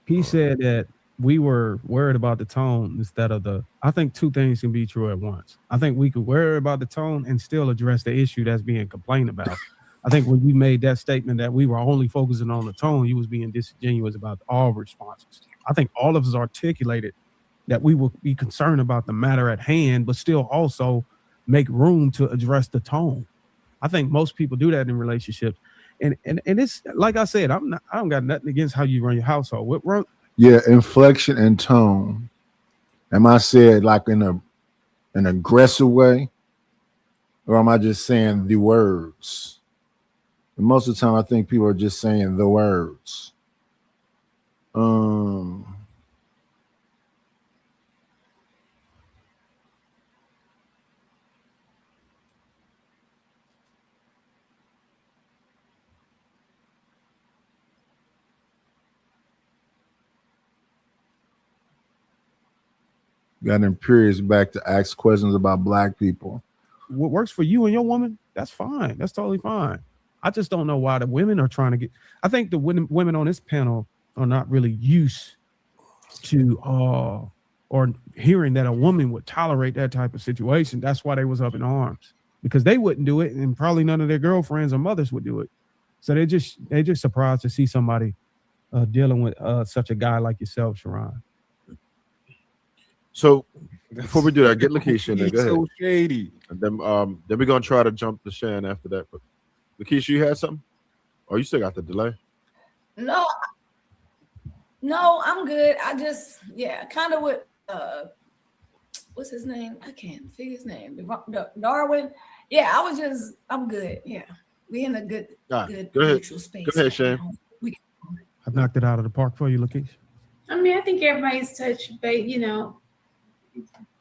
he said that we were worried about the tone instead of the. I think two things can be true at once. I think we could worry about the tone and still address the issue that's being complained about. I think when you made that statement that we were only focusing on the tone, you was being disingenuous about all responses. I think all of us articulated that we will be concerned about the matter at hand, but still also make room to address the tone. I think most people do that in relationships. And it's like I said, I don't got nothing against how you run your household. What wrong? Yeah, inflection and tone. Am I said like in an aggressive way? Or am I just saying the words? And most of the time I think people are just saying the words. Got Imperious back to ask questions about black people. What works for you and your woman, that's fine. That's totally fine. I just don't know why the women are trying to get. I think the women on this panel are not really used to or hearing that a woman would tolerate that type of situation. That's why they was up in arms, because they wouldn't do it, and probably none of their girlfriends or mothers would do it. So they just surprised to see somebody dealing with such a guy like yourself, Sharon. So before we do that, get Lakeisha in there. Go ahead. So shady. And then we're gonna try to jump to Shan after that. But Lakeisha, you had something? Oh, you still got the delay? No, I'm good. I just, kind of with what's his name? I can't figure his name. Darwin. Yeah, I'm good. Yeah, we in a good Go ahead. Neutral space. Go ahead, Shan. I've knocked it out of the park for you, Lakeisha. I mean, I think everybody's touched base,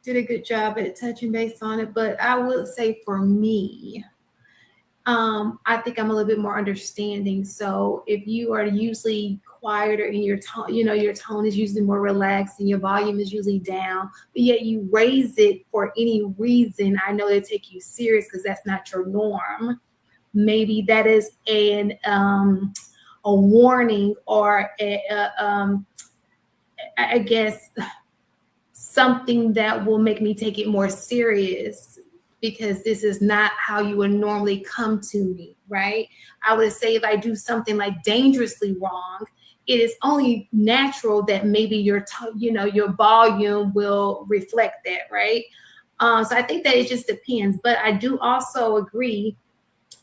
did a good job at touching base on it. But I would say for me, I think I'm a little bit more understanding. So if you are usually quieter in your tone, your tone is usually more relaxed and your volume is usually down, but yet you raise it for any reason, I know they take you serious because that's not your norm. Maybe that is a warning or I guess something that will make me take it more serious, because this is not how you would normally come to me, right? I would say if I do something like dangerously wrong, it is only natural that maybe your volume will reflect that, right? So I think that it just depends. But I do also agree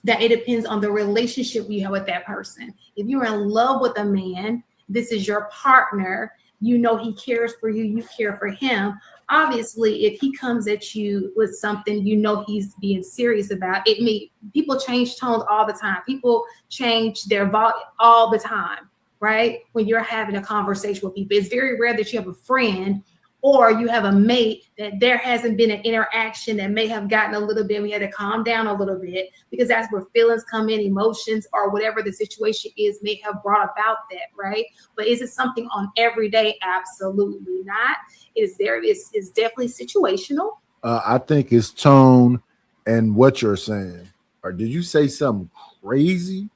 that it depends on the relationship you have with that person. If you're in love with a man, this is your partner, he cares for you, you care for him. Obviously, if he comes at you with something, he's being serious about it. People change tones all the time. People change their volume all the time, right? When you're having a conversation with people, it's very rare that you have a friend or you have a mate that there hasn't been an interaction that may have gotten a little bit, we had to calm down a little bit, because that's where feelings come in, emotions or whatever the situation is may have brought about that, right? But is it something on every day? Absolutely not. It's definitely situational. I think it's tone and what you're saying. Or did you say something crazy?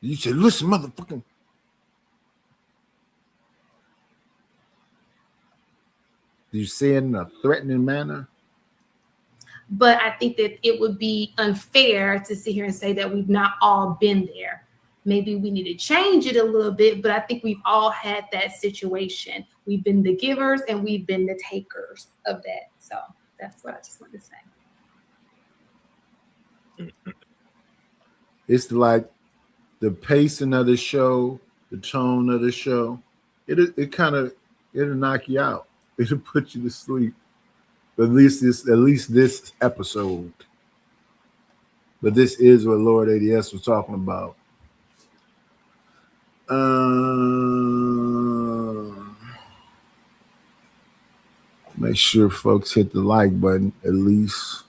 You said, listen, motherfucking. You say it in a threatening manner? But I think that it would be unfair to sit here and say that we've not all been there. Maybe we need to change it a little bit, but I think we've all had that situation. We've been the givers and we've been the takers of that. So that's what I just wanted to say. It's like the pacing of the show, the tone of the show, it'll knock you out. It'll put you to sleep. At least this episode. But this is what Lord ADS was talking about. Make sure folks hit the like button at least.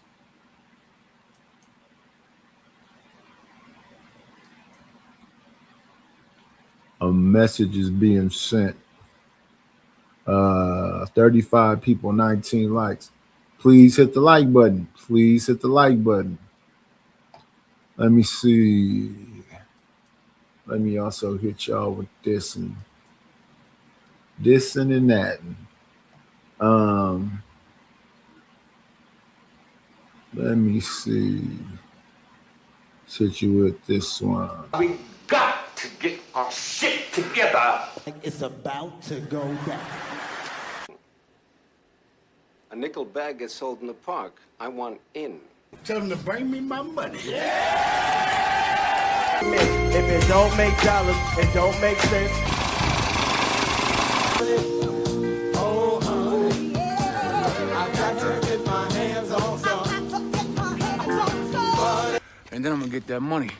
A message is being sent. 35 people, 19 likes. Please hit the like button. Please hit the like button. Let me see. Let me also hit y'all with this and that. Let me see. Hit you with this one. We got to get our shit together. It's about to go down. A nickel bag gets sold in the park. I want in. Tell them to bring me my money. If it don't make dollars, it don't make sense. Oh, honey, I got to get my hands on some. And then I'm gonna get that money.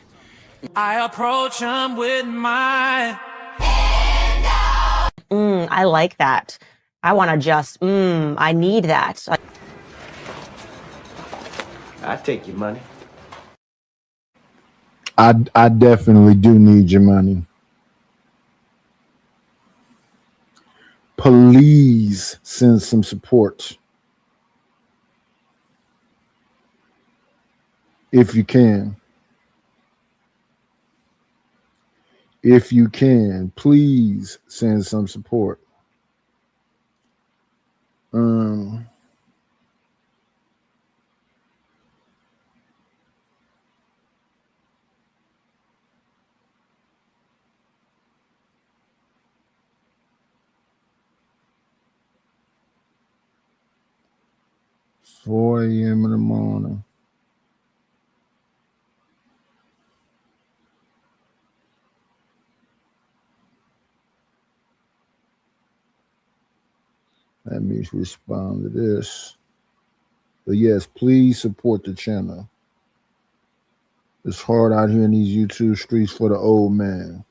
I approach him with my I like that. I want to just, I need that. I take your money. I definitely do need your money. Please send some support. If you can. If you can, please send some support. 4 a.m. in the morning. Let me respond to this. But yes, please support the channel. It's hard out here in these YouTube streets for the old man.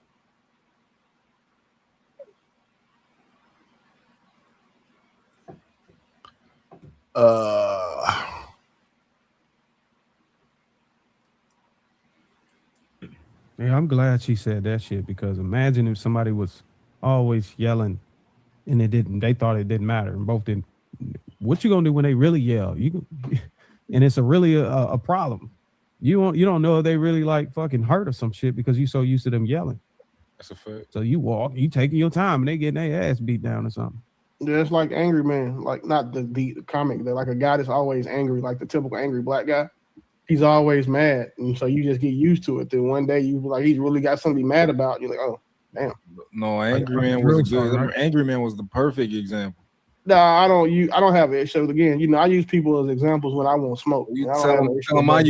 Yeah, I'm glad she said that shit, because imagine if somebody was always yelling and they thought it didn't matter, and both didn't. What you gonna do when they really yell? And it's really a problem. You don't know if they really like fucking hurt or some shit because you so used to them yelling. That's a fact. So you taking your time and they getting their ass beat down or something. Yeah, it's like Angry Man, like not the comic. They're like a guy that's always angry, like the typical angry black guy. He's always mad, and so you just get used to it. Then one day you like he's really got something to be mad about. You're like, oh, damn. No, Angry Man was good. Angry Man was the perfect example. No, I don't have it. So again, I use people as examples when I want smoke. Tell him I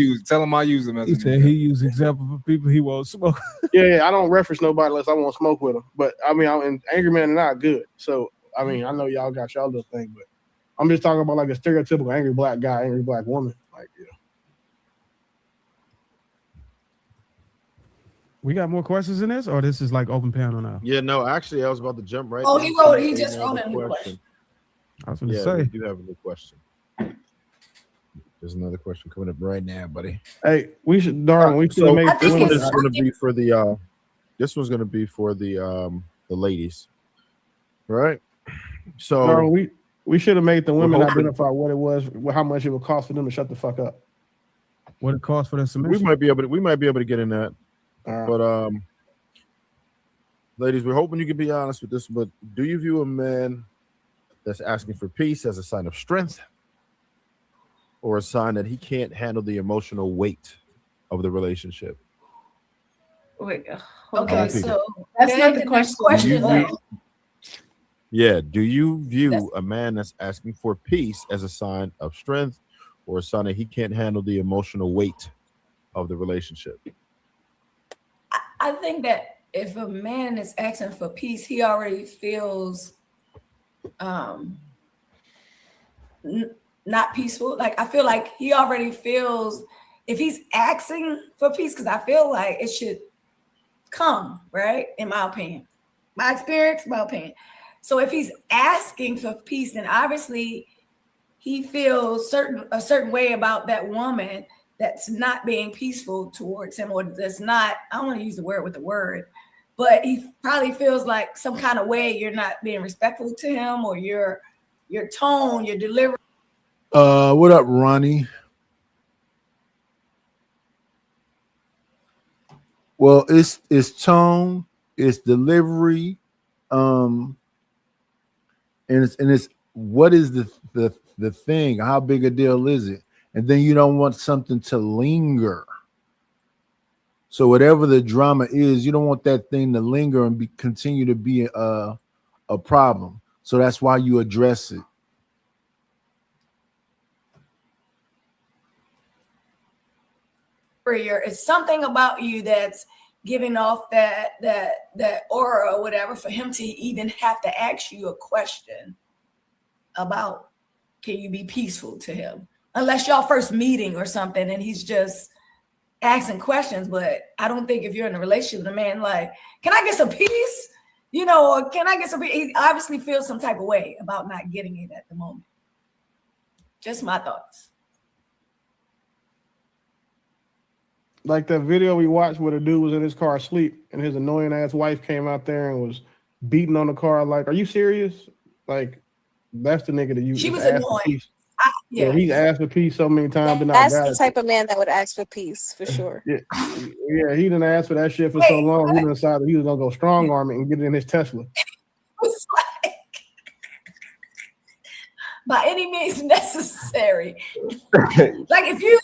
use them as he said he used example for people he won't smoke. Yeah, I don't reference nobody unless I want to smoke with them. But I mean, and Angry Man and I are good. So I mean, I know y'all got y'all little thing, but I'm just talking about like a stereotypical angry black guy, angry black woman. Like, We got more questions in this, or this is like open panel now? Yeah, no, actually, I was about to jump right. Oh, he just wrote a new question. I was going to Yeah, say. we do have a new question. There's another question coming up right now, buddy. Hey, we should, Darwin. We should make this one is going to be for the. This one's going to be for the ladies, right? So Darwin, we should have made the women hoping- identify what it was, how much it would cost for them to shut the fuck up. What it cost for the submission? we might be able to get in that, but ladies, we're hoping you can be honest with this. But do you view a man that's asking for peace as a sign of strength, or a sign that he can't handle the emotional weight of the relationship? Wait, Okay, so that's not the question. Yeah, do you view a man that's asking for peace as a sign of strength, or a sign that he can't handle the emotional weight of the relationship? I think that if a man is asking for peace, he already feels not peaceful. Like I feel like he already feels if he's asking for peace, because I feel like it should come, right? In my opinion, my experience, my opinion. So if he's asking for peace, then obviously he feels a certain way about that woman that's not being peaceful towards him, or that's not, I don't want to use the word with the word, but he probably feels like some kind of way you're not being respectful to him, or your tone, your delivery. What up, Ronnie? Well, it's tone, it's delivery, and it's what is the thing? How big a deal is it? And then you don't want something to linger. So whatever the drama is, you don't want that thing to linger and continue to be a problem. So that's why you address it. It's something about you that's giving off that aura or whatever for him to even have to ask you a question about, can you be peaceful to him? Unless y'all first meeting or something and he's just asking questions. But I don't think if you're in a relationship with a man, like, can I get some peace? You know, or can I get some peace? He obviously feels some type of way about not getting it at the moment. Just my thoughts. Like that video we watched where the dude was in his car asleep and his annoying ass wife came out there and was beating on the car. Like, are you serious? Like, that's the nigga that you. She was annoying. Yeah, he's asked for peace so many times. That's the type of man that would ask for peace for sure. Yeah, he didn't ask for that shit for so long. He decided he was gonna go strong arm it and get it in his Tesla. It's like, by any means necessary. Like if you,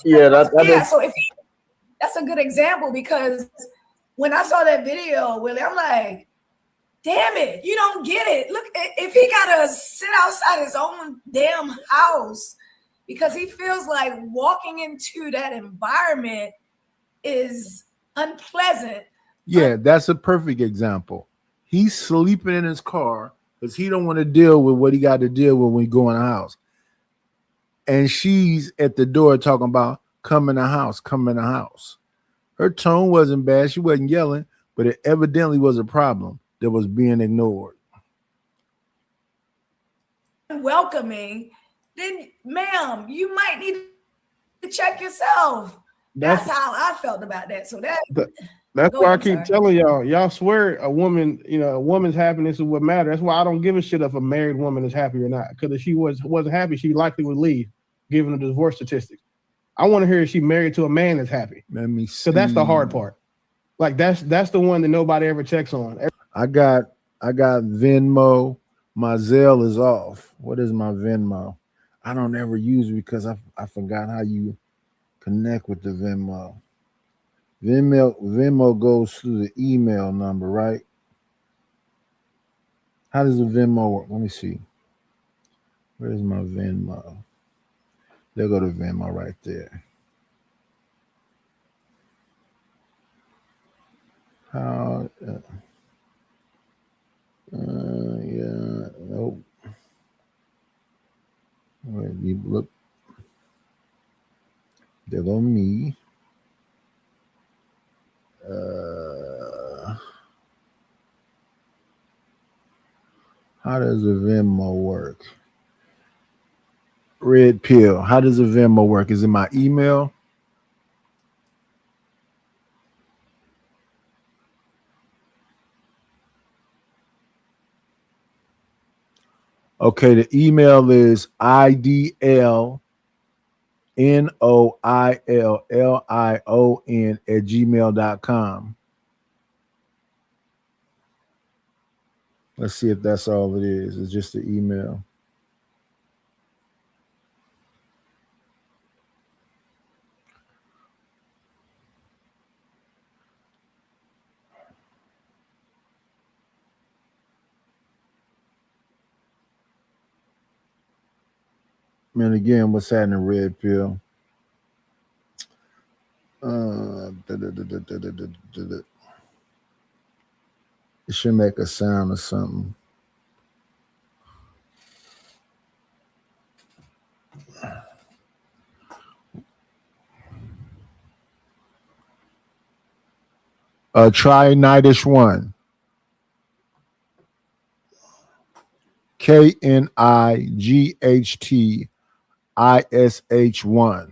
so if he, that's a good example, because when I saw that video, Willie, I'm like, damn it, you don't get it. Look, if he gotta sit outside his own damn house because he feels like walking into that environment is unpleasant. Yeah, that's a perfect example. He's sleeping in his car because he don't want to deal with what he got to deal with when he go in the house. And she's at the door talking about, come in the house, come in the house. Her tone wasn't bad. She wasn't yelling, but it evidently was a problem that was being ignored. Welcoming, then ma'am, you might need to check yourself. That's how I felt about that. So that's why I keep telling y'all swear a woman, a woman's happiness is what matters. That's why I don't give a shit if a married woman is happy or not. Because if she wasn't happy, she likely would leave, given the divorce statistics. I want to hear if she married to a man that's happy. Let me see. So that's the hard part. Like that's the one that nobody ever checks on. I got Venmo. My Zelle is off. What is my Venmo? I don't ever use it because I forgot how you connect with the Venmo. Venmo goes through the email number, right? How does the Venmo work? Let me see. Where's my Venmo? There go to Venmo right there. How? Yeah. Nope. Wait, you look. There go me. How does the Venmo work? Red Pill. How does the Venmo work? Is it my email? Okay, the email is idlnoillion@gmail.com. Let's see if that's all it is. It's just the email. Man, again, what's happening, Red Pill? It should make a sound or something. Try Nightish One. KNIGHTISH1.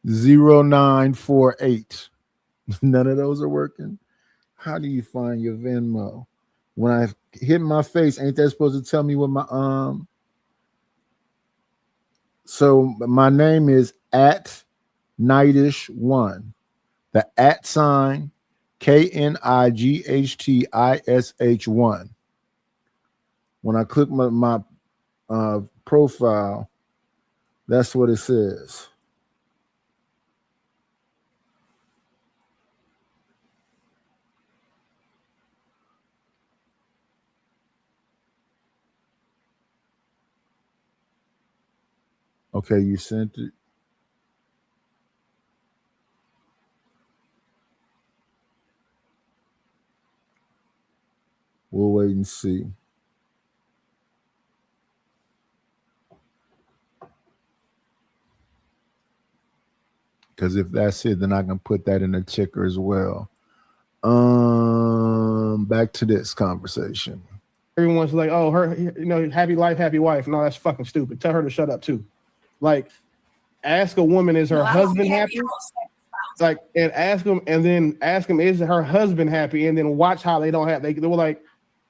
(0948). None of those are working. How do you find your Venmo? When I hit my face, ain't that supposed to tell me what my So my name is at Nightish1. The at sign KNIGHTISH1. When I click my profile, that's what it says. Okay, you sent it. We'll wait and see. Because if that's it, then I can put that in the ticker as well. Back to this conversation. Everyone's like, oh, her, happy life, happy wife. No, that's fucking stupid. Tell her to shut up too. Like, ask a woman, is her husband happy? Like, and ask them, is her husband happy? And then watch how they don't have. They were like,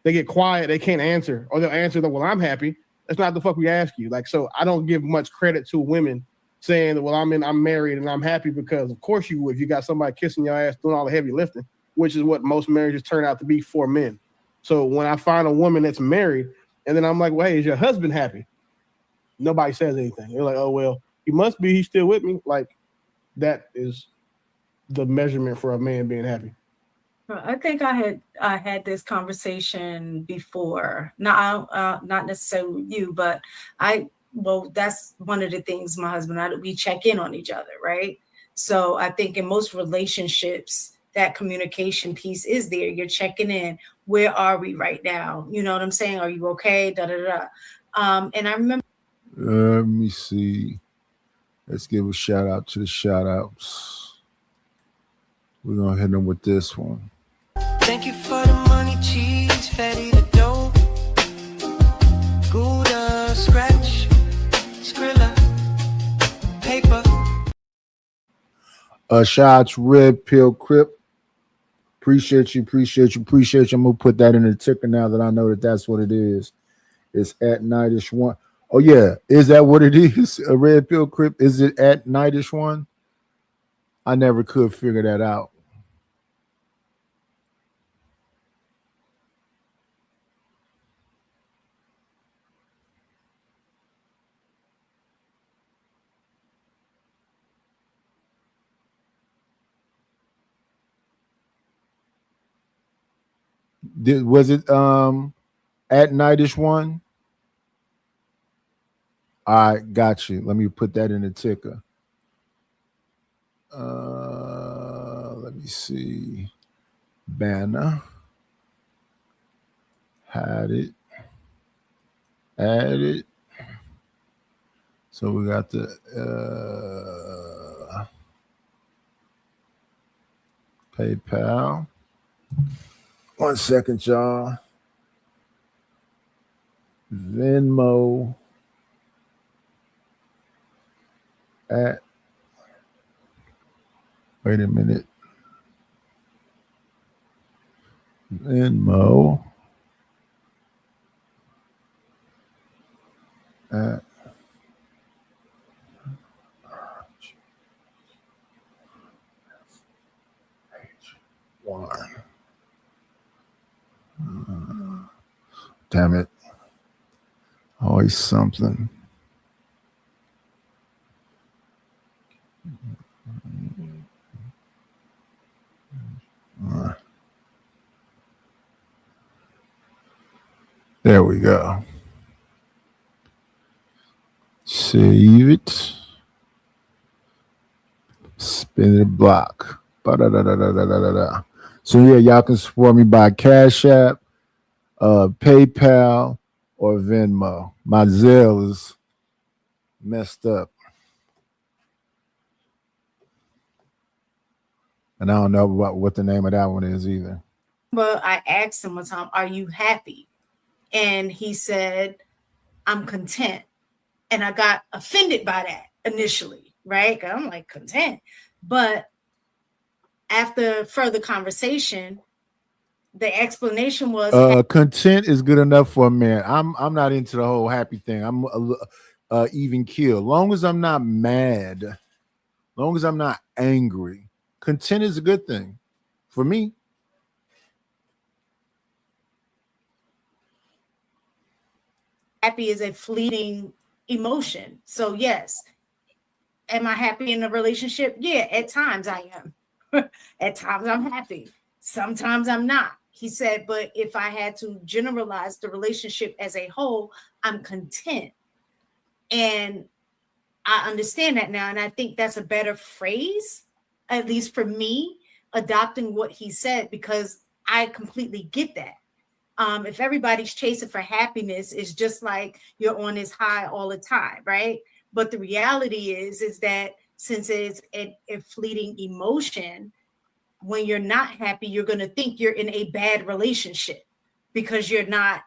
they get quiet, they can't answer, or they'll answer that, well, I'm happy. That's not the fuck we ask you. Like, so I don't give much credit to women saying that, well, I'm married and I'm happy, because of course you would. If you got somebody kissing your ass doing all the heavy lifting, which is what most marriages turn out to be for men. So when I find a woman that's married, and then I'm like, well, hey, is your husband happy? Nobody says anything. They're like, oh, well, he must be. He's still with me. Like, that is the measurement for a man being happy. I think I had this conversation before. Not necessarily with you, but that's one of the things my husband and I, we check in on each other, right? So I think in most relationships, that communication piece is there. You're checking in. Where are we right now? You know what I'm saying? Are you okay? Da da da. And I remember. Let me see. Let's give a shout out to the shout outs. We're gonna hit them with this one. Thank you for the money, cheese, fatty the dough, Gouda, scratch, Skrilla, paper. Shots, Red Pill Crip. Appreciate you. I'm gonna put that in the ticker now that I know that that's what it is. It's at Nightish One. Oh yeah, is that what it is? A Red Pill Crip? Is it at Nightish One? I never could figure that out. Was it at Nightish One? All right, got you. Let me put that in the ticker. Let me see. Banner. Had it. Added. So we got the PayPal. 1 second, y'all. Venmo at, wait a minute. Venmo. At one. Damn it. Always something. There we go. Save it. Spin the block. Ba-da-da-da-da-da-da-da. So yeah, y'all can support me by Cash App, PayPal, or Venmo. My Zelle is messed up. And I don't know what the name of that one is either. But I asked him one time, "Are you happy?" And he said, "I'm content." And I got offended by that initially, right? 'Cause I'm like, content. But after further conversation, the explanation was content is good enough for a man. I'm not into the whole happy thing. I'm even keel. Long as I'm not mad, long as I'm not angry, content is a good thing for me. happy is a fleeting emotion. So yes, am I happy in a relationship? Yeah, at times I am. At times I'm happy. Sometimes I'm not. He said, but if I had to generalize the relationship as a whole, I'm content. And I understand that now. And I think that's a better phrase, at least for me, adopting what he said, because I completely get that. If everybody's chasing for happiness, it's just like you're on this high all the time, right? But the reality is that since it's a fleeting emotion, when you're not happy, you're going to think you're in a bad relationship because you're not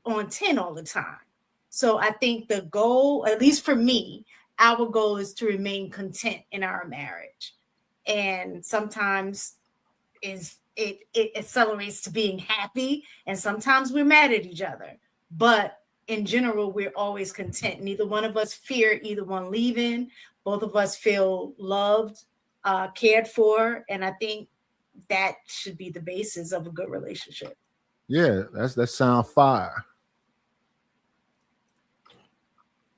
on 10 all the time. So I think the goal, at least for me, our goal is to remain content in our marriage. And sometimes it accelerates to being happy, and sometimes we're mad at each other. But in general, we're always content. Neither one of us fear either one leaving. Both of us feel loved, cared for, and I think that should be the basis of a good relationship. Yeah, that sound fire.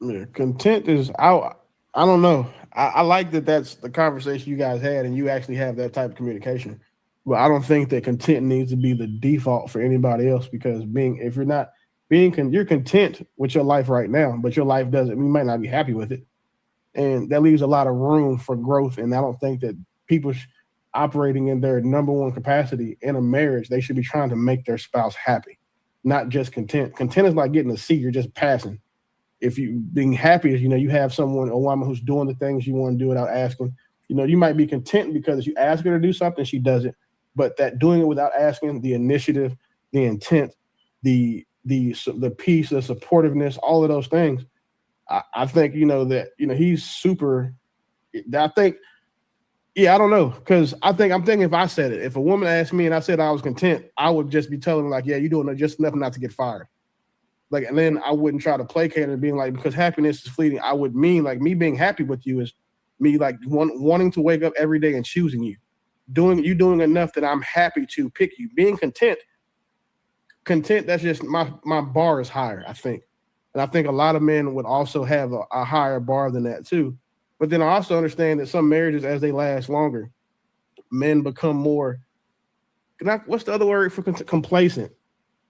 Yeah, content is I don't know. I like that that's the conversation you guys had and you actually have that type of communication. But I don't think that content needs to be the default for anybody else, because if you're not you're content with your life right now, but your life you might not be happy with it. And that leaves a lot of room for growth. And I don't think that people operating in their number one capacity in a marriage, they should be trying to make their spouse happy, not just content. Content is like getting a seat, you're just passing. If you being happy is, you have a woman who's doing the things you want to do without asking. You might be content because if you ask her to do something, she does it. But that doing it without asking, the initiative, the intent, the peace, the supportiveness, all of those things, I think, that, he's super. I think, I don't know. Because I'm thinking if I said it, if a woman asked me and I said I was content, I would just be telling her like, yeah, you're doing just enough not to get fired. Like, and then I wouldn't try to placate her being like, because happiness is fleeting. I would mean like me being happy with you is me like wanting to wake up every day and choosing you. Doing enough that I'm happy to pick you. Being content, that's just my bar is higher, I think. And I think a lot of men would also have a higher bar than that too. But then I also understand that some marriages, as they last longer, men become more, what's the other word for complacent?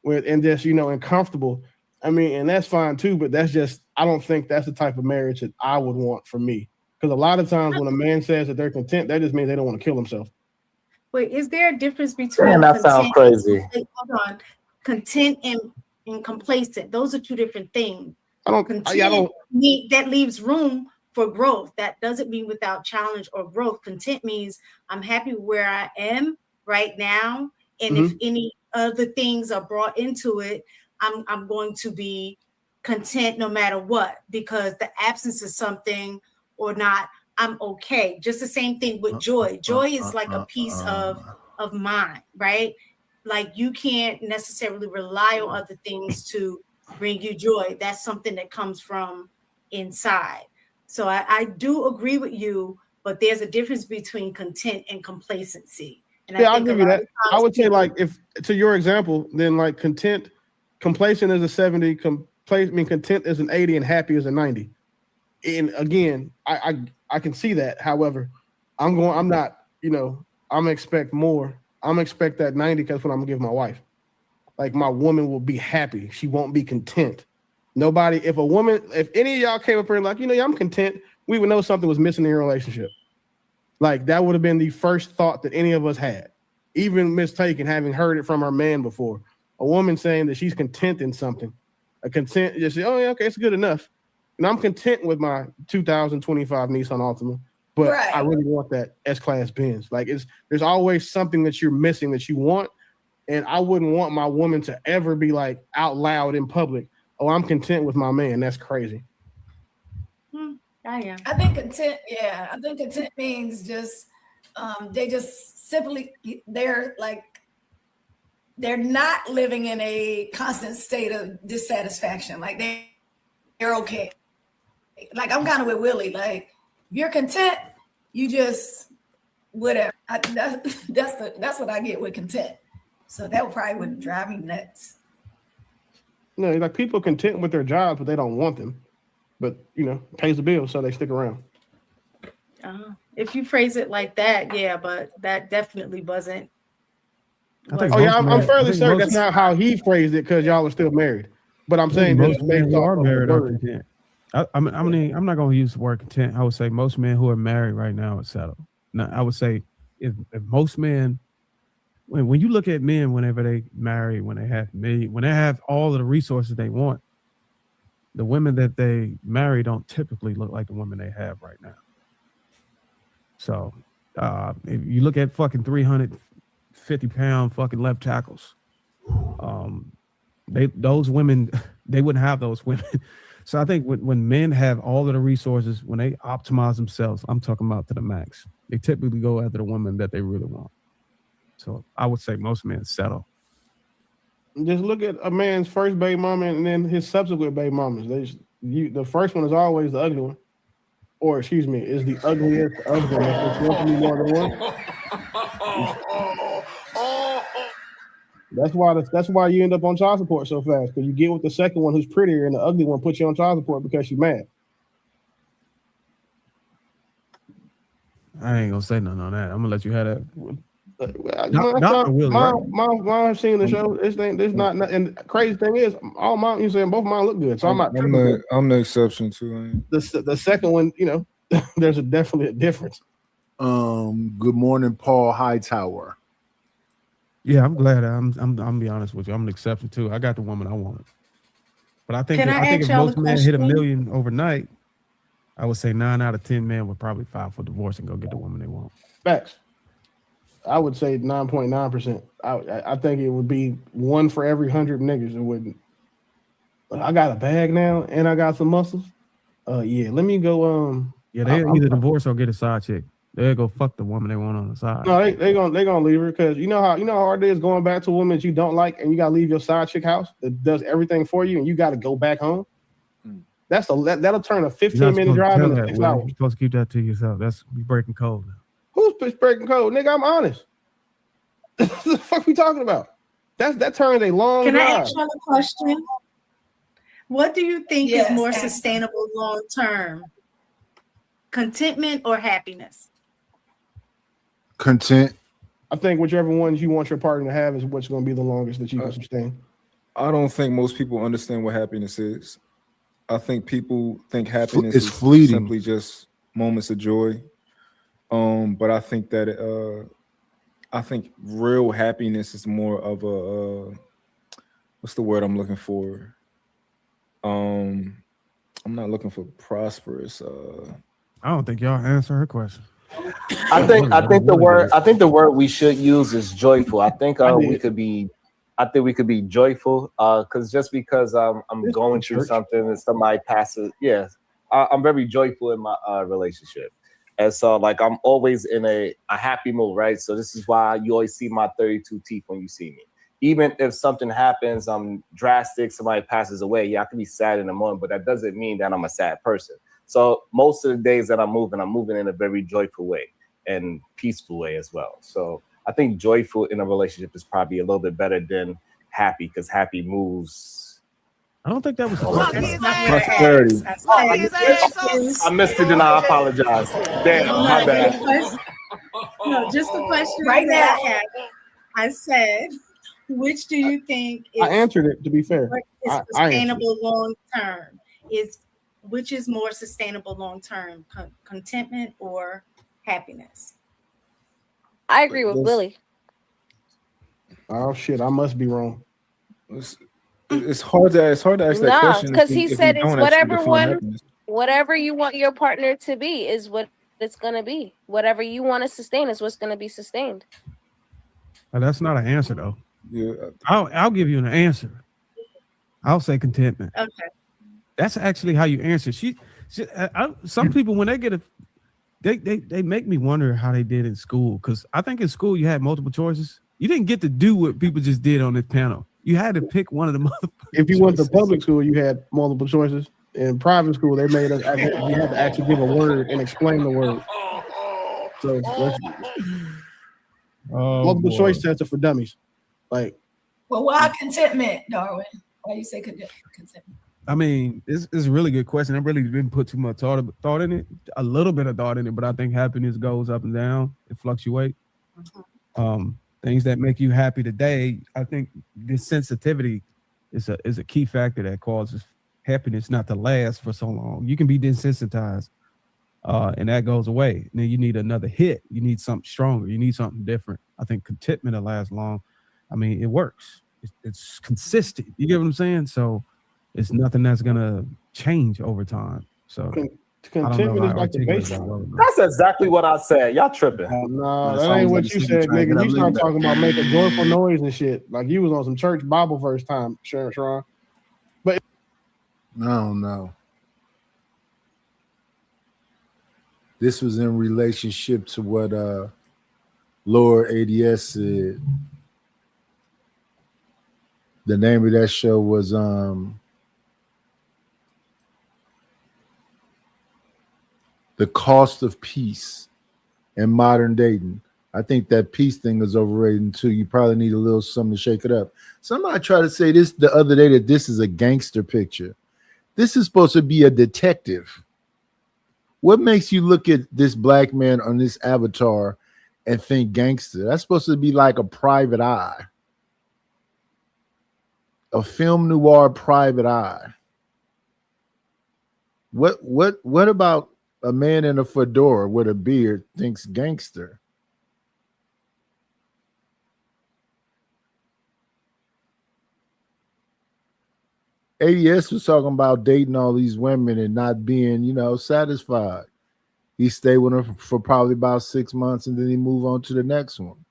And just, and comfortable. I mean, and that's fine too, but I don't think that's the type of marriage that I would want for me. Because a lot of times when a man says that they're content, that just means they don't want to kill themselves. Wait, is there a difference between Man, that sounds crazy. Content and complacent? Those are two different things. That leaves room for growth. That doesn't mean without challenge or growth. Content means I'm happy where I am right now. And if any other things are brought into it, I'm going to be content no matter what, because the absence of something or not, I'm okay. Just the same thing with joy. Joy is like a piece of mind, right? like you can't necessarily rely on other things to bring you joy. That's something that comes from inside. So I do agree with you, but there's a difference between content and complacency. And Yeah, I I'll think a give you lot that. of I times would say, people- like, if to your example, then like complacent is a 70, content is an 80, and happy is a 90. And again, I can see that. However, I'm not, I'm gonna expect more. I'm gonna expect that 90 because what I'm gonna give my wife. Like, my woman will be happy. She won't be content. Nobody, if any of y'all came up here and like, yeah, I'm content, we would know something was missing in your relationship. Like, that would have been the first thought that any of us had, even mistaken, having heard it from her man before. A woman saying that she's content in something, a content, just say, oh yeah, okay, it's good enough. And I'm content with my 2025 Nissan Altima, but Right. I really want that S-Class Benz. Like, there's always something that you're missing that you want, and I wouldn't want my woman to ever be like out loud in public, oh, I'm content with my man. That's crazy. I am. I think content, yeah. I think content means just they just simply they're not living in a constant state of dissatisfaction. Like they're okay. Like I'm kind of with Willie. Like if you're content, you just whatever. That's what I get with content. So that probably would drive me nuts. No, like people content with their jobs, but they don't want them. But pays the bills, so they stick around. If you phrase it like that, yeah, but that definitely wasn't. I'm fairly certain that's not how he phrased it because y'all are still married. But I'm saying most that men who are married are word. content. I'm not going to use the word content. I would say most men who are married right now are settled. Now, I would say if most men, when you look at men, whenever they marry, when they have all of the resources they want, the women that they marry don't typically look like the women they have right now. So if you look at fucking 350-pound fucking left tackles, those women, they wouldn't have those women. So I think when men have all of the resources, when they optimize themselves, I'm talking about to the max, they typically go after the woman that they really want. So I would say most men settle. Just look at a man's first baby mama and then his subsequent baby mamas. The first one is always the ugly one, or excuse me, is the ugliest of them. If it's going to be more than one. That's why you end up on child support so fast, because you get with the second one who's prettier, and the ugly one puts you on child support because she's mad. I ain't gonna say nothing on that. I'm gonna let you have that. Mom have seen the show. It's not. And the crazy thing is, all mom, you saying both mine look good, so I'm not. I'm the exception too. The second one, there's definitely a difference. Good morning, Paul Hightower. Yeah, I'm glad. I'm be honest with you. I'm an exception too. I got the woman I wanted, but I think if most men hit 1 million overnight, I would say 9 out of 10 men would probably file for divorce and go get the woman they want. Facts. I would say 9.9%. I think it would be 1 for every 100 niggas. It wouldn't. But I got a bag now and I got some muscles. Yeah, let me go. Yeah, they either divorce or get a side chick. They'll go fuck the woman they want on the side. No, they gonna leave her because you know how hard it is going back to a woman that you don't like and you gotta leave your side chick house that does everything for you and you gotta go back home. That'll turn a 15-minute drive into 6 hours. You're supposed to keep that to yourself. That's you breaking code now. Who's breaking code? Nigga, I'm honest. What the fuck we talking about? That turns a long Can drive. I ask you a question? What do you think is more sustainable long term? Contentment or happiness? Content. I think whichever ones you want your partner to have is what's going to be the longest that you can sustain. I don't think most people understand what happiness is. I think people think happiness It's is fleeting. simply just moments of joy. But I think that I think real happiness is more of a what's the word I'm looking for? I'm not looking for prosperous. I don't think y'all answer her question. I think the word we should use is joyful. I think we could be joyful because just because I'm going through something and somebody passes, I'm very joyful in my relationship. And so I'm always in a happy mood, right? So this is why you always see my 32 teeth when you see me. even if something happens drastic, somebody passes away, yeah, I can be sad in the moment, but that doesn't mean that I'm a sad person. So most of the days that I'm moving in a very joyful way and peaceful way as well. So I think joyful in a relationship is probably a little bit better than happy, because happy moves. I don't think that was prosperity. I missed it and I apologize. Damn, my bad. No, just the question Right that now. I had. I said, which do you think is, I answered it, to be fair. what is I answered sustainable long term? Which is more sustainable long term, contentment or happiness? I agree with Willie. Oh shit, I must be wrong. It's hard to ask that No, question. because he if said you it's don't actually define whatever happiness. you want your partner to be is what it's gonna be. Whatever you want to sustain is what's gonna be sustained. That's not an answer though. Yeah. I'll give you an answer. I'll say contentment. Okay. That's actually how you answer. Some people when they get a, they make me wonder how they did in school, because I think in school you had multiple choices. You didn't get to do what people just did on this panel. You had to pick one of the motherfuckers. If you went to public school, you had multiple choices. In private school, they made us you had to actually give a word and explain the word. So multiple choice tests are for dummies. Like, Well, why contentment, Darwin? Why you say contentment? I mean, it's a really good question. I really didn't put too much thought in it. A little bit of thought in it, but I think happiness goes up and down. It fluctuates. Things that make you happy today, I think this sensitivity is a key factor that causes happiness not to last for so long. You can be desensitized, and that goes away. And then you need another hit. You need something stronger. You need something different. I think contentment will last long. I mean, it works. It's consistent. You get what I'm saying? So it's nothing that's gonna change over time. So contentment is like the baseline. That's exactly what I said. Y'all tripping. No, that ain't what you said, nigga. You start talking about making joyful noise and shit. Like you was on some church Bible verse time, Sharon. But I don't know. This was in relationship to what Lord ADS said. The name of that show was The Cost of Peace in Modern Dating. I think that peace thing is overrated too. You probably need a little something to shake it up. Somebody tried to say this the other day, that this is a gangster picture. This is supposed to be a detective. What makes you look at this black man on this avatar and think gangster? That's supposed to be like a private eye. A film noir private eye. What about a man in a fedora with a beard thinks gangster? ADS was talking about dating all these women and not being, satisfied. He stayed with her for probably about 6 months and then he moved on to the next one.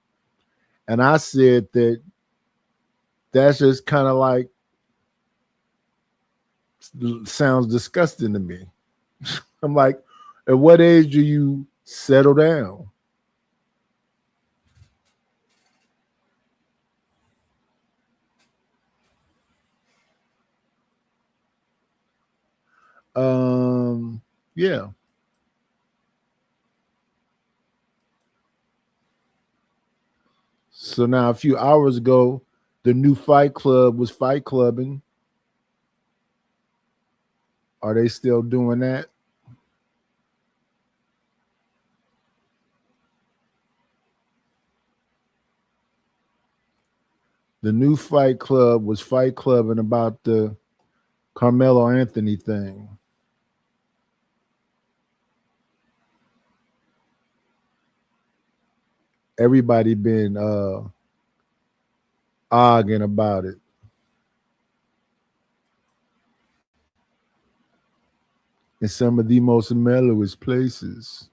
And I said that that's just kind of like, sounds disgusting to me. I'm like, at what age do you settle down? Yeah. So now a few hours ago, the new Fight Club was Fight Clubbing. Are they still doing that? The new Fight Club was Fight Clubbing about the Carmelo Anthony thing. Everybody been arguing about it. In some of the most mellowest places.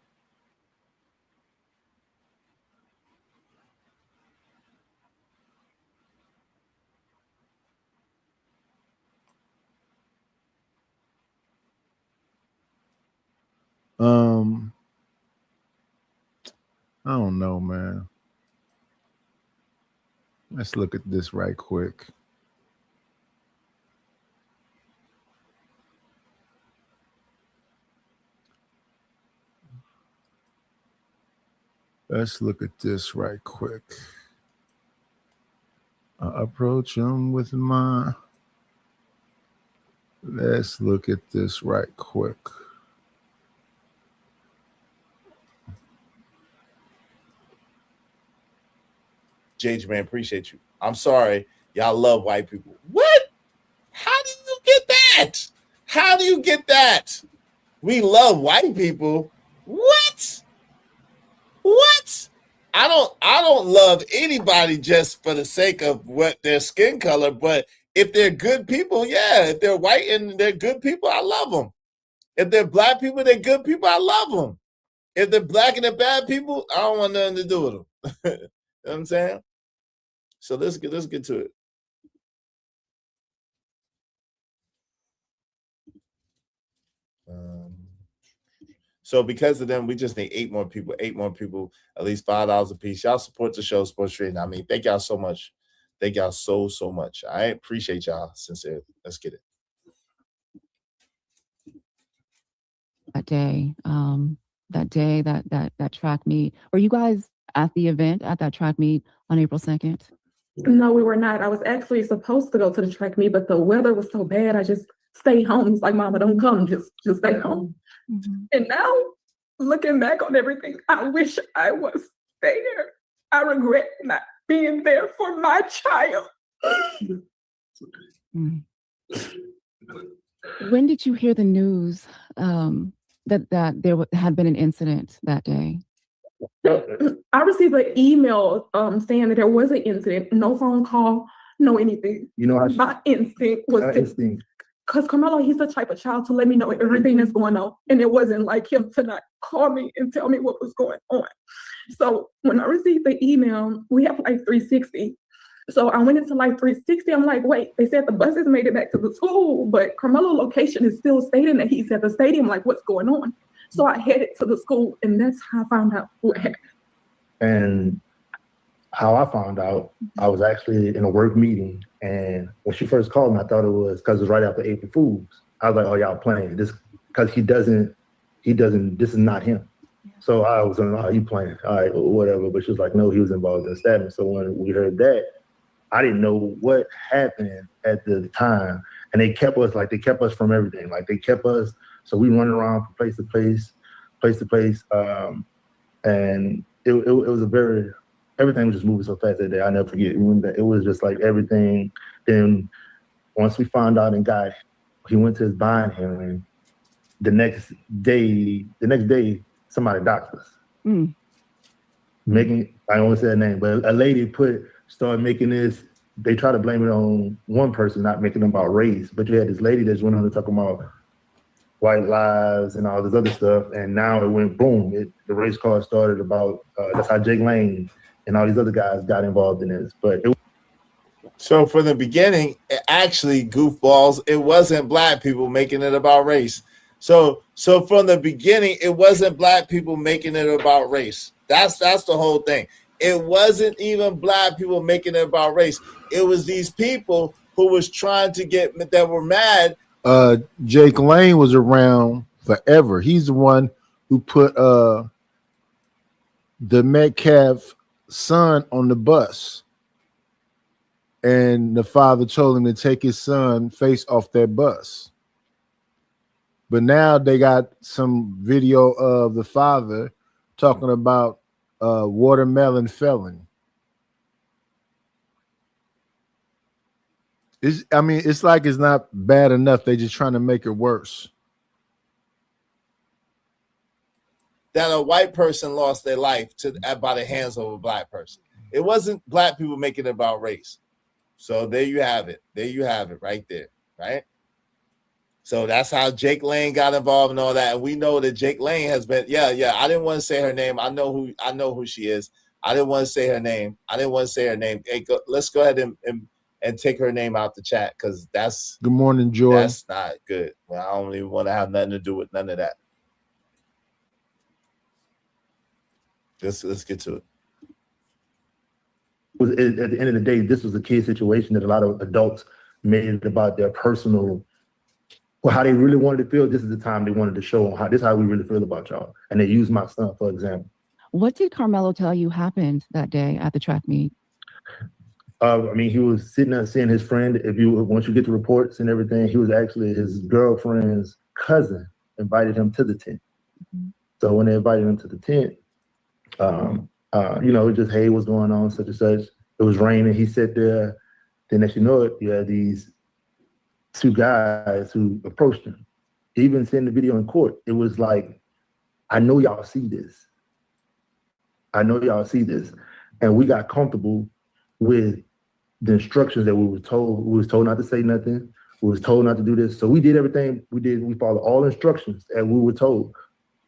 I don't know, man. Let's look at this right quick. Let's look at this right quick. I approach him with my. Let's look at this right quick. JJ, man, appreciate you. I'm sorry. Y'all love white people. What? How do you get that? How do you get that? We love white people. What? What? I don't love anybody just for the sake of what their skin color, but if they're good people, yeah. If they're white and they're good people, I love them. If they're black people, they're good people, I love them. If they're black and they're bad people, I don't want nothing to do with them. You know what I'm saying? So let's get to it. So because of them, we just need 8 more people, at least $5 a piece. Y'all support the show, Sports Trading. I mean, thank y'all so much. Thank y'all so much. I appreciate y'all sincerely. Let's get it. That day, that track meet. Were you guys at the event at that track meet on April 2nd? No, we were not. I was actually supposed to go to the track meet, but the weather was so bad. I just stayed home. It's like, Mama, don't come. Just stay home. Mm-hmm. And now, looking back on everything, I wish I was there. I regret not being there for my child. Mm. When did you hear the news that there had been an incident that day? I received an email saying that there was an incident. No phone call, no anything. You know how my instinct was to, because Carmelo, he's the type of child to let me know everything that's going on. And it wasn't like him to not call me and tell me what was going on. So when I received the email, we have Life 360. So I went into Life 360. I'm like, wait, they said the buses made it back to the school, but Carmelo location is still stating that he's at the stadium. Like, what's going on? So I headed to the school, and that's how I found out what happened. And how I found out, I was actually in a work meeting, and when she first called me, I thought it was because it was right after April Fools. I was like, oh, y'all playing this because he doesn't, this is not him. So I was like, oh, you playing, all right, whatever. But she was like, no, he was involved in the stabbing. So when we heard that, I didn't know what happened at the time. And they kept us from everything. Like they kept us, so we running around from place to place. And it was everything was just moving so fast that day. I never forget. It was just like everything. Then once we found out and he went to his bond hearing, the next day, somebody doxed us. Mm. I don't want to say her name, but a lady started making this. They try to blame it on one person, not making it about race. But you had this lady that went on to talk about white lives and all this other stuff, and now it went boom. The race car started about. That's how Jake Lane and all these other guys got involved in this. So from the beginning, actually, goofballs, it wasn't black people making it about race. So from the beginning, it wasn't black people making it about race. That's the whole thing. It wasn't even black people making it about race. It was these people who was trying to that were mad. Jake Lane was around forever. He's the one who put the Metcalf son on the bus. And the father told him to take his son face off that bus. But now they got some video of the father talking about watermelon felon. It's like it's not bad enough. They're just trying to make it worse. That a white person lost their life by the hands of a black person. It wasn't black people making it about race. So there you have it. There you have it right there, right? So that's how Jake Lane got involved and all that. And we know that Jake Lane has been, I didn't want to say her name. I know who she is. I didn't want to say her name. Hey, let's go ahead and take her name out the chat because that's Good morning, Joy. That's not good. Well, I don't even want to have nothing to do with none of that. Let's get to it. was at the end of the day, this was a kid situation that a lot of adults made it about their personal, well, how they really wanted to feel. This is the time they wanted to show them how this is how we really feel about y'all. And they used my son, for example. What did Carmelo tell you happened that day at the track meet? I mean, he was sitting there seeing his friend. Once you get the reports and everything, he was actually his girlfriend's cousin invited him to the tent. Mm-hmm. So when they invited him to the tent, it just, hey, what's going on, such and such. It was raining. He sat there. Then as you know it, you had these two guys who approached him. Even seeing the video in court, it was like, I know y'all see this. I know y'all see this. And we got comfortable with the instructions that we were told. We was told not to say nothing. We was told not to do this. So we did everything we did. We followed all instructions that we were told.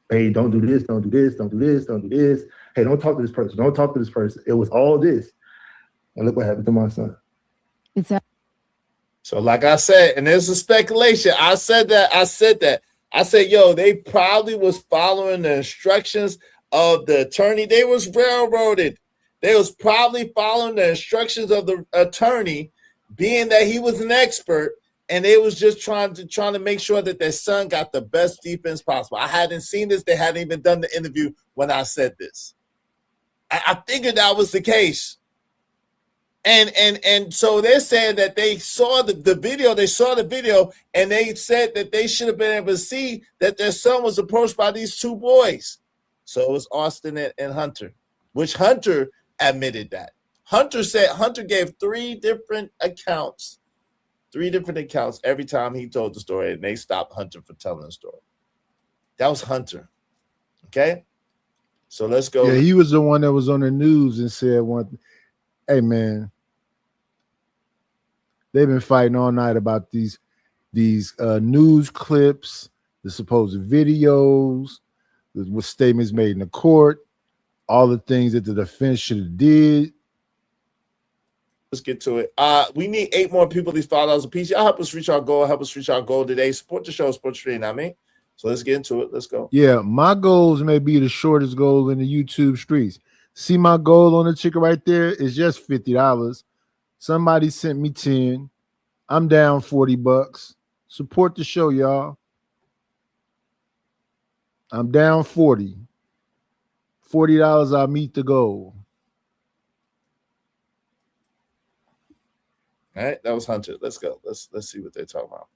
Hey, don't do this, don't do this, don't do this, don't do this. Hey, don't talk to this person, don't talk to this person. It was all this. And look what happened to my son. So like I said, and there's a speculation. I said, yo, they probably was following the instructions of the attorney. They was railroaded. They was probably following the instructions of the attorney, being that he was an expert, and they was just trying to make sure that their son got the best defense possible. I hadn't seen this. They hadn't even done the interview when I said this. I figured that was the case. And so they're saying that they saw the video, and they said that they should have been able to see that their son was approached by these two boys. So it was Austin and Hunter, which Hunter admitted that. Hunter said Hunter gave three different accounts every time he told the story, and they stopped Hunter for telling the story. That was Hunter. Okay? So let's go. Yeah, he was the one that was on the news and said hey man, they've been fighting all night about these news clips, the supposed videos, with statements made in the court, all the things that the defense should have did. Let's get to it. We need 8 more people, these $5 a piece. Y'all help us reach our goal. Help us reach our goal today. Support the show, support the stream, I mean. So let's get into it. Let's go. Yeah, my goals may be the shortest goal in the YouTube streets. See my goal on the ticker right there is just $50. Somebody sent me 10. I'm down $40. Support the show, y'all. I'm down 40. $40, I'll meet the goal. All right, that was Hunter. Let's go. Let's see what they're talking about.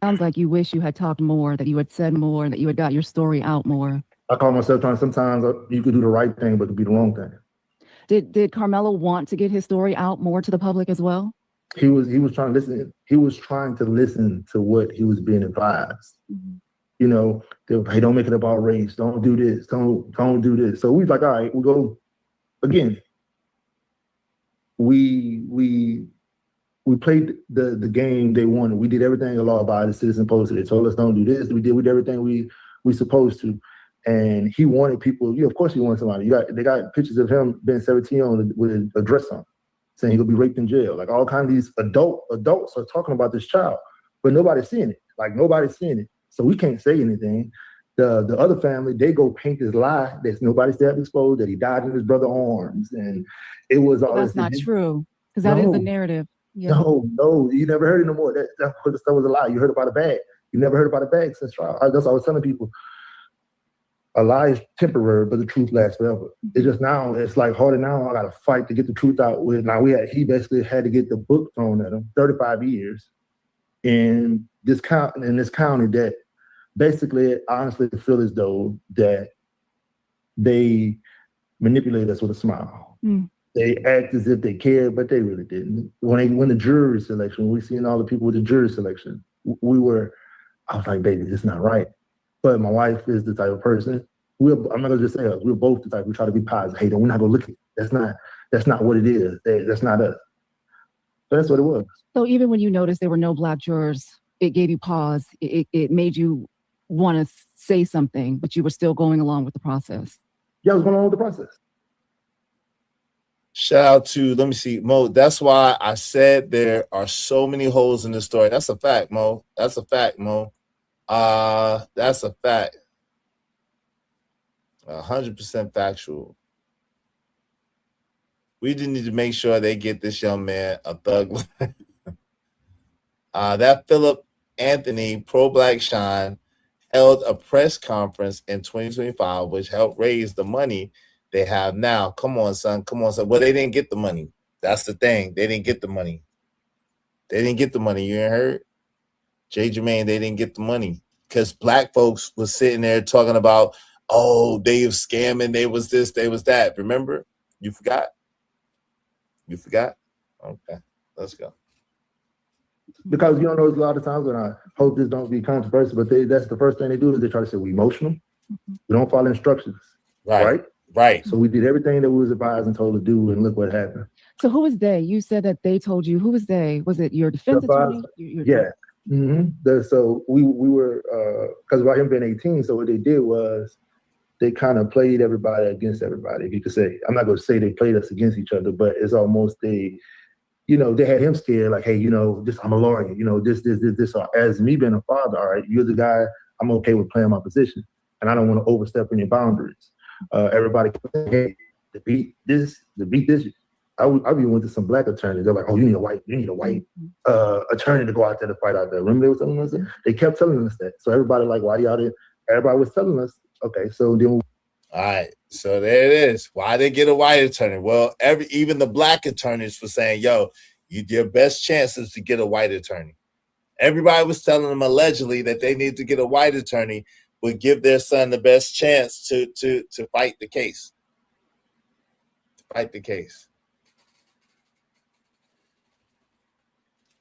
Sounds like you wish you had talked more, that you had said more, that you had got your story out more. I call myself trying. Sometimes you could do the right thing, but it could be the wrong thing. Did Carmelo want to get his story out more to the public as well? He was trying to listen. He was trying to listen to what he was being advised. Mm-hmm. You know, hey, don't make it about race. Don't do this. Don't do this. So we was like, all right, we'll go again. We played the game they wanted. We did everything a law abiding citizen posted. They told us don't do this. We did everything we supposed to. And he wanted people, of course he wanted somebody. They got pictures of him being 17 with a dress on, saying he'll be raped in jail. Like all kinds of these adults are talking about this child, but nobody's seeing it. Like nobody's seeing it. So we can't say anything. The other family, they go paint this lie that nobody's stabbed exposed, that he died in his brother's arms. And it was all that's not true, because that is the narrative. Yeah. No, you never heard it no more. That stuff was a lie. You heard about a bag. You never heard about a bag since trial. That's what I was telling people. A lie is temporary, but the truth lasts forever. It's just now, it's like harder now. I got to fight to get the truth out with. Now he basically had to get the book thrown at him, 35 years in this county that basically honestly feel as though that they manipulate us with a smile. Mm. They act as if they cared, but they really didn't. When they win the jury selection, we seen all the people with the jury selection. I was like, baby, this is not right. But my wife is the type of person. I'm not gonna just say us. We're both the type. We try to be positive. Hey, we're not gonna look at it. That's not what it is. That's not us. But that's what it was. So even when you noticed there were no Black jurors, it gave you pause. It made you want to say something, but you were still going along with the process. Yeah, I was going along with the process. Shout out to, let me see, Mo. That's why I said there are so many holes in the story. That's a fact, Mo. That's a fact, Mo. That's a fact. 100% factual. We just need to make sure they get this young man a thug life. That Philip Anthony pro-black shine held a press conference in 2025, which helped raise the money they have now. Come on, son. Come on, son. Well, they didn't get the money. That's the thing. They didn't get the money. They didn't get the money. You ain't heard? Jay Jermaine, they didn't get the money because black folks was sitting there talking about, oh, they was scamming. They was this, they was that. Remember? You forgot? You forgot? Okay, let's go. Because you don't know, a lot of times, and I hope this don't be controversial, but that's the first thing they do is they try to say we emotional. We don't follow instructions. Right. Right. So we did everything that we was advised and told to do, and look what happened. So who was they? You said that they told you. Who was they? Was it your defense attorney? Yeah. So we were because about him being 18, so what they did was they kind of played everybody against everybody, if you could say. I'm not going to say they played us against each other, but it's almost they had him scared, like, hey, this, I'm a lawyer, this. As me being a father, all right, you're the guy, I'm okay with playing my position, and I don't want to overstep any boundaries. Everybody, hey, to beat this. I even went to some black attorneys. They're like, oh, you need a white attorney to go out there to fight out there. Remember they were telling us that? They kept telling us that. So everybody like, why y'all didn't? Everybody was telling us, okay, so then. All right, so there it is. Why they get a white attorney? Well, even the black attorneys were saying, yo, your best chance is to get a white attorney. Everybody was telling them allegedly that they need to get a white attorney would give their son the best chance to fight the case. To fight the case.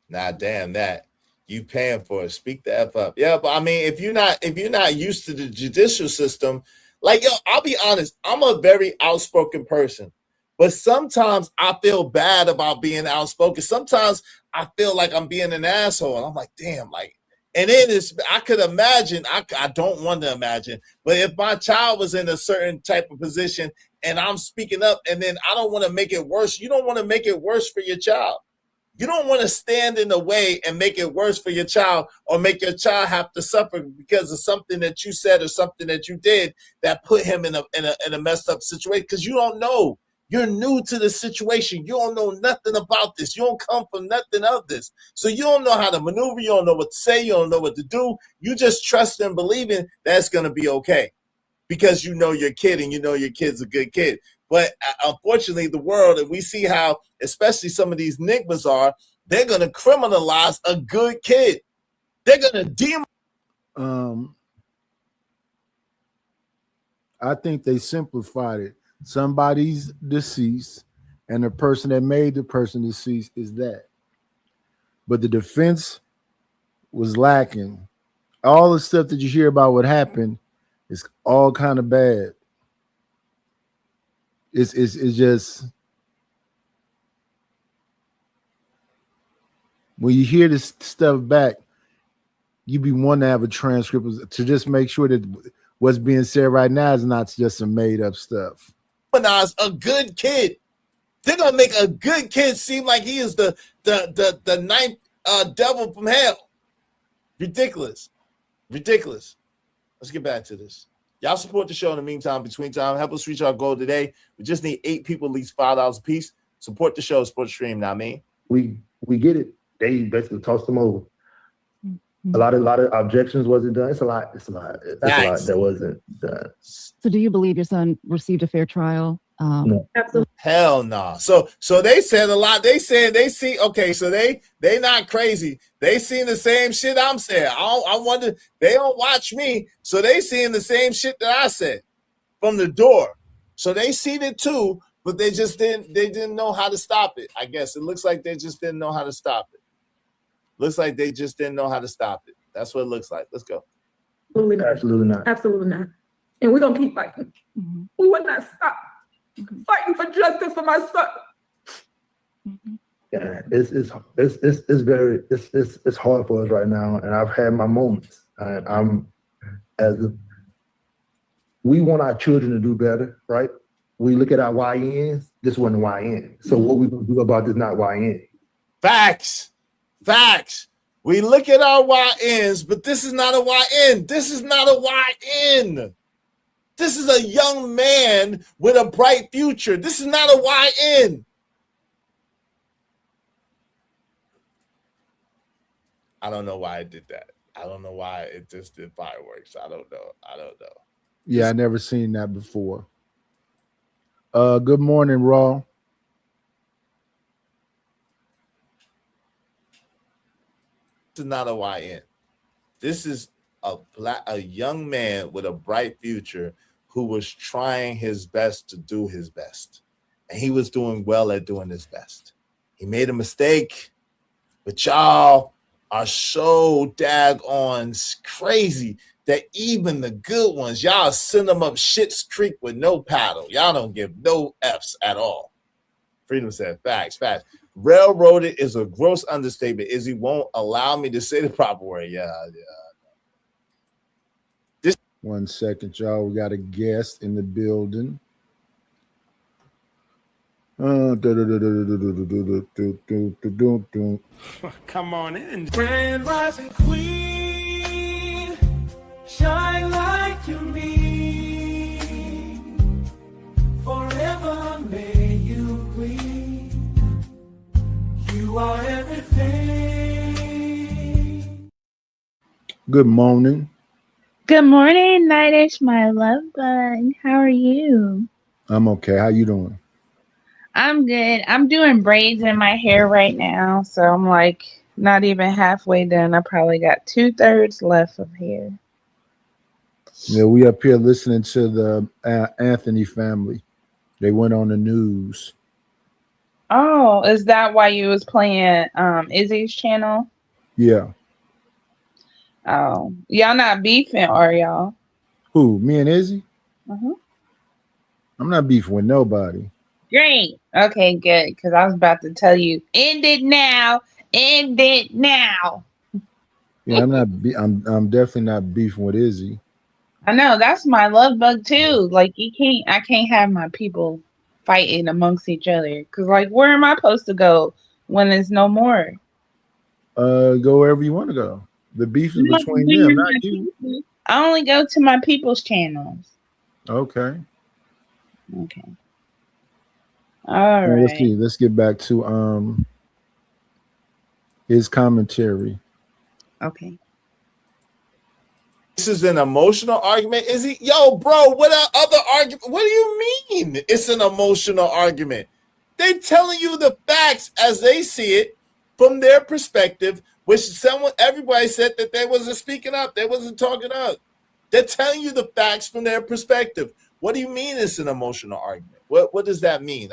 Nah, damn that. You paying for it. Speak the F up. Yeah, but I mean, if you're not used to the judicial system, like, yo, I'll be honest, I'm a very outspoken person, but sometimes I feel bad about being outspoken. Sometimes I feel like I'm being an asshole, and I'm like, damn, like, and it is, I could imagine, I don't want to imagine, but if my child was in a certain type of position and I'm speaking up, and then I don't want to make it worse. You don't want to make it worse for your child. You don't want to stand in the way and make it worse for your child, or make your child have to suffer because of something that you said or something that you did that put him in a messed up situation, because you don't know. You're new to the situation. You don't know nothing about this. You don't come from nothing of this. So you don't know how to maneuver. You don't know what to say. You don't know what to do. You just trust and believing that's going to be okay because you know your kid and you know your kid's a good kid. But unfortunately, the world, and we see how, especially some of these niggas are, they're going to criminalize a good kid. They're going to I think they simplified it. Somebody's deceased, and the person that made the person deceased is that. But the defense was lacking. All the stuff that you hear about what happened is all kind of bad. It's just when you hear this stuff back, you be wanting to have a transcript to just make sure that what's being said right now is not just some made up stuff. A good kid. They're gonna make a good kid seem like he is the ninth devil from hell. Ridiculous. Let's get back to this. Y'all support the show in the meantime, between time. Help us reach our goal today. We just need 8 people, at least $5 a piece. Support the show, support the stream. Now, we get it. They basically tossed them over. A lot of objections wasn't done. It's a lot that wasn't done. So do you believe your son received a fair trial? No. Absolutely. Hell no. So they said a lot. They said they see, okay, so they not crazy. They seen the same shit I'm saying. I wonder, they don't watch me. So they seen the same shit that I said from the door. So they seen it too, but they didn't know how to stop it. I guess it looks like they just didn't know how to stop it. Looks like they just didn't know how to stop it. That's what it looks like. Let's go. Absolutely not. Absolutely not. Absolutely not. And we're gonna keep fighting. We will not stop fighting for justice for my son. Yeah, it's hard for us right now, and I've had my moments. We want our children to do better, right? we look at our YNs, this wasn't YN. So what we gonna do about this not YN? Facts. We look at our YNs, but this is not a YN. This is not a YN. This is a young man with a bright future. This is not a YN. I don't know why I did that. I don't know why it just did fireworks. I don't know. Yeah, I never seen that before. Good morning, Raw. This is not a YN. This is a young man with a bright future who was trying his best to do his best. And he was doing well at doing his best. He made a mistake, but y'all are so daggone crazy that even the good ones, y'all send them up Schitt's Creek with no paddle. Y'all don't give no F's at all. Freedom said, facts. Railroaded is a gross understatement. Izzy won't allow me to say the proper word. Yeah. 1 second, y'all. We got a guest in the building. Come on in. Grand rising queen, shine like you mean. Forever may you gleam. You are everything. Good morning. Good morning, Nightish, my love bug. How are you? I'm okay. How you doing? I'm good. I'm doing braids in my hair right now, so I'm like not even halfway done. I probably got 2/3 left of hair. Yeah, we up here listening to the Anthony family. They went on the news. Oh, is that why you was playing Izzy's channel? Yeah. Oh, y'all not beefing, are y'all? Who? Me and Izzy? Uh-huh. I'm not beefing with nobody. Great. Okay, good. Because I was about to tell you, end it now. End it now. Yeah, I'm definitely not beefing with Izzy. I know that's my love bug too. Like I can't have my people fighting amongst each other. Cause like, where am I supposed to go when there's no more? Go wherever you want to go. The beef is between them, not you. I only go to my people's channels. Okay. Okay. All right. Let's see. Let's get back to his commentary. Okay. This is an emotional argument. Is he? Yo, bro, what other argument? What do you mean it's an emotional argument? They telling you the facts as they see it from their perspective, which everybody said that they wasn't speaking up. They wasn't talking up. They're telling you the facts from their perspective. What do you mean it's an emotional argument? What does that mean?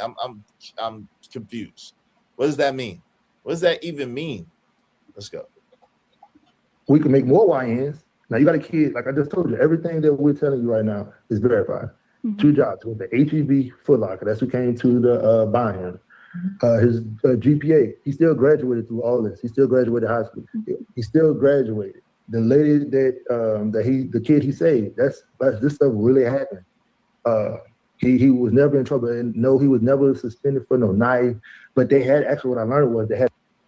I'm confused. What does that mean? What does that even mean? Let's go. We can make more YNs. Now you got a kid, like I just told you, everything that we're telling you right now is verified. 2 jobs with the HEB Foot Locker. That's who came to the buy him. His GPA, he still graduated through all this. He still graduated high school. He still graduated. The lady the kid he saved, this stuff really happened. He was never in trouble, and no, he was never suspended for no knife. But they had actually, what I learned was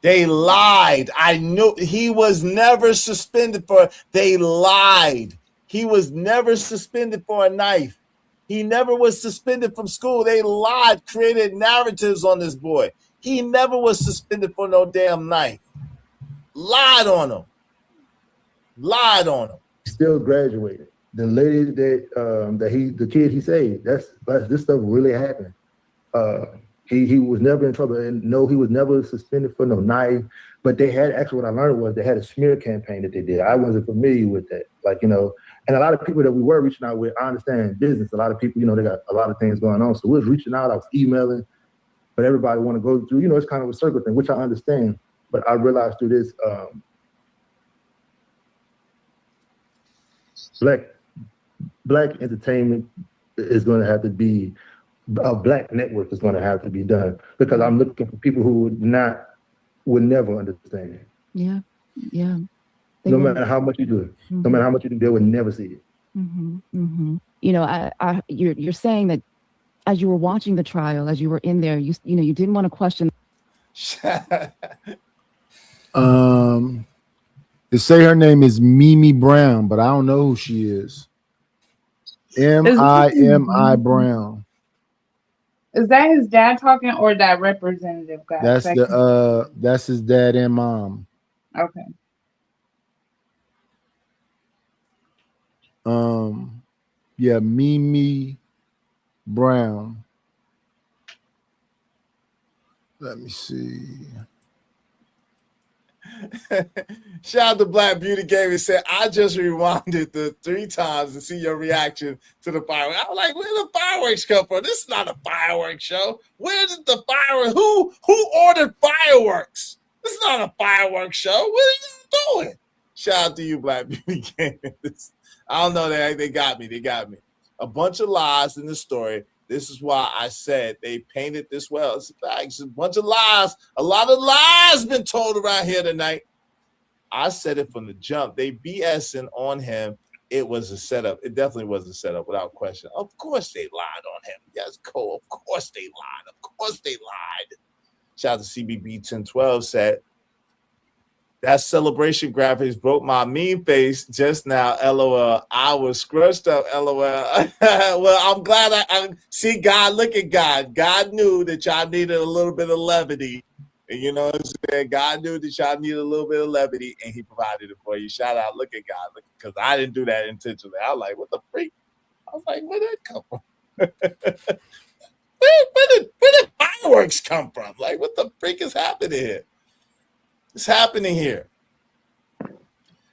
they lied. I knew he was never suspended for. They lied. He was never suspended for a knife. He never was suspended from school. They lied, created narratives on this boy. He never was suspended for no damn knife. Lied on him. He still graduated. The lady the kid he saved, this stuff really happened. He was never in trouble, and no, he was never suspended for no knife. But they had actually, what I learned was they had a smear campaign that they did. I wasn't familiar with that, and a lot of people that we were reaching out with, I understand business. A lot of people, they got a lot of things going on. So we was reaching out, I was emailing, but everybody want to go through, it's kind of a circle thing, which I understand. But I realized through this, black entertainment is going to have to be, a black network is going to have to be done, because I'm looking for people who would never understand it. Yeah. No matter how much you do it, no matter how much you do, they would never see it. You know, you're saying that as you were watching the trial, as you were in there, you didn't want to question. They say her name is Mimi Brown, but I don't know who she is. Mimi Brown. Is that his dad talking or that representative guy? That's his dad and mom. Okay. Yeah, Mimi Brown. Let me see. Shout out to Black Beauty Game and said, I just rewinded the 3 times to see your reaction to the fireworks. I was like, where did the fireworks come from? This is not a fireworks show. Where did the fireworks? Who ordered fireworks? This is not a fireworks show. What are you doing? Shout out to you, Black Beauty Game. I don't know. They got me. They got me. A bunch of lies in the story. This is why I said they painted this well. It's a fact. It's a bunch of lies. A lot of lies been told around here tonight. I said it from the jump. They BSing on him. It was a setup. It definitely was a setup without question. Of course they lied on him. Yes, Cole. Of course they lied. Of course they lied. Shout out to CBB 1012 said, that celebration graphics broke my mean face just now. LOL. I was scrushed up. LOL. Well, I'm glad I see God. Look at God. God knew that y'all needed a little bit of levity. And you know what I'm saying? God knew that y'all needed a little bit of levity, and he provided it for you. Shout out. Look at God. Look, because I didn't do that intentionally. I was like, what the freak? I was like, where did it come from? where did fireworks come from? Like, what the freak is happening here? What's happening here?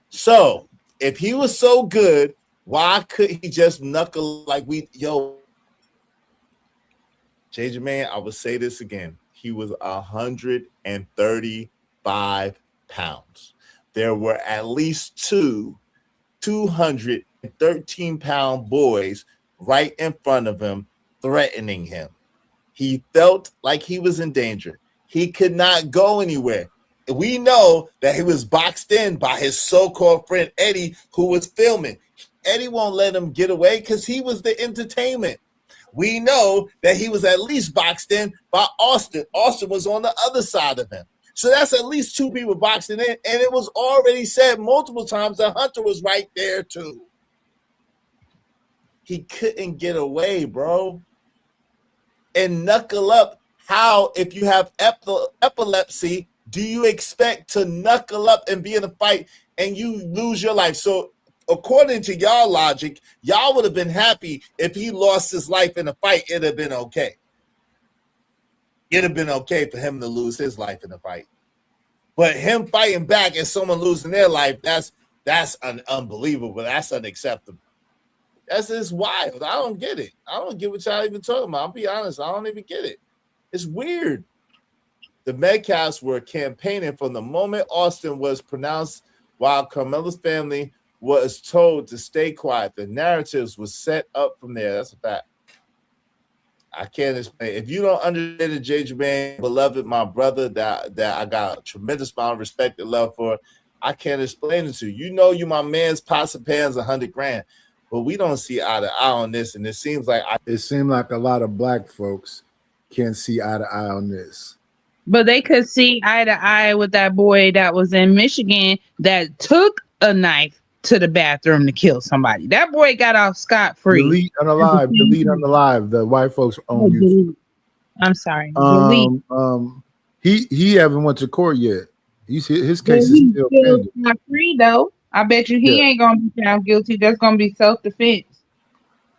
So, if he was so good, why could he just knuckle like J. Jermaine, I will say this again. He was 135 pounds. There were at least 2 213-pound boys right in front of him, threatening him. He felt like he was in danger. He could not go anywhere. We know that he was boxed in by his so-called friend Eddie, who was filming. Eddie won't let him get away because he was the entertainment. We know that he was at least boxed in by Austin. Austin was on the other side of him. So that's at least 2 people boxing in. And it was already said multiple times that Hunter was right there too. He couldn't get away, bro. And knuckle up. How, if you have epilepsy, do you expect to knuckle up and be in a fight and you lose your life? So according to y'all logic, y'all would have been happy if he lost his life in a fight. It'd have been okay. It'd have been okay for him to lose his life in a fight. But him fighting back and someone losing their life, that's unbelievable. That's unacceptable. That's just wild. I don't get it. I don't get what y'all even talking about. I'll be honest. I don't even get it. It's weird. The Metcalfs were campaigning from the moment Austin was pronounced, while Carmella's family was told to stay quiet. The narratives were set up from there. That's a fact. I can't explain. If you don't understand the J. Jermaine, beloved, my brother, that I got a tremendous amount of respect and love for, I can't explain it to you. You know, you my man's pasta pans $100,000, but we don't see eye to eye on this. And it seems like it seemed like a lot of black folks can't see eye to eye on this. But they could see eye to eye with that boy that was in Michigan that took a knife to the bathroom to kill somebody. That boy got off scot-free. Delete unalive. The white folks own you. I'm sorry. He haven't went to court yet. His case is still pending. Not free though. I bet you he ain't gonna be found guilty. That's gonna be self-defense.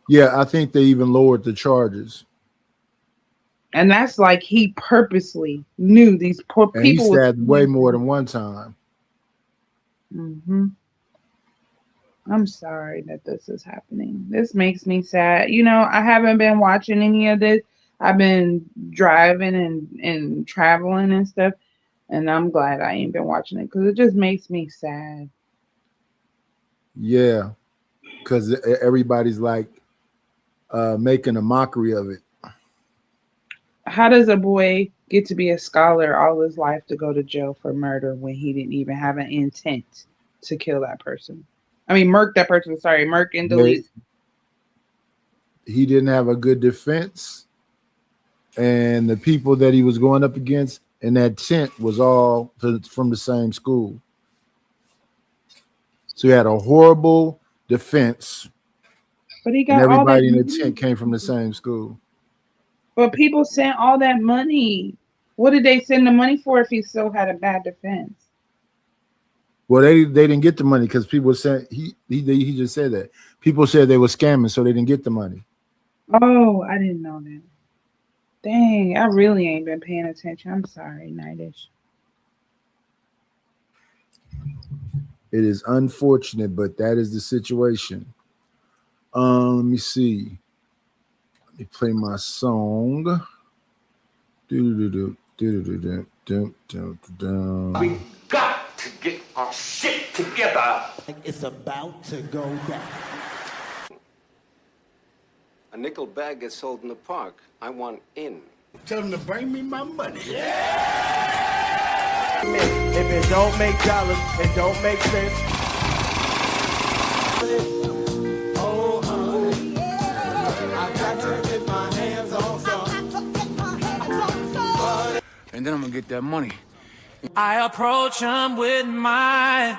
Yeah, I think they even lowered the charges. And that's like he purposely knew these poor and people. He stabbed way more than one time. Mm-hmm. I'm sorry that this is happening. This makes me sad. You know, I haven't been watching any of this. I've been driving and traveling and stuff. And I'm glad I ain't been watching it because it just makes me sad. Yeah, because everybody's like making a mockery of it. How does a boy get to be a scholar all his life to go to jail for murder when he didn't even have an intent to kill that person? I mean, murk that person. Sorry, murk and delete. He didn't have a good defense. and the people that he was going up against in that tent was all from the same school. So he had a horrible defense, But he and got all that everybody in the money. tent came from the same school. But people sent all that money. What did they send the money for if he still had a bad defense? Well, they didn't get the money because people said he just said that people said they were scamming, so they didn't get the money. Oh, I didn't know that. Dang, I really ain't been paying attention. I'm sorry, Nightish. It is unfortunate, but that is the situation. Let me see. Let me play my song. We got to get our shit together. It's about to go down. A nickel bag gets sold in the park. I want in. Tell them to bring me my money. If it don't make dollars, it don't make sense. Oh, honey, I got to get my hands on some. And then I'm gonna get that money. I approach him with my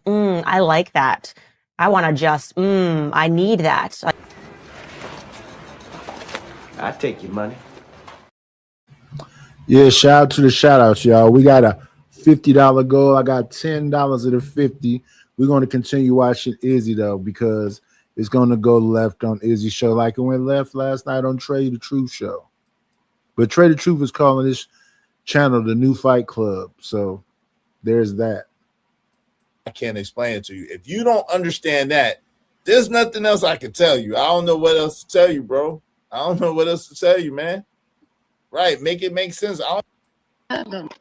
I like that. I want to just, I need that. I take your money. Yeah, shout out to the shout outs, y'all. We got a $50 goal. I got $10 of the 50. We're going to continue watching Izzy though, because it's going to go left on Izzy's show like it went left last night on Trey the Truth show. But Trey the Truth is calling this channel the New Fight Club. So there's that. I can't explain it to you. If you don't understand that, there's nothing else I can tell you. I don't know what else to tell you, bro. I don't know what else to tell you, man. Right, make it make sense.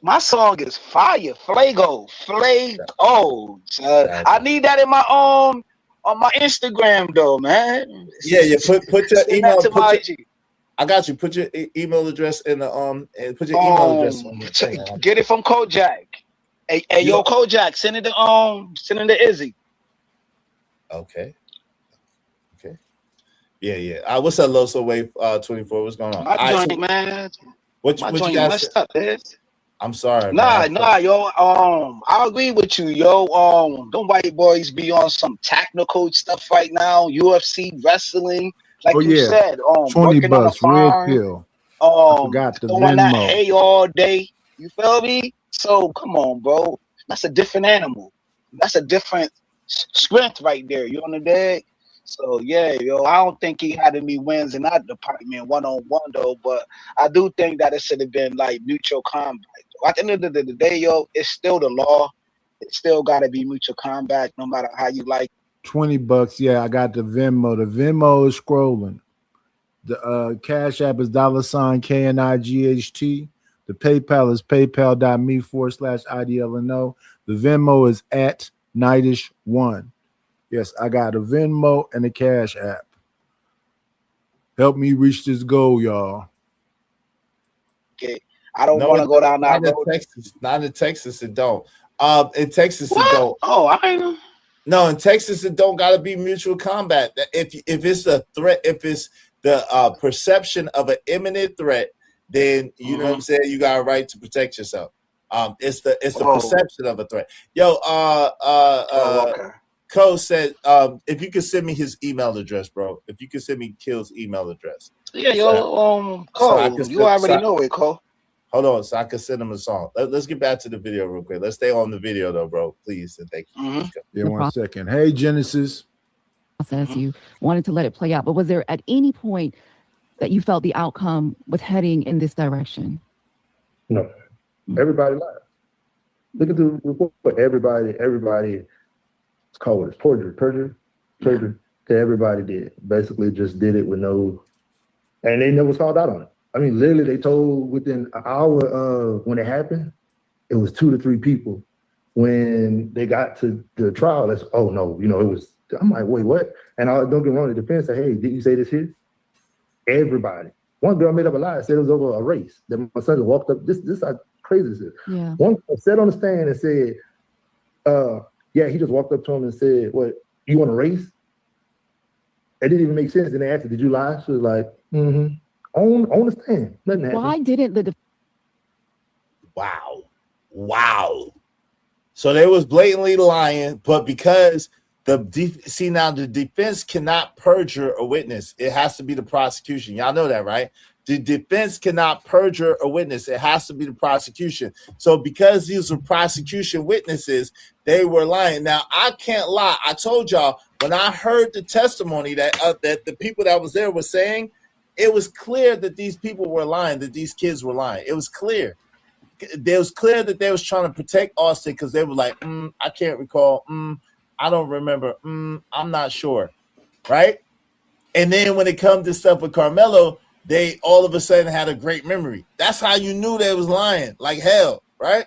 My song is fire, Flago. I need that in my on my Instagram though, man. Yeah. Put your Send email. that to my IG. I got you. Put your email address in the and put your email address on the thing. Get it from Kojak. Hey, yo, Kojak, send it to Izzy. Okay. Yeah. What's up, Loso Wave 24? What's going on? My joint, man. What My you joint guys messed up, man. I'm sorry. Nah, man. yo. I agree with you, yo. Them white boys be on some technical stuff right now. UFC, wrestling, like you said. 20 working on a bucks, red farm. pill. I forgot the Throwing that Venmo. hay all day. You feel me? So come on, bro. That's a different animal. That's a different strength right there. You on the dig? So yeah, yo, I don't think he had any wins in that department one-on-one though, but I do think that it should have been like mutual combat. At the end of the day, yo, it's still the law. It still got to be mutual combat, no matter how you like. 20 bucks. Yeah, I got the Venmo. The Venmo is scrolling. The Cash App is $KNIGHT. The PayPal is paypal.me/IDLNO. The Venmo is at Nightish1. Yes, I got a Venmo and a Cash App. Help me reach this goal, y'all. Okay. I don't want to go down that road. Not in Texas, it don't. In Texas, What? it don't. Oh, I know. No, in Texas, it don't gotta be mutual combat. If it's a threat, if it's the perception of an imminent threat, then you know what I'm saying. You got a right to protect yourself. It's the perception of a threat. Yo, okay. Cole said, if you could send me his email address, bro. If you could send me Kill's email address. Yeah, yo, Cole, you already know it, Cole. Hold on, so I can send him a song. Let's get back to the video real quick. Let's stay on the video though, bro. Please and thank you. Let's go. Yeah, 1 second. Hey, Genesis. Process, you wanted to let it play out, but was there at any point that you felt the outcome was heading in this direction? No. Everybody lied. Look at the report. Everybody, it's called it perjury. Everybody did. Basically just did it with no, and they never was called out on it. I mean, literally they told within an hour when it happened, it was 2 to 3 people. When they got to the trial, that's, oh no, it was, I'm like, wait, what? And I don't get wrong, the defense said, hey, didn't you say this here? Everybody. One girl made up a lie, said it was over a race. Then my son walked up, this is how crazy this is. Yeah. One girl sat on the stand and said, yeah, he just walked up to him and said, what, you want to race? It didn't even make sense. And they asked her, did you lie? She was like, on the stand. Nothing happened. Why didn't the Wow. So they was blatantly lying, but because the defense cannot perjure a witness. It has to be the prosecution. Y'all know that, right? The defense cannot perjure a witness. It has to be the prosecution. So because these were prosecution witnesses, they were lying. Now, I can't lie. I told y'all when I heard the testimony that the people that was there were saying, it was clear that these people were lying, that these kids were lying. It was clear. It was clear that they was trying to protect Austin because they were like, I can't recall. I don't remember. I'm not sure. Right? And then when it comes to stuff with Carmelo, they all of a sudden had a great memory. That's how you knew they was lying like hell, right?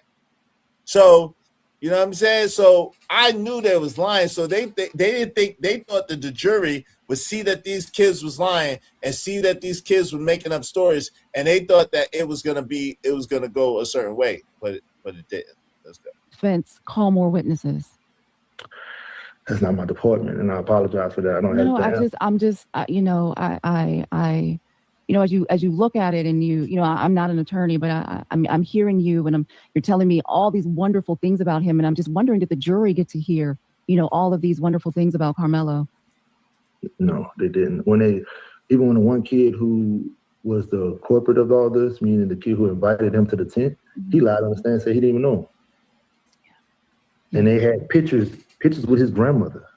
So, you know what I'm saying? So I knew they was lying. So they didn't think, they thought that the jury would see that these kids was lying and see that these kids were making up stories, and they thought that it was gonna go a certain way, but it didn't. Let's go. defense call more witnesses? That's not my department, and I apologize for that. I don't No, have to. I'm just, you know, you know, as you look at it, and you know, I'm not an attorney, but I'm hearing you, and you're telling me all these wonderful things about him, and I'm just wondering, did the jury get to hear, you know, all of these wonderful things about Carmelo? No, they didn't. Even when the one kid who was the corporate of all this, meaning the kid who invited him to the tent, he lied on the stand and said he didn't even know him. And they had pictures with his grandmother.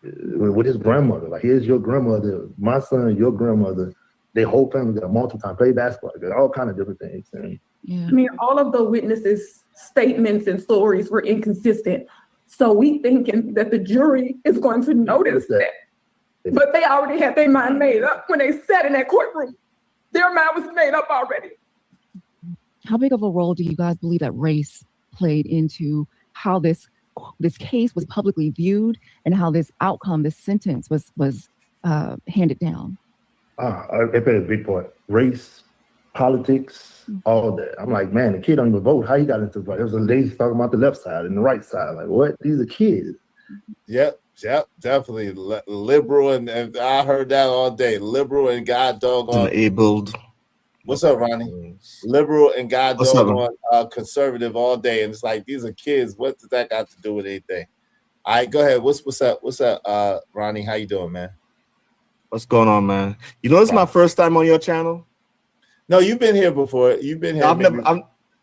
Like, here's your grandmother, my son, your grandmother. Their whole family got multiple time, play basketball, got all kind of different things. And I mean, all of the witnesses' statements and stories were inconsistent. So we thinking that the jury is going to notice that. But they already had their mind made up when they sat in that courtroom. Their mind was made up already. How big of a role do you guys believe that race played into how this case was publicly viewed and how this outcome, this sentence was handed down? It played a big part. Race, politics, all that. I'm like, man, the kid don't even vote. How he got into the vote? There was a lady talking about the left side and the right side. Like, what? These are kids. Yep, definitely liberal, and I heard that all day. Liberal and God doggone enabled. What's up, Ronnie? Liberal and God doggone conservative all day, and it's like these are kids. What does that got to do with anything? All right, go ahead. What's up? What's up, Ronnie? How you doing, man? What's going on, man? You know, this is my first time on your channel. No, you've been here before. You've been here. I've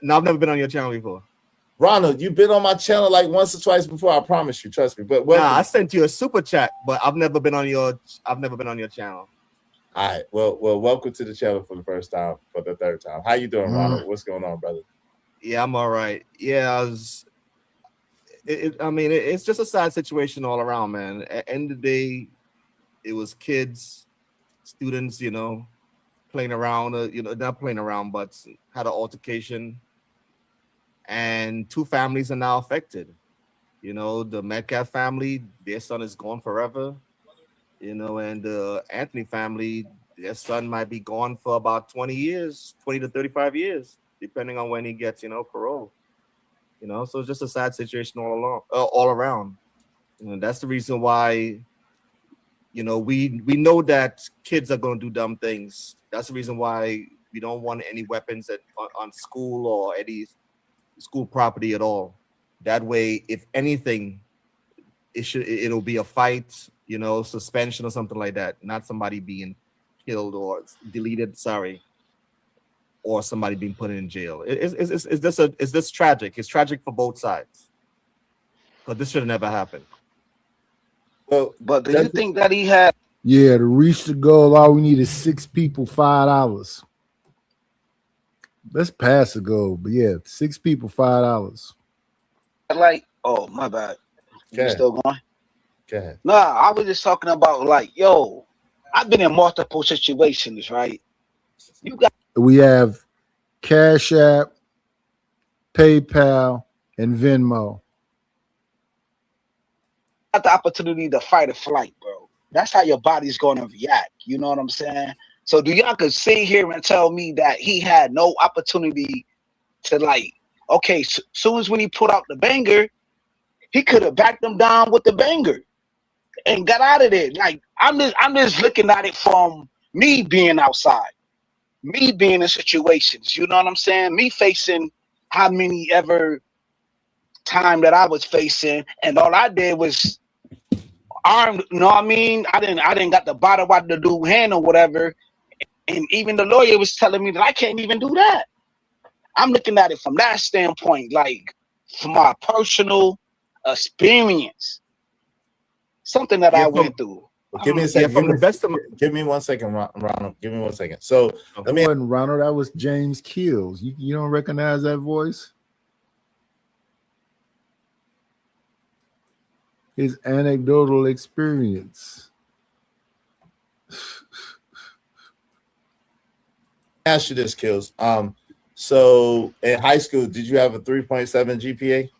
never been on your channel before. Ronald, you've been on my channel like once or twice before. I promise you, trust me. But I sent you a super chat, but I've never been on your channel. All right. Well, welcome to the channel for the first time, for the third time. How you doing, Ronald? What's going on, brother? Yeah, I'm all right. Yeah, I mean, it's just a sad situation all around, man. At the end of the day, it was kids, students, you know, playing around, you know, not playing around, but had an altercation. And two families are now affected. You know, the Metcalf family, their son is gone forever. You know, and the Anthony family, their son might be gone for about 20 years, 20 to 35 years, depending on when he gets, you know, parole. You know, so it's just a sad situation all around. You know, that's the reason why, you know, we know that kids are going to do dumb things. That's the reason why we don't want any weapons on school or any school property at all. That way, if anything, it'll be a fight, you know, suspension or something like that, not somebody being killed or deleted, or somebody being put in jail. Is this tragic? It's tragic for both sides, but this should have never happened. Well, but do you think that he had? Yeah, to reach the goal, all we need is 6 people, $5. Let's pass the goal, but yeah, 6 people, $5. Like, oh my bad. You still going? Go ahead. Nah, I was just talking about like, yo, I've been in multiple situations, right? We have Cash App, PayPal, and Venmo. Got the opportunity to fight or flight, bro. That's how your body's going to react. You know what I'm saying? So do y'all could sit here and tell me that he had no opportunity to, like, okay, soon as when he put out the banger, he could have backed them down with the banger and got out of there. Like, I'm just looking at it from me being outside. me being in situations, you know what I'm saying? Me facing how many ever time that I was facing, and all I did was armed, you know what I mean? I didn't got the bottom out the dude hand or whatever. And even the lawyer was telling me that I can't even do that. I'm looking at it from that standpoint, like from my personal experience, something that I went through. Give me a second. Give me 1 second, Ronald. Give me 1 second. So that wasn't Ronald. That was James Keels. You don't recognize that voice? His anecdotal experience. Ask you this, Kills. So in high school, did you have a 3.7 GPA?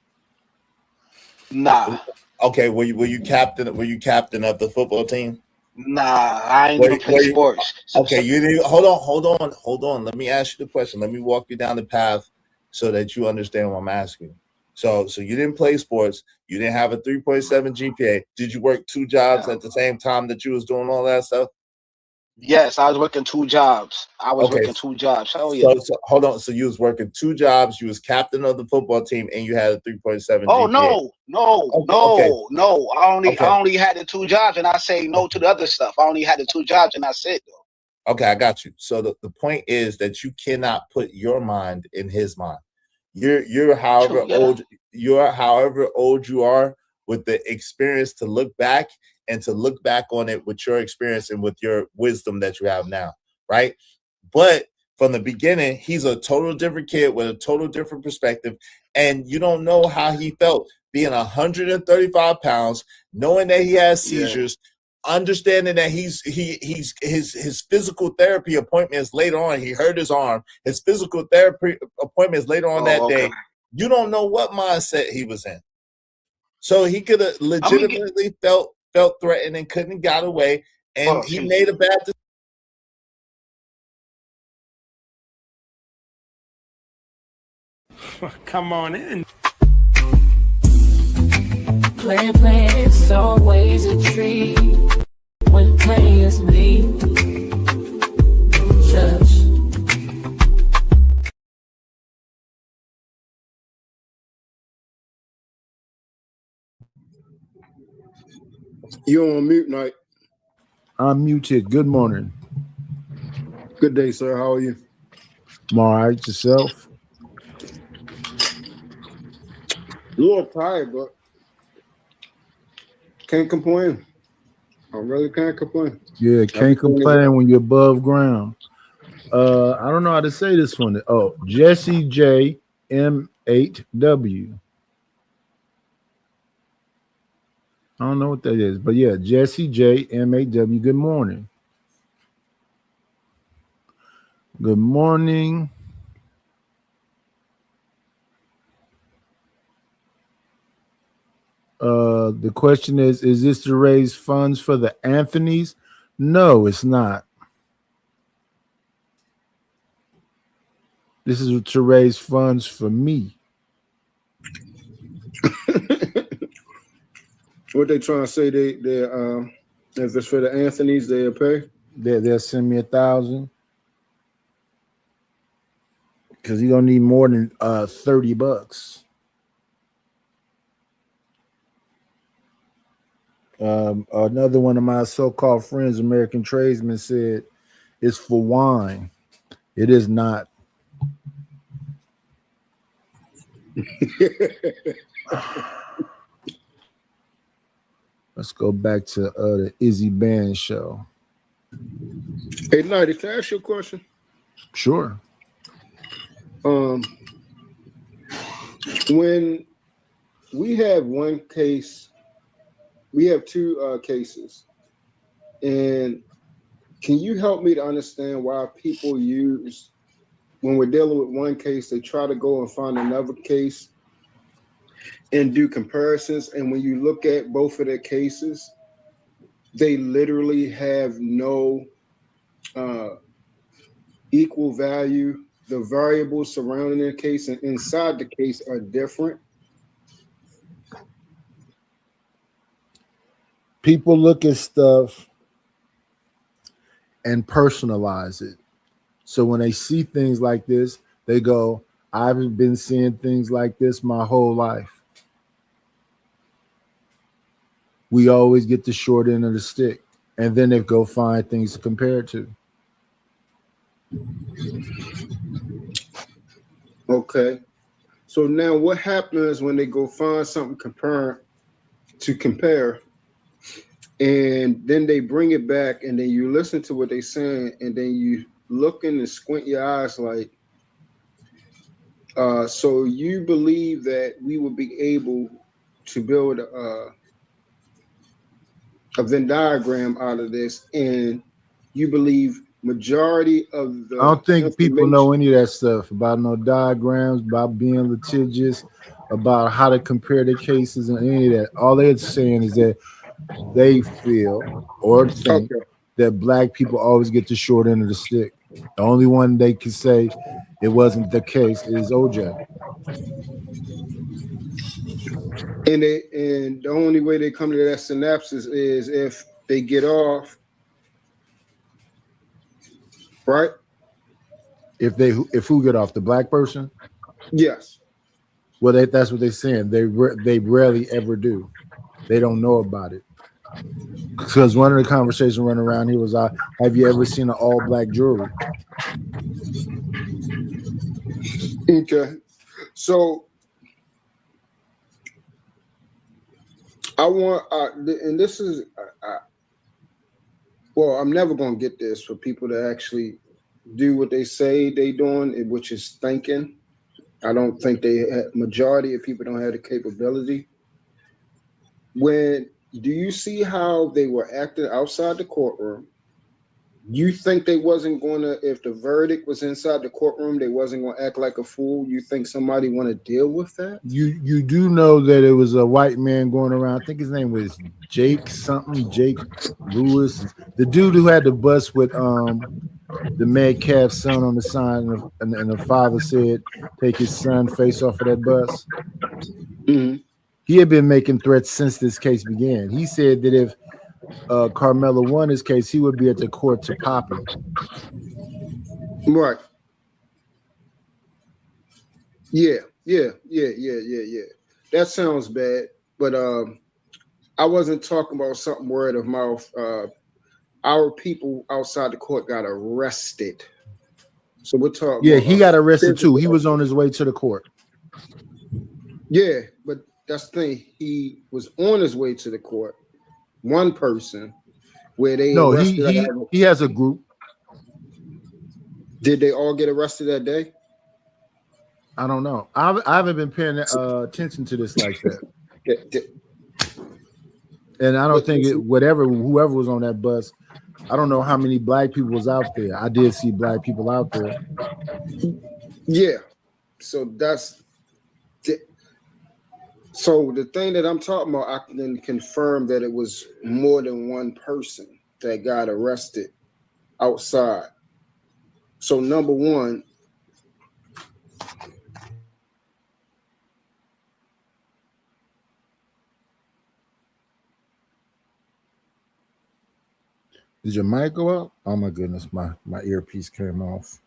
Nah. Okay, were you captain of the football team? Nah, I ain't even play sports. Okay, you didn't. Hold on. Let me ask you the question. Let me walk you down the path so that you understand what I'm asking. So you didn't play sports. You didn't have a 3.7 GPA. Did you work 2 jobs at the same time that you was doing all that stuff? Yes, I was working 2 jobs. Working 2 jobs. Hell yeah. So hold on. So you was working 2 jobs. You was captain of the football team, and you had a 3.7 Oh GPA. no. I only had the 2 jobs, and I say no to the other stuff. I only had the 2 jobs, and that's it though. Okay, I got you. So the point is that you cannot put your mind in his mind. You're however old you are, with the experience to look back and to look back on it with your experience and with your wisdom that you have now, right? But from the beginning, he's a total different kid with a total different perspective, and you don't know how he felt being 135 pounds, knowing that he has seizures, understanding that his physical therapy appointment is later on. He hurt his arm. His physical therapy appointment is later on that day. You don't know what mindset he was in. So he could have legitimately felt threatened and couldn't have got away, and he made a bad decision. Come on in. It's always a treat when players meet. Just You're on mute, Knight. I'm muted. Good morning. Good day, sir. How are you? I'm all right. Yourself? A little tired, but can't complain. I really can't complain. Yeah, can't complain when you're above ground. I don't know how to say this one. Oh, Jesse J M8W. I don't know what that is, but yeah, Jesse J M8W. Good morning. Good morning. The question is this to raise funds for the Anthonys? No, it's not. This is to raise funds for me. What they trying to say? They if it's for the Anthonys, they'll pay. They'll send me $1,000 because you're gonna need more than $30. Another one of my so-called friends, American tradesmen, said it's for wine. It is not. Let's go back to the Izzy Band show. Hey, Nighty, can I ask you a question? Sure. When we have one case, we have 2 cases, and can you help me to understand why people use, when we're dealing with one case, they try to go and find another case and do comparisons, and when you look at both of their cases, they literally have no equal value. The variables surrounding their case and inside the case are different. People look at stuff and personalize it. So when they see things like this, they go, I haven't been seeing things like this my whole life. We always get the short end of the stick. And then they go find things to compare it to. Okay. So now what happens when they go find something compare, and then they bring it back, and then you listen to what they're saying, and then you look in and squint your eyes like, so you believe that we will be able to build a Venn diagram out of this, and you believe majority of the I don't think people know information- any of that stuff about no diagrams, about being litigious, about how to compare the cases and any of that. All they're saying is that they feel or think that black people always get the short end of the stick. The only one they can say it wasn't the case is OJ. And the only way they come to that synopsis is if they get off, right? If who get off, the black person? Yes. Well, that's what they're saying. They rarely ever do. They don't know about it. Because one of the conversations running around here was, have you ever seen an all black jury? Okay. So I want, and this is, well, I'm never going to get this for people to actually do what they say they doing, which is thinking. I don't think majority of people don't have the capability. Do you see how they were acting outside the courtroom? You think they wasn't going to, if the verdict was inside the courtroom, they wasn't going to act like a fool? You think somebody want to deal with that? You do know that it was a white man going around. I think his name was Jake Lewis, the dude who had the bus with the Metcalf son on the sign, and the father said, "Take his son face off of that bus." Mm-hmm. He had been making threats since this case began. He said that if Carmelo won his case, he would be at the court to pop him. Right. Yeah. That sounds bad, but I wasn't talking about something word of mouth. Our people outside the court got arrested. So we're talking. Yeah, he got arrested too. He was on his way to the court. Yeah, but that's the thing. He was on his way to the court. One person, where they arrested. He has a group. Did they all get arrested that day? I don't know. I haven't been paying attention to this like that. And I don't think whoever was on that bus, I don't know how many black people was out there. I did see black people out there. Yeah. So the thing that I'm talking about, I can confirm that it was more than one person that got arrested outside. So number one, did your mic go out? Oh my goodness, my earpiece came off.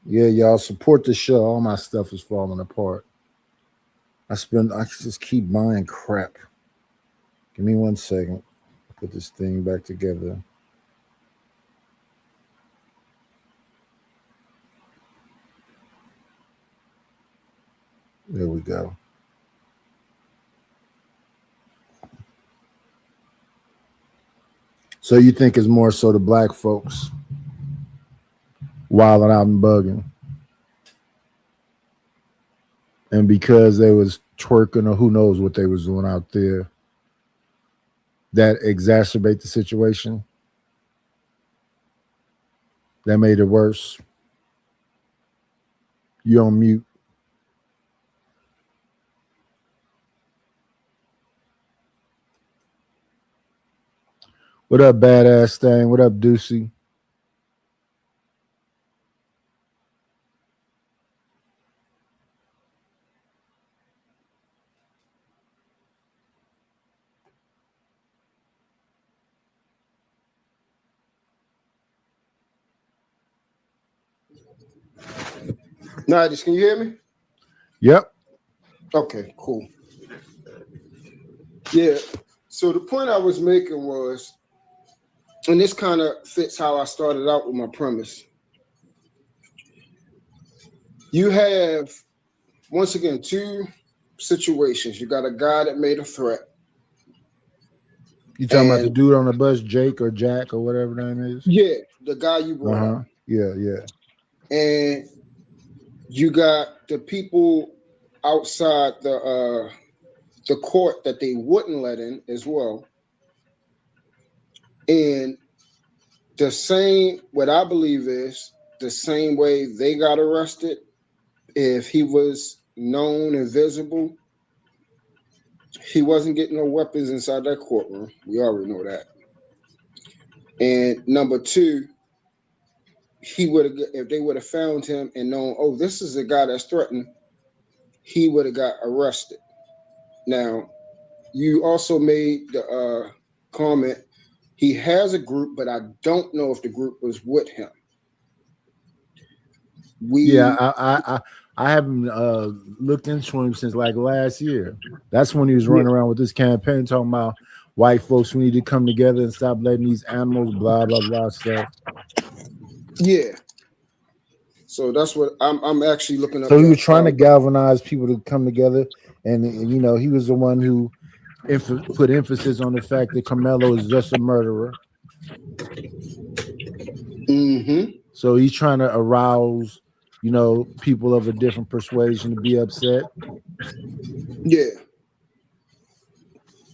Yeah, y'all support the show. All my stuff is falling apart. I just keep buying crap. Give me 1 second. Put this thing back together. There we go. So you think it's more so the black folks wilding out and bugging? And because they was twerking or who knows what they was doing out there, that exacerbate the situation? That made it worse? You on mute. What up, badass thing? What up, Deucey? Nigis, can you hear me? Yep. Okay, cool. Yeah. So the point I was making was, and this kind of fits how I started out with my premise. You have, once again, two situations. You got a guy that made a threat. You talking about the dude on the bus, Jake or Jack or whatever the name is? Yeah, the guy you brought up. Yeah, yeah. And you got the people outside the court that they wouldn't let in as well. And the same, what I believe is the same way they got arrested, if he was known and visible, he wasn't getting no weapons inside that courtroom. We already know that. And number two, he would have, if they would have found him and known, oh, this is a guy that's threatened, he would have got arrested. Now, you also made the comment, he has a group, but I don't know if the group was with him. I haven't looked into him since like last year. That's when he was running around with this campaign talking about white folks, we need to come together and stop letting these animals, blah, blah, blah stuff. Yeah. So that's what I'm actually looking up. So he was trying to galvanize people to come together. And you know, he was the one who put emphasis on the fact that Carmelo is just a murderer. Mm-hmm. So he's trying to arouse, you know, people of a different persuasion to be upset. Yeah.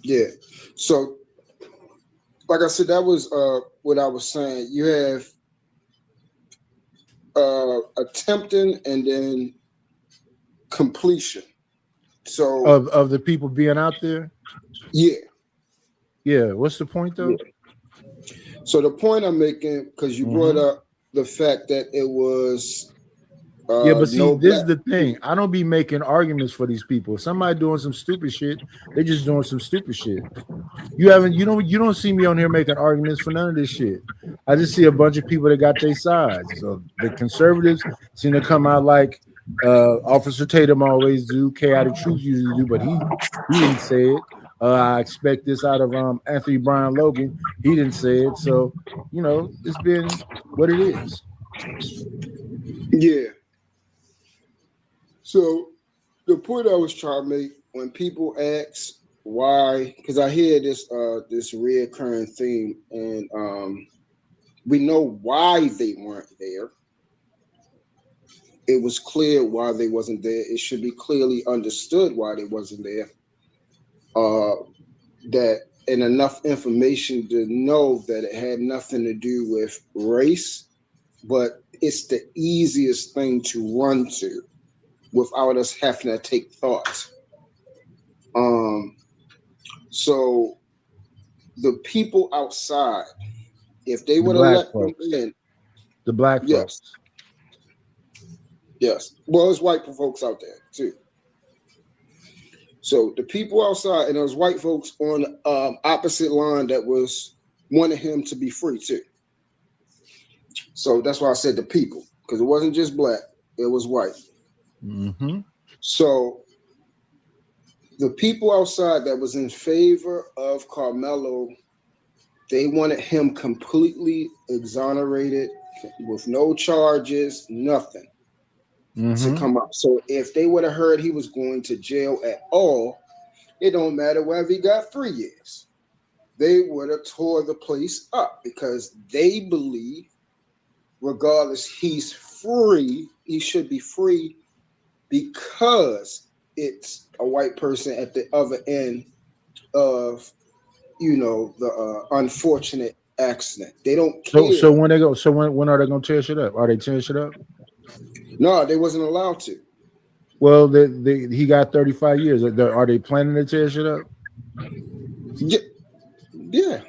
Yeah. So, like I said, that was what I was saying. You have attempting and then completion. So of the people being out there? Yeah. Yeah. What's the point though? So the point I'm making, because you brought up the fact that it was yeah, but see, no this is black the thing. I don't be making arguments for these people. If somebody doing some stupid shit, they just doing some stupid shit. You don't see me on here making arguments for none of this shit. I just see a bunch of people that got their sides. So the conservatives seem to come out like Officer Tatum always do, Chaotic Truth usually do, but he didn't say it. I expect this out of Anthony Brian Logan. He didn't say it. So, you know, it's been what it is. Yeah. So the point I was trying to make, when people ask why, because I hear this this reoccurring theme, and we know why they weren't there. It was clear why they wasn't there. It should be clearly understood why they wasn't there. That and enough information to know that it had nothing to do with race, but it's the easiest thing to run to without us having to take thought. So the people outside, if they would have let them in, the black yes, folks. Yes. Well, there's white folks out there too. So the people outside, and those white folks on the opposite line that was wanted him to be free too. So that's why I said the people, because it wasn't just black, it was white. Mm-hmm. So the people outside that was in favor of Carmelo, they wanted him completely exonerated with no charges, nothing. To come up. So if they would have heard he was going to jail at all, it don't matter whether he got 3 years. They would have tore the place up because they believe, regardless, he's free. He should be free because it's a white person at the other end of, you know, the unfortunate accident. They don't care. So when they go, so when are they gonna tear shit up? Are they tearing shit up? No, they wasn't allowed to. Well, he got 35 years. Are they planning to tear shit up? Yeah.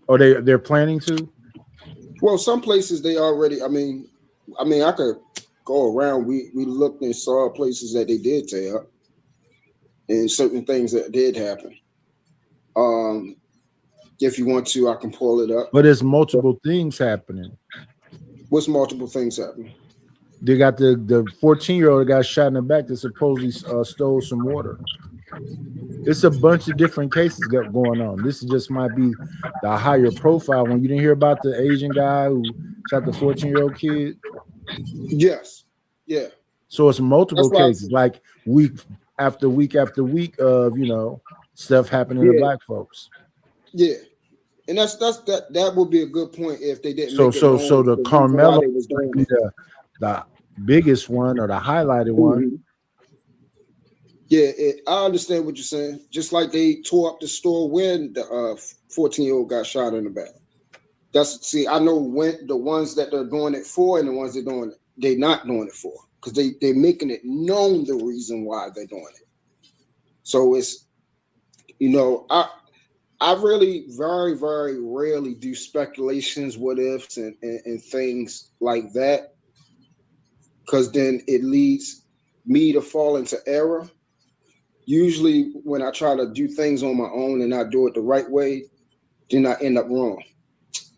Or they're planning to? Well, some places they already. I mean, I could go around. We looked and saw places that they did tear up, and certain things that did happen. If you want to, I can pull it up. But there's multiple things happening. What's multiple things happening? They got the 14-year-old that got shot in the back that supposedly stole some water. It's a bunch of different cases going on. This just might be the higher profile one. You didn't hear about the Asian guy who shot the 14-year-old kid? Yes. Yeah. So it's multiple That's why cases, like week after week after week of, you know, stuff happening to Yeah. black folks. Yeah. And that would be a good point if they didn't So make it known so the reason why Carmelo they was doing might be it. the biggest one or the highlighted one. Mhm. Yeah, I understand what you're saying. Just like they tore up the store when the 14-year-old got shot in the back. I know when the ones that they're doing it for and the ones they're not doing it for, because they're making it known the reason why they're doing it. So it's, you know, I really very, very rarely do speculations, what ifs, and things like that, because then it leads me to fall into error. Usually when I try to do things on my own and not do it the right way, then I end up wrong.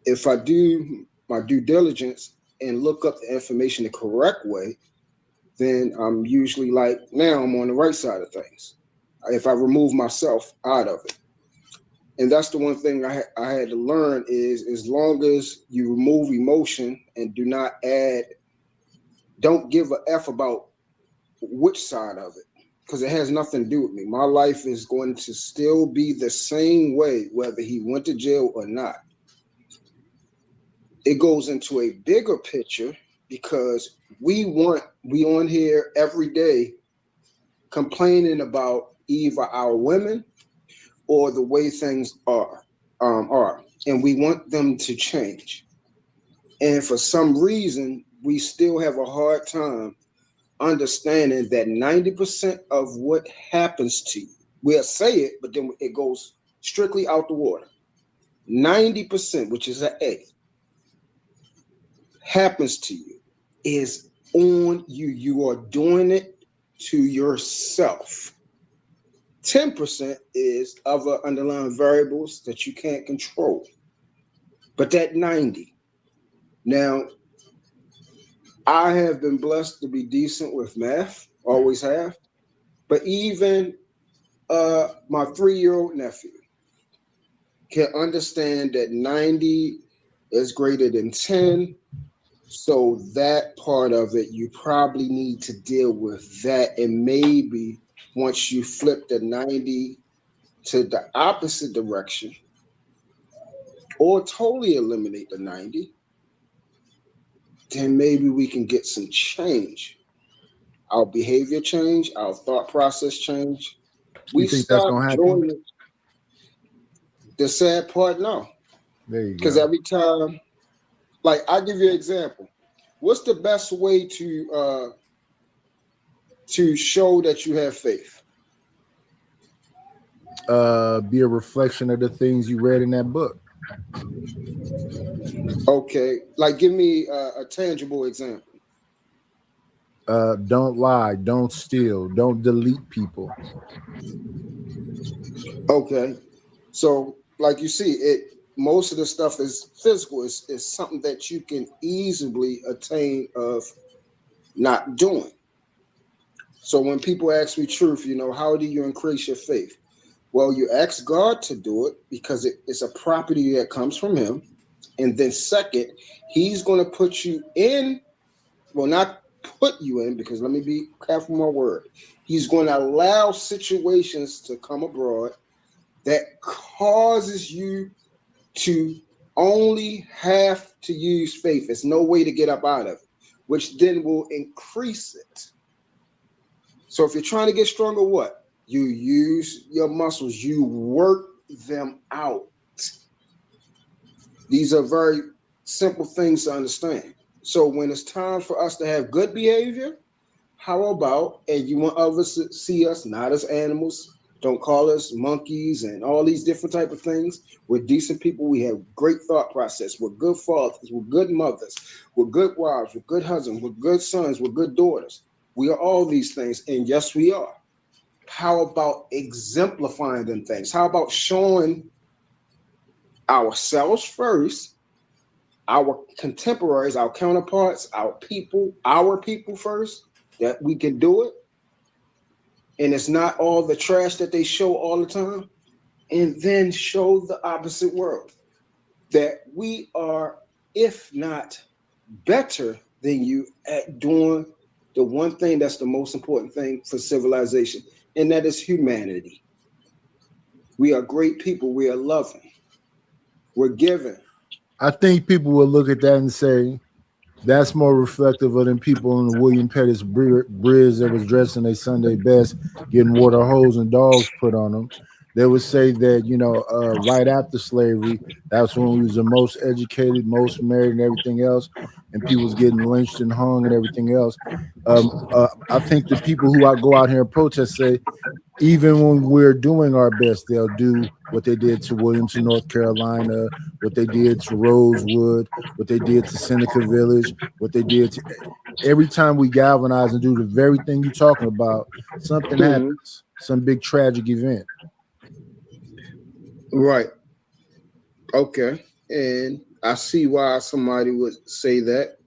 If I do my due diligence and look up the information the correct way, then I'm usually like, now I'm on the right side of things. If I remove myself out of it. And that's the one thing I had to learn is, as long as you remove emotion and don't give a F about which side of it, because it has nothing to do with me. My life is going to still be the same way, whether he went to jail or not. It goes into a bigger picture because we on here every day complaining about either our women or the way things are, and we want them to change. And for some reason, we still have a hard time understanding that 90% of what happens to you, we'll say it, but then it goes strictly out the water. 90%, which is an A, happens to you is on you. You are doing it to yourself. 10% is other underlying variables that you can't control. But that 90. Now, I have been blessed to be decent with math, always have. But even my 3-year-old nephew can understand that 90 is greater than 10. So that part of it, you probably need to deal with that. And maybe once you flip the 90 to the opposite direction, or totally eliminate the 90, then maybe we can get some change. Our behavior change, our thought process change. We You think that's stop gonna happen? joining. The sad part, no. There you Because go. every time, like, I'll give you an example. What's the best way to show that you have faith? Be a reflection of the things you read in that book. Okay, like give me a tangible example. Don't lie, don't steal, don't delete people. Okay, so like you see, most of the stuff is physical. It's something that you can easily attain of not doing. So when people ask me truth, how do you increase your faith? Well, you ask God to do it because it's a property that comes from him. And then second, he's going to put you in, well, not put you in, because let me be careful with my word. He's going to allow situations to come abroad that causes you to only have to use faith. There's no way to get up out of it, which then will increase it. So if you're trying to get stronger, what? You use your muscles, you work them out. These are very simple things to understand. So when it's time for us to have good behavior, how about, and you want others to see us not as animals, don't call us monkeys and all these different type of things. We're decent people. We have great thought process. We're good fathers. We're good mothers. We're good wives. We're good husbands. We're good sons. We're good daughters. We are all these things. And yes, we are. How about exemplifying them things? How about showing ourselves first our contemporaries, our counterparts, our people first, that we can do it. And it's not all the trash that they show all the time. And then show the opposite world that we are, if not better than you, at doing the one thing that's the most important thing for civilization, and that is humanity. We are great people. We are loving. We're giving. I think people will look at that and say that's more reflective of them people in the William Pettis bridge that was dressed in their Sunday best, getting water hose and dogs put on them. They would say that, you know, right after slavery, that's when we was the most educated, most married, and everything else, and people was getting lynched and hung and everything else. I think the people who go out here and protest say, even when we're doing our best, they'll do what they did to Williamson, North Carolina, what they did to Rosewood, what they did to Seneca Village, what they did to every time we galvanize and do the very thing you're talking about, something happens, some big tragic event. Right. Okay. And I see why somebody would say that.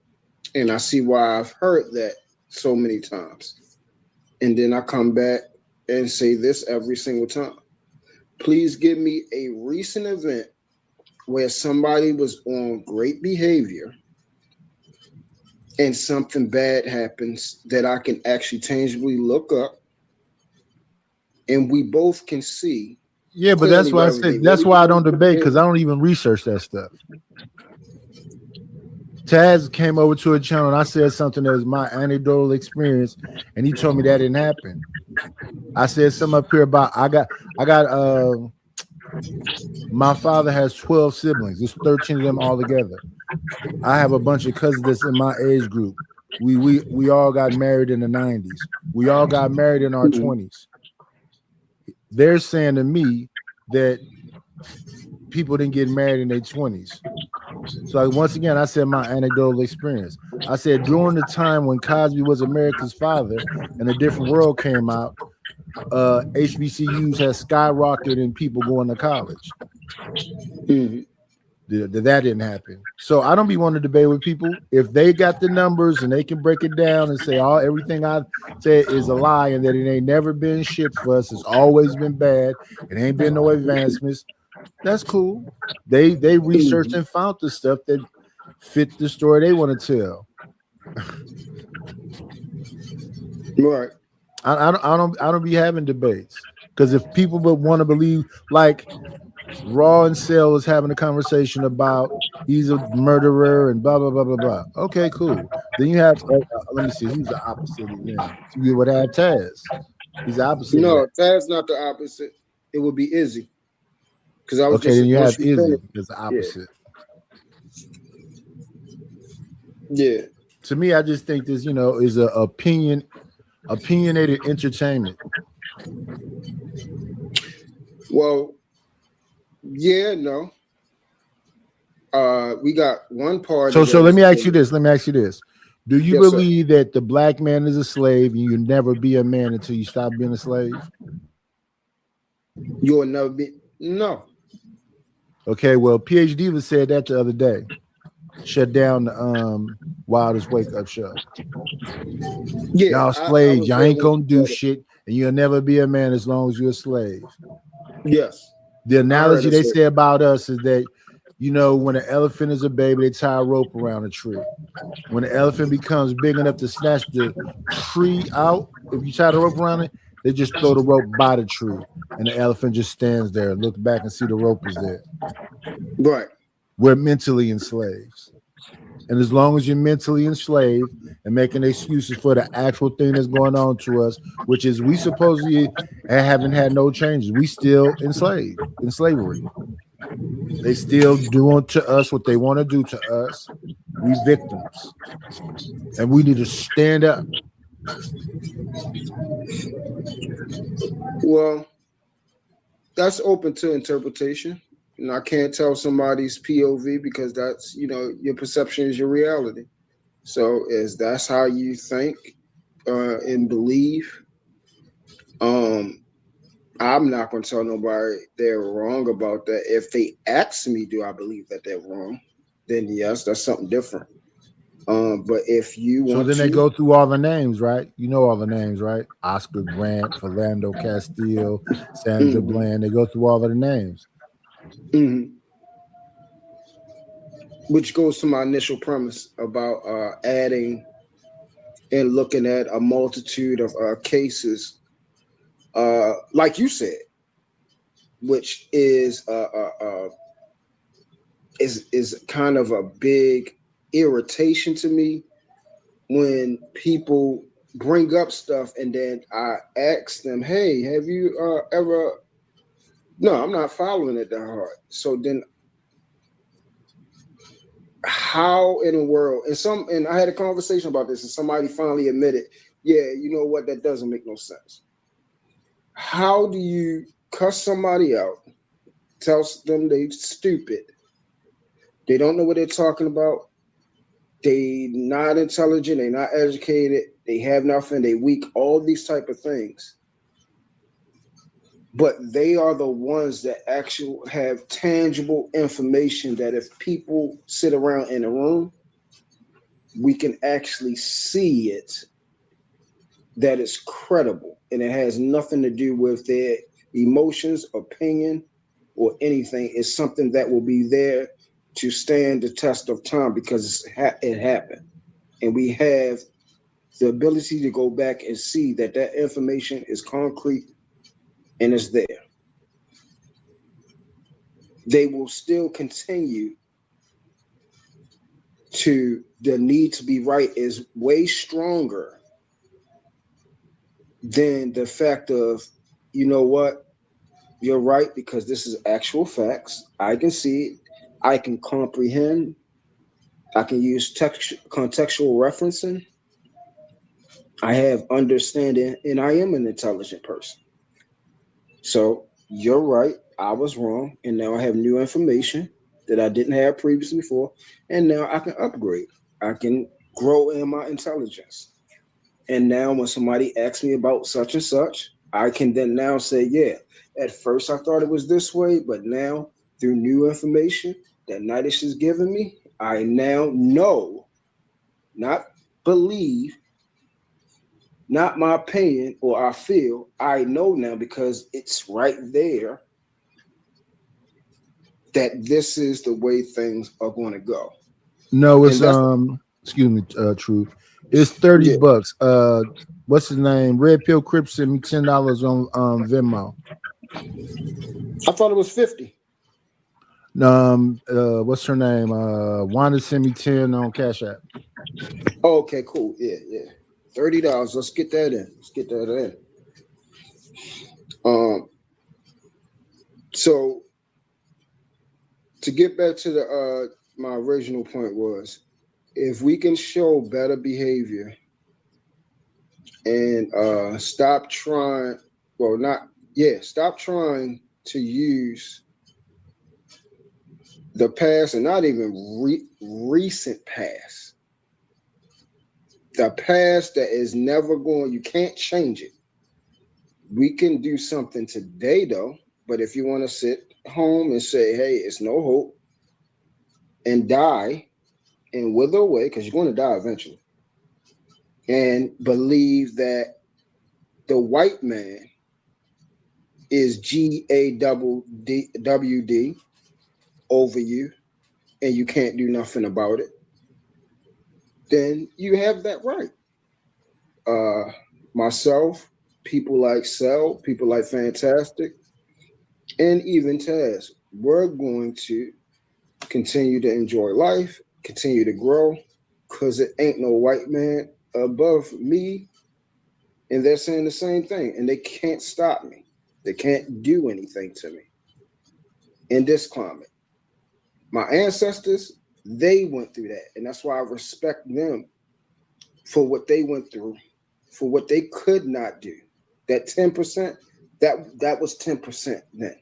And I see why I've heard that so many times. And then I come back and say this every single time. Please give me a recent event where somebody was on great behavior and something bad happens that I can actually tangibly look up and we both can see. Yeah, but that's why I said that's why I don't debate, because I don't even research that stuff. Taz came over to a channel and I said something that was my anecdotal experience, and he told me that didn't happen. I said something up here about I got my father has 12 siblings. There's 13 of them all together. I have a bunch of cousins that's in my age group. We all got married in the 90s. We all got married in our 20s. They're saying to me that people didn't get married in their 20s. So once again, I said my anecdotal experience. I said during the time when Cosby was America's father and A Different World came out, HBCUs had skyrocketed and people going to college. That didn't happen. So I don't be wanting to debate with people. If they got the numbers and they can break it down and say everything I said is a lie and that it ain't never been shit for us, it's always been bad, it ain't been no advancements, that's cool. They researched and found the stuff that fit the story they want to tell. Right. I don't be having debates, because if people would want to believe, like Raw and Cell is having a conversation about he's a murderer and blah blah blah blah blah. Okay, cool. Then you have let me see who's the opposite again. You would have Taz. He's the opposite. No, Taz not the opposite. It would be Izzy. Because I was okay. Then you have Izzy as the opposite. Yeah. To me, I just think this, is a opinionated entertainment. Well, yeah, no. We got one part. So let me ask you this. Do you Yes, believe that the black man is a slave and you'll never be a man until you stop being a slave? You'll never be. No. Okay, well, PhD Diva said that the other day. Shut down the Wildest Wake Up show. Yeah, y'all slaves. Y'all ain't gonna do shit, and you'll never be a man as long as you're a slave. Yes. The analogy they say about us is that, when an elephant is a baby, they tie a rope around a tree. When the elephant becomes big enough to snatch the tree out, if you tie the rope around it, they just throw the rope by the tree, and the elephant just stands there and looks back and see the rope is there. Right. We're mentally enslaved. And as long as you're mentally enslaved and making excuses for the actual thing that's going on to us, which is we supposedly haven't had no changes, we still enslaved in slavery. They still doing to us what they want to do to us. We victims. And we need to stand up. Well, that's open to interpretation. And I can't tell somebody's POV because that's, your perception is your reality. So that's how you think and believe. I'm not going to tell nobody they're wrong about that. If they ask me, do I believe that they're wrong? then yes, that's something different. But if you So want then to, they go through all the names, right? You know all the names, right? Oscar Grant, Philando Castile, Sandra Mhm. Bland. They go through all of the names. Mhm. Which goes to my initial premise about adding and looking at a multitude of cases, like you said, which is kind of a big irritation to me when people bring up stuff and then I ask them, "Hey, have you ever?" No, I'm not following it that hard. So then, how in the world? And I had a conversation about this, and somebody finally admitted, "Yeah, you know what? That doesn't make no sense." How do you cuss somebody out, tell them they stupid, they don't know what they're talking about, they not intelligent, they not educated, they have nothing, they weak, all these type of things, but they are the ones that actually have tangible information that if people sit around in a room, we can actually see it, that it's credible, and it has nothing to do with their emotions, opinion, or anything. It's something that will be there to stand the test of time because it happened. And we have the ability to go back and see that that information is concrete and it's there. They will still continue to, the need to be right is way stronger than the fact of, you know what, you're right, because this is actual facts. I can see it. I can comprehend. I can use contextual referencing. I have understanding, and I am an intelligent person. So you're right. I was wrong. And now I have new information that I didn't have previously before. And now I can upgrade. I can grow in my intelligence. And now when somebody asks me about such and such, I can then now say, yeah, at first I thought it was this way, but now through new information that Nitish has given me, I now know, not believe, not my opinion or I feel, I know now because it's right there that this is the way things are going to go. No, it's And that's excuse me, Truth. It's 30 Yeah. bucks. What's his name? Red Pill Crip sent me $10 on Venmo. I thought it was 50. What's her name? Wanda sent me 10 on Cash App. Oh, okay, cool. Yeah. $30. Let's get that in. So to get back to the my original point was, if we can show better behavior and stop trying to use the past, and not even recent past, the past that is never going, you can't change it. We can do something today though, but if you want to sit home and say, hey, it's no hope, and die and wither away, because you're going to die eventually, and believe that the white man is GAWD over you and you can't do nothing about it, then you have that right. Myself, people like Cell, people like Fantastic, and even Taz, we're going to continue to enjoy life, continue to grow, because it ain't no white man above me. And they're saying the same thing, and they can't stop me. They can't do anything to me in this climate. My ancestors, they went through that, and that's why I respect them for what they went through, for what they could not do. That 10%, that was 10% then.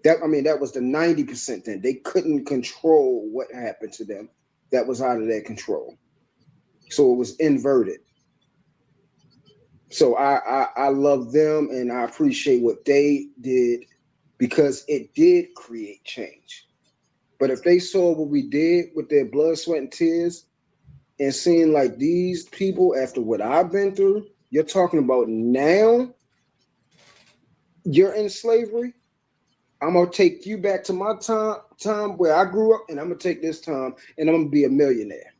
That was the 90% then. They couldn't control what happened to them. That was out of their control. So it was inverted. So I love them and I appreciate what they did, because it did create change. But if they saw what we did with their blood, sweat, and tears, and seeing like these people after what I've been through, you're talking about now you're in slavery. I'm gonna take you back to my time where I grew up, and I'm gonna take this time and I'm gonna be a millionaire.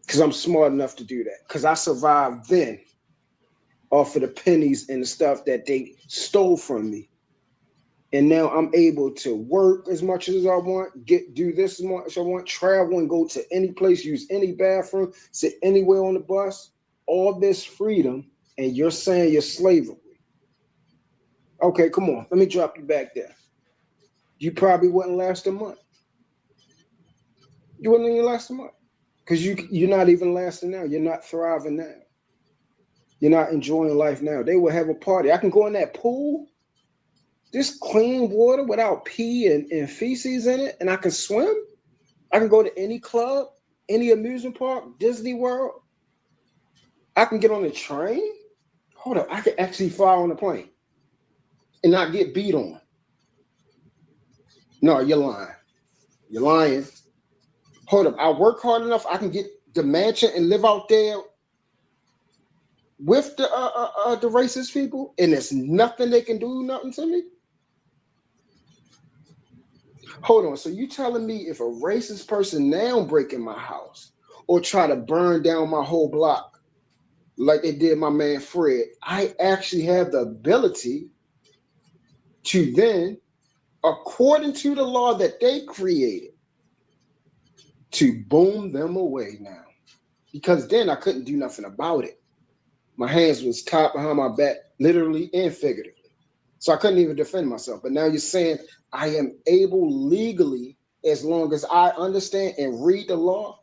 Because I'm smart enough to do that. Because I survived then off of the pennies and the stuff that they stole from me. And now I'm able to work as much as I want, do this as much as I want, travel and go to any place, use any bathroom, sit anywhere on the bus. All this freedom, and you're saying you're slavery. Okay, come on. Let me drop you back there. You probably wouldn't last a month. You wouldn't even last a month. Because you're not even lasting now. You're not thriving now. You're not enjoying life now. They will have a party. I can go in that pool, this clean water without pee and feces in it, and I can swim. I can go to any club, any amusement park, Disney World. I can get on a train. Hold up, I can actually fly on a plane and not get beat on. No, you're lying. You're lying. Hold up, I work hard enough, I can get the mansion and live out there with the racist people, and there's nothing they can do, nothing to me. Hold on, so you telling me if a racist person now break in my house or try to burn down my whole block like they did my man Fred, I actually have the ability to then, according to the law that they created, to boom them away now. Because then I couldn't do nothing about it. My hands was tied behind my back, literally and figuratively. So I couldn't even defend myself. But now you're saying I am able legally, as long as I understand and read the law,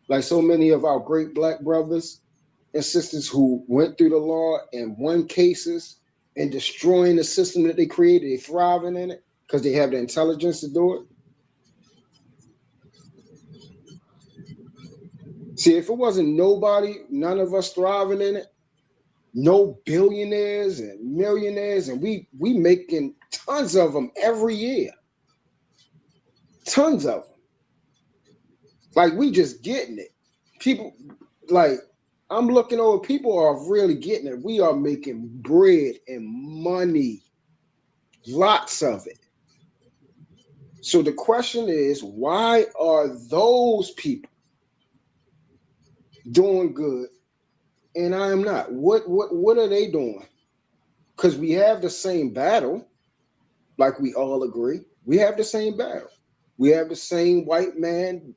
like so many of our great Black brothers and sisters who went through the law and won cases and destroying the system that they created, they thriving in it because they have the intelligence to do it. See, if it wasn't nobody, none of us thriving in it, no billionaires and millionaires, and we making tons of them every year. Tons of them. Like, we just getting it. People, like, I'm looking over, people are really getting it. We are making bread and money. Lots of it. So the question is, why are those people doing good and I am not? What are they doing? Because we have the same battle, like we all agree. We have the same battle. We have the same white man,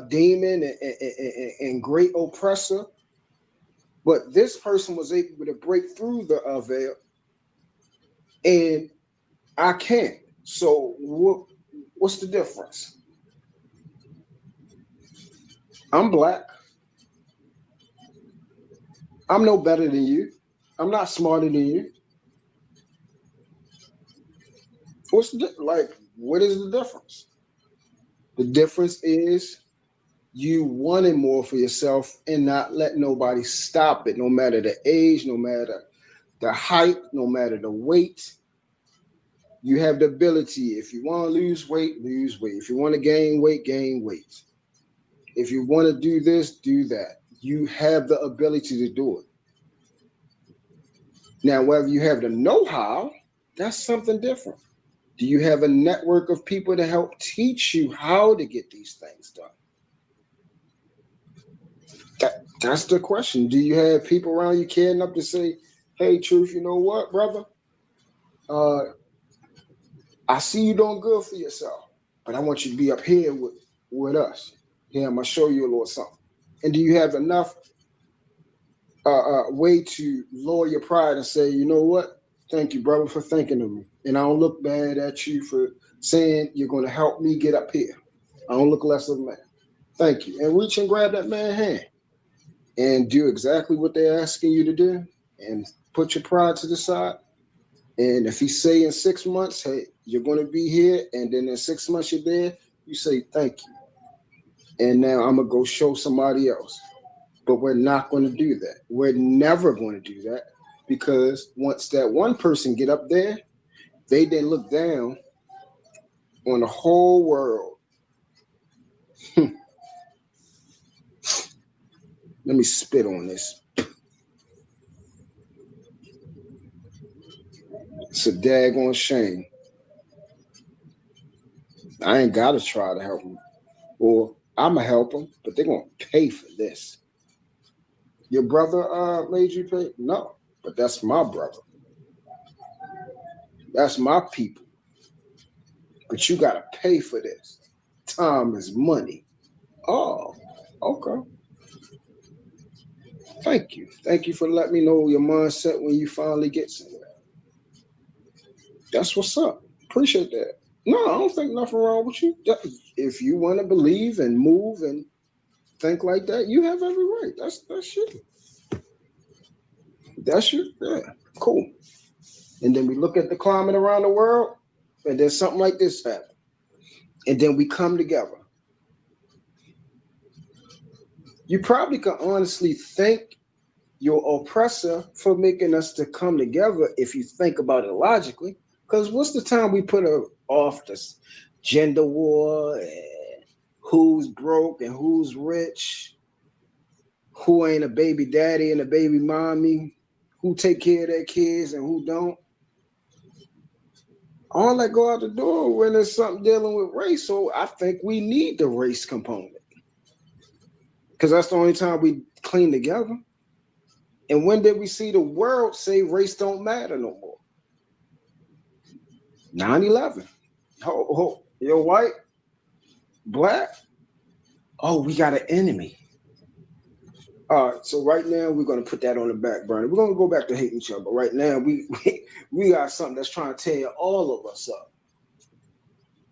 demon, and great oppressor. But this person was able to break through the veil, and I can't. So what's the difference? I'm Black. I'm no better than you. I'm not smarter than you. What is the difference? The difference is you wanting more for yourself and not let nobody stop it, no matter the age, no matter the height, no matter the weight. You have the ability. If you want to lose weight, lose weight. If you want to gain weight, gain weight. If you want to do this, do that. You have the ability to do it. Now, whether you have the know-how, that's something different. Do you have a network of people to help teach you how to get these things done? That's the question. Do you have people around you caring enough to say, hey, Truth, you know what, brother? I see you doing good for yourself, but I want you to be up here with us. Yeah, I'm going to show you a little something. And do you have enough way to lower your pride and say, you know what? Thank you, brother, for thinking of me. And I don't look bad at you for saying you're going to help me get up here. I don't look less of a man. Thank you. And reach and grab that man's hand and do exactly what they're asking you to do and put your pride to the side. And if he say in 6 months, hey, you're going to be here, and then in 6 months you're there, you say thank you. And now I'm going to go show somebody else. But we're not going to do that. We're never going to do that, because once that one person get up there, they then look down on the whole world. Let me spit on this. It's a daggone shame. I ain't got to try to help them. Or I'm going to help them, but they're going to pay for this. Your brother made you pay? No, but that's my brother. That's my people. But you got to pay for this. Time is money. Oh, okay. Thank you. Thank you for letting me know your mindset when you finally get somewhere. That's what's up. Appreciate that. No, I don't think nothing wrong with you. If you want to believe and move and think like that, you have every right. That's you. That's you. Yeah, cool. And then we look at the climate around the world, and then something like this happens. And then we come together. You probably can honestly thank your oppressor for making us to come together if you think about it logically. Because what's the time we put off this gender war and who's broke and who's rich, who ain't a baby daddy and a baby mommy, who take care of their kids and who don't. All that go out the door when there's something dealing with race. So I think we need the race component. Because that's the only time we clean together. And when did we see the world say race don't matter no more? 9/11. You're white, black. Oh, we got an enemy. All right, so right now we're gonna put that on the back burner. We're gonna go back to hating each other. But right now we got something that's trying to tear all of us up.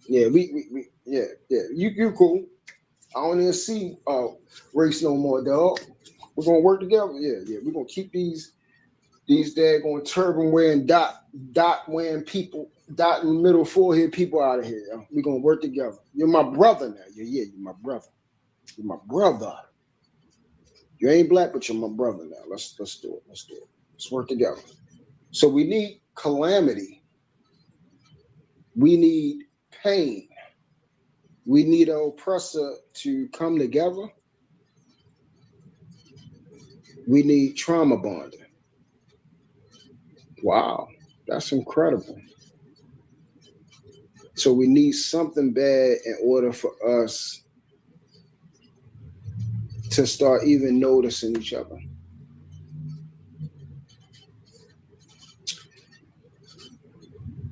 Yeah, you cool. I don't even see race no more, dog. We're gonna work together. Yeah. We're gonna keep these daggone turban wearing, dot wearing people, dot in the middle forehead people out of here. We're gonna work together. You're my brother now. You're my brother. You're my brother. You ain't black, but you're my brother now. Let's do it. Let's work together. So we need calamity. We need pain. We need an oppressor to come together. We need trauma bonding. Wow, that's incredible. So we need something bad in order for us to start even noticing each other.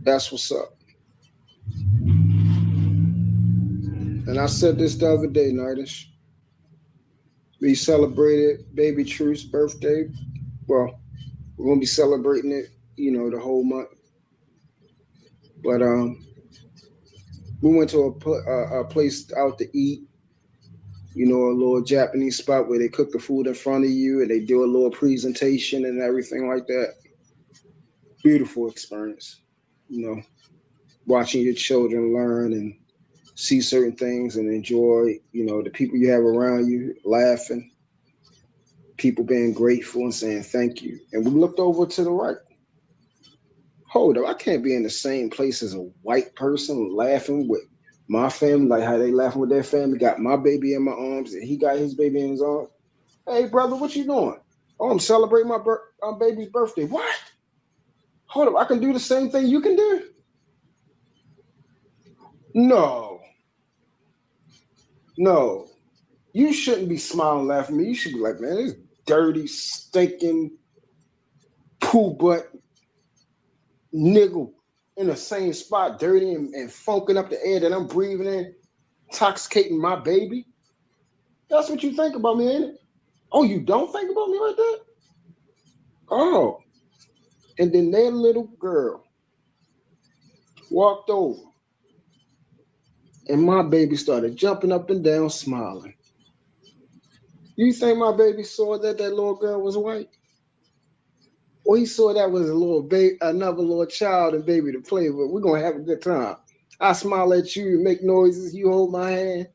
That's what's up. And I said this the other day, Nidish. We celebrated Baby Truth's birthday. Well, we're gonna be celebrating it, the whole month. But we went to a place out to eat, a little Japanese spot where they cook the food in front of you and they do a little presentation and everything like that. Beautiful experience, watching your children learn and see certain things and enjoy, the people you have around you, laughing, people being grateful and saying thank you. And we looked over to the right. Hold up, I can't be in the same place as a white person laughing with my family, like how they laughing with their family, got my baby in my arms and he got his baby in his arms. Hey, brother, what you doing? Oh, I'm celebrating my baby's birthday. What? Hold up, I can do the same thing you can do? No, you shouldn't be smiling, laughing at me. You should be like, man, this dirty, stinking, poo butt nigga in the same spot, dirty and funking up the air that I'm breathing in, intoxicating my baby. That's what you think about me, ain't it? Oh, you don't think about me like that? Oh. And then that little girl walked over and my baby started jumping up and down, smiling. You think my baby saw that little girl was white? Or he saw that was a little baby, another little child and baby to play with? We're going to have a good time. I smile at you, make noises, you hold my hand.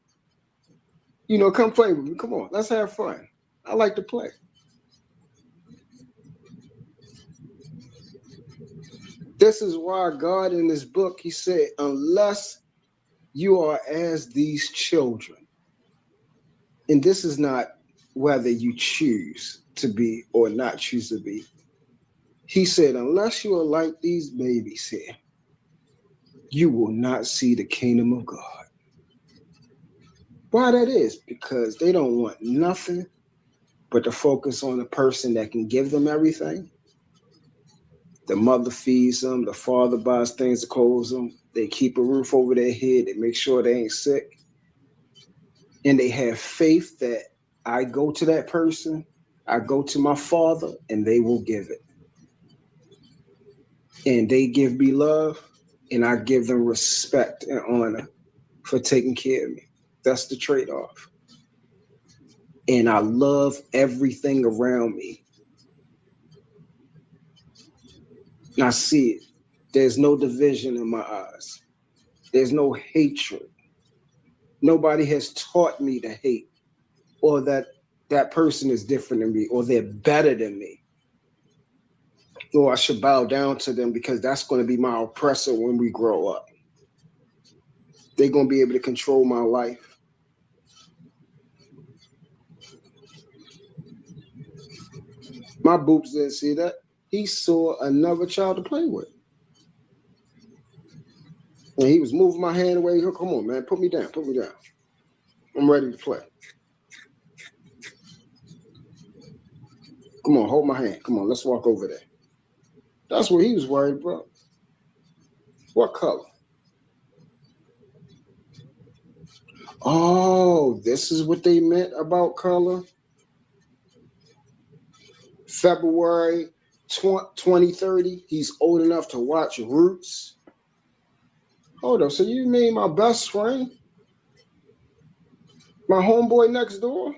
Come play with me. Come on, let's have fun. I like to play. This is why God in this book, he said, unless You are as these children. And this is not whether you choose to be or not choose to be. He said, unless you are like these babies here, you will not see the kingdom of God. Why that is? Because they don't want nothing but to focus on the person that can give them everything. The mother feeds them, the father buys things to clothe them, they keep a roof over their head, they make sure they ain't sick. And they have faith that I go to that person, I go to my father, and they will give it. And they give me love, and I give them respect and honor for taking care of me. That's the trade-off. And I love everything around me. And I see it. There's no division in my eyes. There's no hatred. Nobody has taught me to hate or that that person is different than me or they're better than me. Or I should bow down to them because that's going to be my oppressor when we grow up. They're going to be able to control my life. My boobs didn't see that. He saw another child to play with. And he was moving my hand away. Come on, man, put me down, put me down. I'm ready to play. Come on, hold my hand. Come on, let's walk over there. That's what he was worried about. What color? Oh, this is what they meant about color? February 2030, he's old enough to watch Roots. Hold up, so you mean my best friend? My homeboy next door?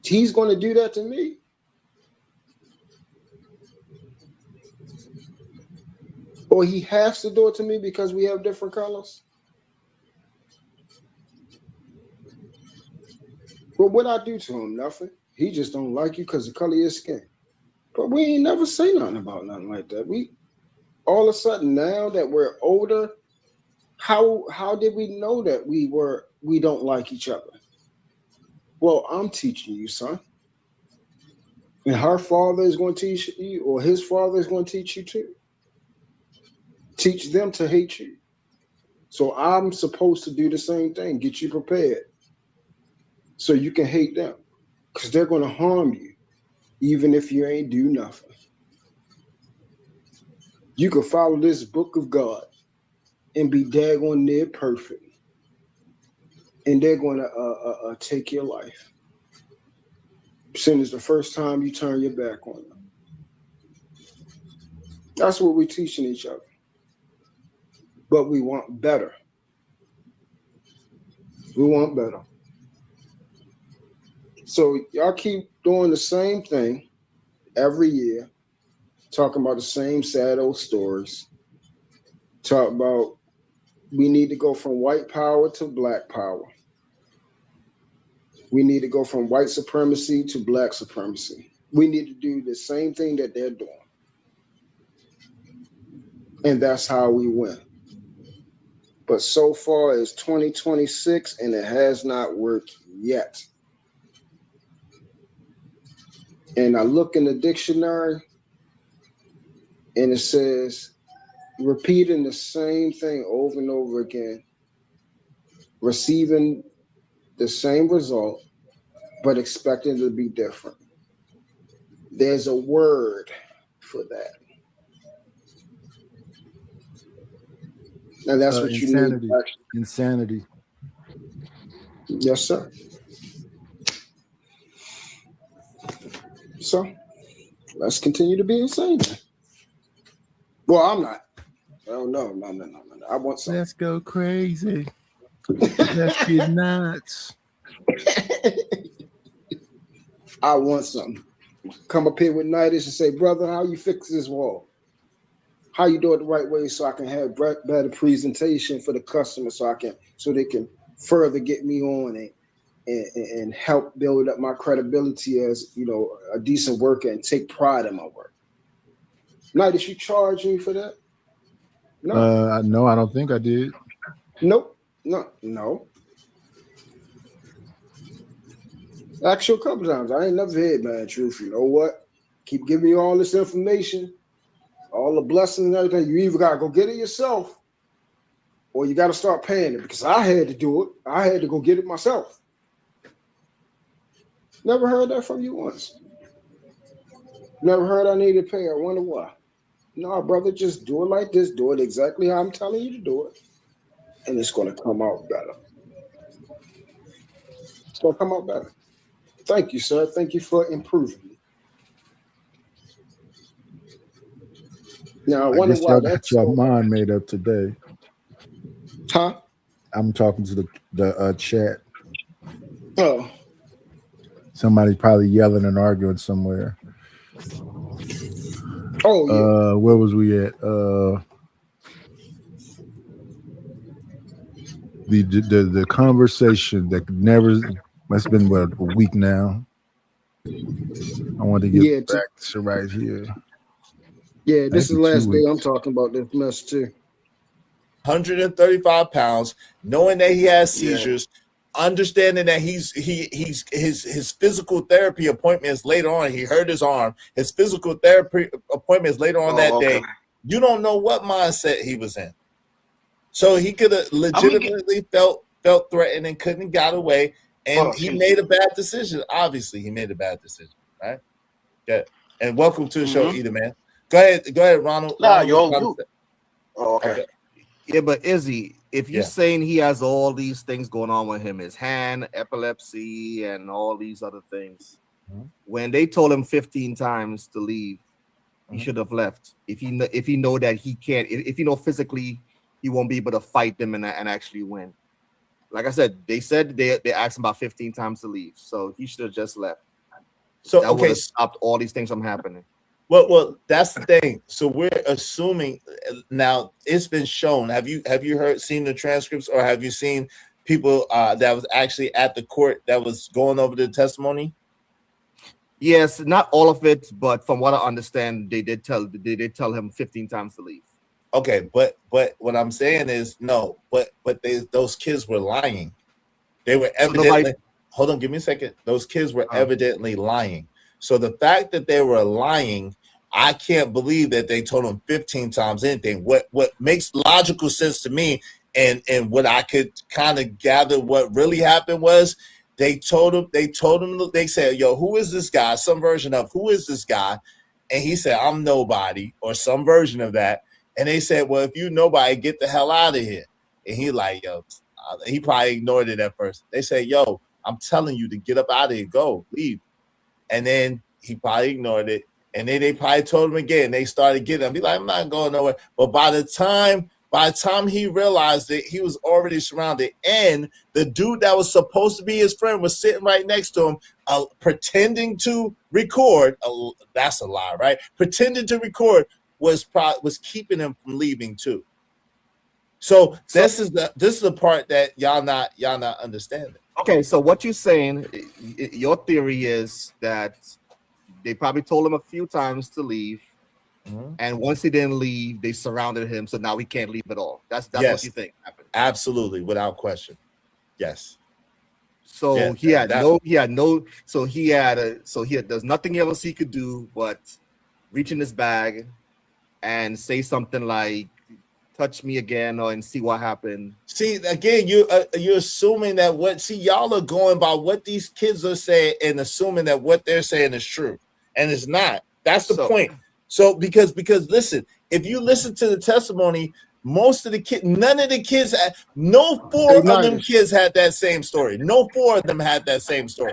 He's going to do that to me? Or he has to do it to me because we have different colors? Well, what I do to him? Nothing. He just don't like you because of the color of your skin. But we ain't never say nothing about nothing like that. We all of a sudden now that we're older, how did we know that we don't like each other? Well, I'm teaching you, son. And her father is going to teach you, or his father is going to teach you too. Teach them to hate you. So I'm supposed to do the same thing, get you prepared so you can hate them because they're going to harm you even if you ain't do nothing. You can follow this book of God and be daggone near perfect. And they're going to take your life. Sin is the first time you turn your back on them. That's what we're teaching each other. But we want better. We want better. So y'all keep doing the same thing every year, talking about the same sad old stories. Talk about we need to go from white power to black power. We need to go from white supremacy to black supremacy. We need to do the same thing that they're doing. And that's how we win. But so far it's 2026 and it has not worked yet. And I look in the dictionary and it says, repeating the same thing over and over again, receiving the same result, but expecting it to be different. There's a word for that. And that's what insanity. you need. Insanity. Yes, sir. So let's continue to be insane. Well, I'm not. Oh, no. I want something. Let's go crazy. Let's get nuts. I want something. Come up here with Nidus and say, brother, how you fix this wall? How you do it the right way so I can have better presentation for the customer so they can further get me on and help build up my credibility as, a decent worker and take pride in my work. Nidus, you charge me for that? No. No, I don't think I did. Nope. No. Ask you a couple times. I ain't never had man truth. You know what? Keep giving you all this information, all the blessings and everything. You either gotta go get it yourself, or you gotta start paying it. Because I had to do it. I had to go get it myself. Never heard that from you once. Never heard I needed to pay. I wonder why. No, brother, just do it like this. Do it exactly how I'm telling you to do it, and it's gonna come out better. It's gonna come out better. Thank you, sir. Thank you for improving me. Now, I I wonder guess why y'all got that's your so. mind made up today. Huh? I'm talking to the chat. Oh. Somebody probably yelling and arguing somewhere. Oh yeah. Where was we at? The conversation that never must have been what, a week now. I want to get back to right here. Yeah, this is the last day 2 weeks. I'm talking about this mess too. 135 pounds, knowing that he has seizures, understanding that his physical therapy appointment is later on. He hurt his arm. His physical therapy appointment is later on that day. You don't know what mindset he was in. So he could have legitimately felt threatened and couldn't have got away. And he made a bad decision. Obviously, he made a bad decision, right? Yeah. And welcome to the show, either man. Go ahead, Ronald. Nah, Ronald, okay. Yeah, but Izzy, if you're saying he has all these things going on with him, his hand, epilepsy, and all these other things, when they told him 15 times to leave, he should have left. If he know that he can't, if you know physically he won't be able to fight them and actually win. Like I said they asked him about 15 times to leave, so he should have just left. So that would have stopped all these things from happening. Well, that's the thing. So we're assuming now it's been shown. Have you seen the transcripts, or have you seen people that was actually at the court that was going over the testimony? Yes, not all of it, but from what I understand, they did tell him 15 times to leave. Okay, but what I'm saying is no, but those kids were lying. They were evidently. Hold on, give me a second. Those kids were evidently lying. So the fact that they were lying, I can't believe that they told him 15 times anything. What makes logical sense to me, and what I could kind of gather what really happened was they told him, they said, yo, who is this guy? Some version of who is this guy? And he said, I'm nobody, or some version of that. And they said, well, if you nobody, get the hell out of here. And he like, yo, he probably ignored it at first. They said, yo, I'm telling you to get up out of here, go, leave. And then he probably ignored it. And then they probably told him again. They started getting him. Be like, I'm not going nowhere. But by the time he realized that he was already surrounded, and the dude that was supposed to be his friend was sitting right next to him, pretending to record. That's a lie, right? Pretending to record was keeping him from leaving too. So this is the part that y'all not understanding. Okay, so what you're saying, your theory is that they probably told him a few times to leave, and once he didn't leave, they surrounded him, so now he can't leave at all. That's Yes. what you think happened. Absolutely, without question. Yes. So Yeah, there's nothing else he could do but reach in his bag and say something like, touch me again, and see what happened. See, again, you're assuming that y'all are going by what these kids are saying and assuming that what they're saying is true, and it's not. That's the point. So because listen, if you listen to the testimony, most of the kids, none of the kids no four of them kids had that same story. No four of them had that same story.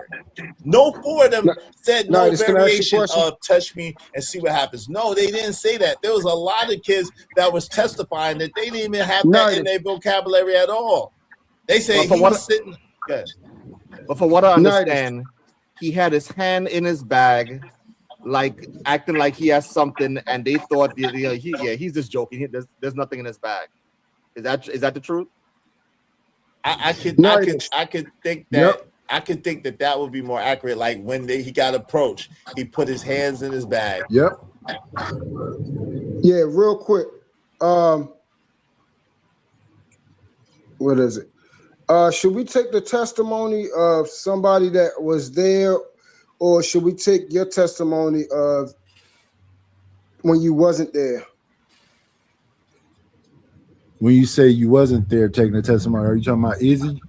No four of them said no variation of touch me and see what happens. No, they didn't say that. There was a lot of kids that was testifying that they didn't even have that in their vocabulary at all. They say he was sitting. Good. But from what I understand, he had his hand in his bag, like acting like he has something, and they thought, he's just joking. There's nothing in his bag. Is that the truth? I could think that. I could think that would be more accurate. Like when he got approached, he put his hands in his bag. Yep. Yeah, real quick. what is it? Should we take the testimony of somebody that was there, or should we take your testimony of when you wasn't there? When you say you wasn't there taking the testimony, are you talking about Izzy?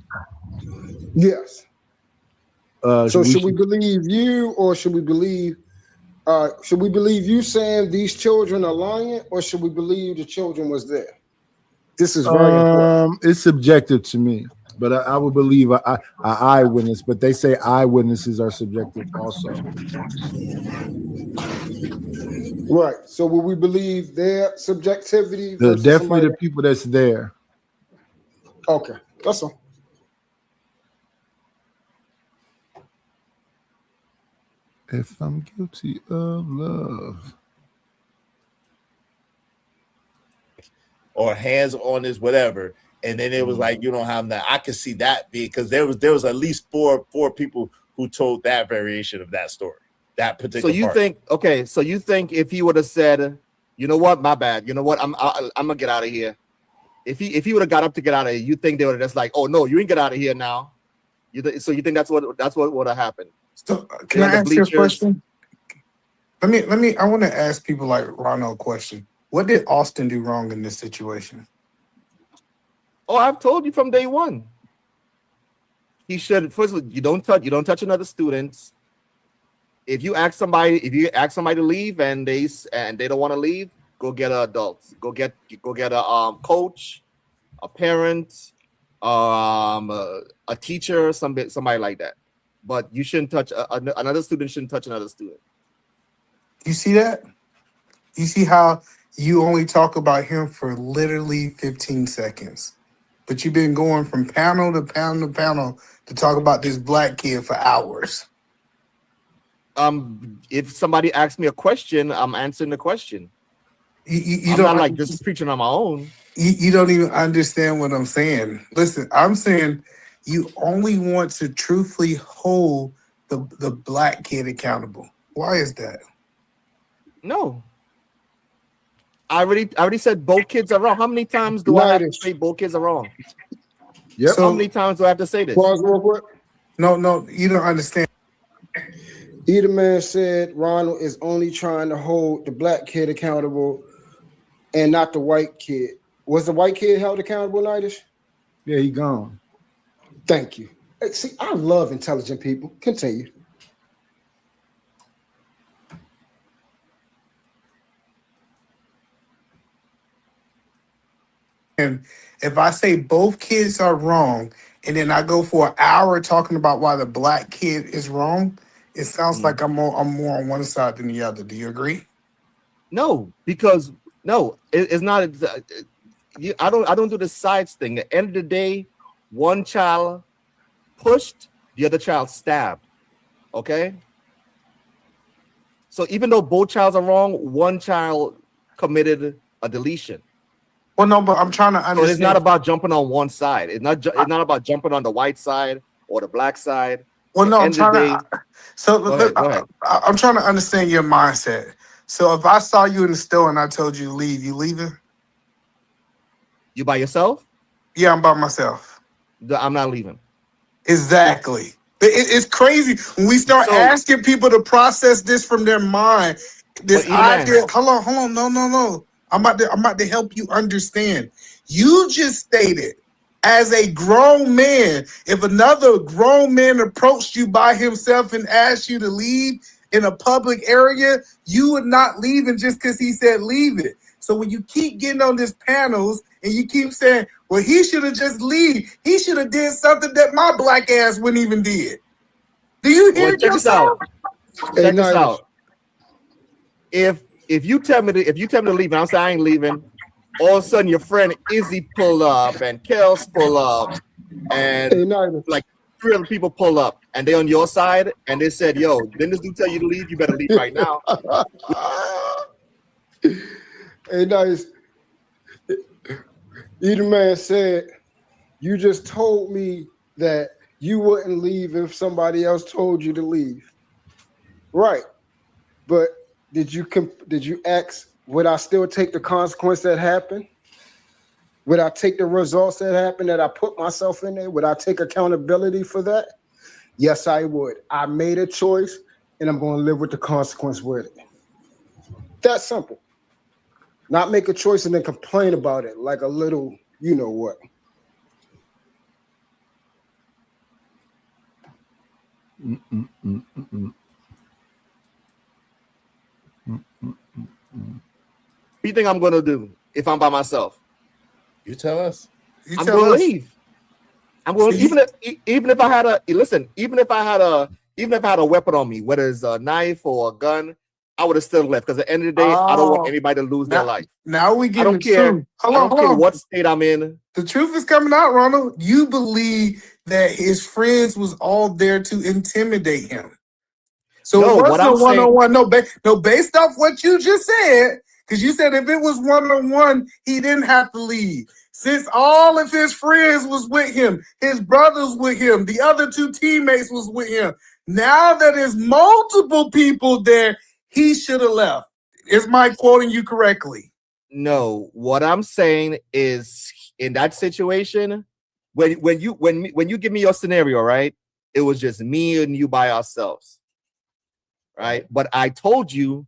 Yes. So should we should- believe you, or should we believe you saying these children are lying, or should we believe the children was there? This is very important. It's subjective to me, but I would believe a eyewitness. But they say eyewitnesses are subjective also. Right. So will we believe their subjectivity? versus Definitely somebody the people that's there. Okay, that's all. If I'm guilty of love. Or hands on this, whatever. And then it was like, you don't have that. I could see that because there was at least four people who told that variation of that story. That So particular you part. think, okay, so you think if he would have said, you know what, my bad, you know what, I'm gonna get out of here. If he would have got up to get out of here, you think they would have just like, oh no, you ain't get out of here now. So you think that's what would have happened? So can I ask you a question? Let me. I want to ask people like Ronald a question. What did Austin do wrong in this situation? Oh, I've told you from day one. He should first. You don't touch another student. If you ask somebody to leave and they don't want to leave, go get an adult. Go get a coach, a parent, a teacher, somebody like that. But you shouldn't touch another student. Shouldn't touch another student. You see that? You see how you only talk about him for literally 15 seconds, but you've been going from panel to panel to panel to talk about this black kid for hours. If somebody asks me a question, I'm answering the question. You I'm don't not like just preaching on my own. You don't even understand what I'm saying. Listen, I'm saying you only want to truthfully hold the black kid accountable. Why is that? No. I already said both kids are wrong. How many times do I have to say both kids are wrong? Yep. How many times do I have to say this? Pause real quick. No, you don't understand. Either man said Ronald is only trying to hold the black kid accountable and not the white kid. Was the white kid held accountable, Nidish? Yeah, he gone. Thank you. Hey, see, I love intelligent people. Continue. And if I say both kids are wrong, and then I go for an hour talking about why the black kid is wrong, it sounds like I'm more on one side than the other. Do you agree? No, because no, it's not. I don't do the sides thing. At the end of the day, one child pushed, the other child stabbed. Okay. So even though both childs are wrong, one child committed a deletion. Well, no, but I'm trying to understand. So it's not about jumping on one side. It's not about jumping on the white side or the black side. Well, no, I'm End of the trying to. So go ahead. I'm trying to understand your mindset. So if I saw you in the store and I told you to leave, you leaving? You by yourself? Yeah, I'm by myself. I'm not leaving. Exactly. It's crazy when we start asking people to process this from their mind. This idea. Hold on. No. I'm about to help you understand. You just stated, as a grown man, if another grown man approached you by himself and asked you to leave in a public area, you would not leave it just because he said leave it. So when you keep getting on these panels and you keep saying, well, he should have just leave. He should have did something that my black ass wouldn't even did. Do you hear yourself? Check this out. If you tell me to leave and I'm saying I ain't leaving, all of a sudden your friend Izzy pull up and Kels pull up and like 3 other people pull up and they on your side and they said, yo, didn't this dude tell you to leave? You better leave right now. Hey, nice. Either man said, you just told me that you wouldn't leave if somebody else told you to leave. Right. But did you ask, would I still take the consequence that happened? Would I take the results that happened that I put myself in there? Would I take accountability for that? Yes, I would. I made a choice, and I'm going to live with the consequence with it. That simple. Not make a choice and then complain about it like a little, you know what. What do you think I'm gonna do if I'm by myself? You tell us. I'm gonna leave. I'm going even if I had a weapon on me, whether it's a knife or a gun, I would have still left. Because at the end of the day, I don't want anybody to lose their life. Now we get I don't care. Truth. I don't care what state I'm in. The truth is coming out, Ronald. You believe that his friends was all there to intimidate him. So No, it what wasn't I'm saying- one-on-one. No, based off what you just said, because you said if it was one-on-one, he didn't have to leave. Since all of his friends was with him, his brothers with him, the other two teammates was with him. Now that there's multiple people there, he should have left. Is Mike quoting you correctly? No, what I'm saying is in that situation, when you give me your scenario, right? It was just me and you by ourselves. Right? But I told you,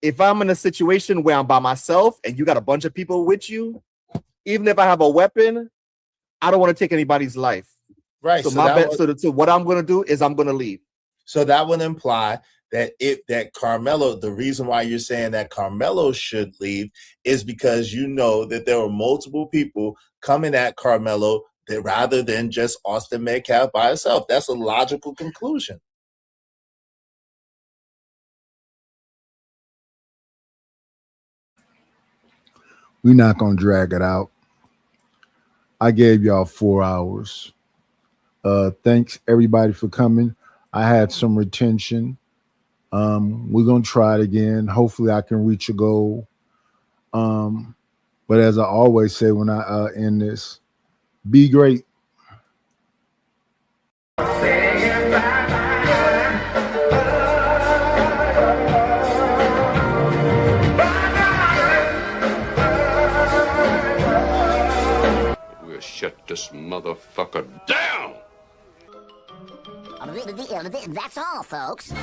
if I'm in a situation where I'm by myself and you got a bunch of people with you, even if I have a weapon, I don't want to take anybody's life. Right. So, So what I'm going to do is I'm going to leave. So that would imply that Carmelo, the reason why you're saying that Carmelo should leave is because you know that there were multiple people coming at Carmelo that rather than just Austin Metcalf by himself. That's a logical conclusion. We're not going to drag it out. I gave y'all 4 hours. Thanks everybody for coming. I had some retention. We're going to try it again. Hopefully I can reach a goal. But as I always say when I end this, be great. We'll shut this motherfucker down! That's all, folks.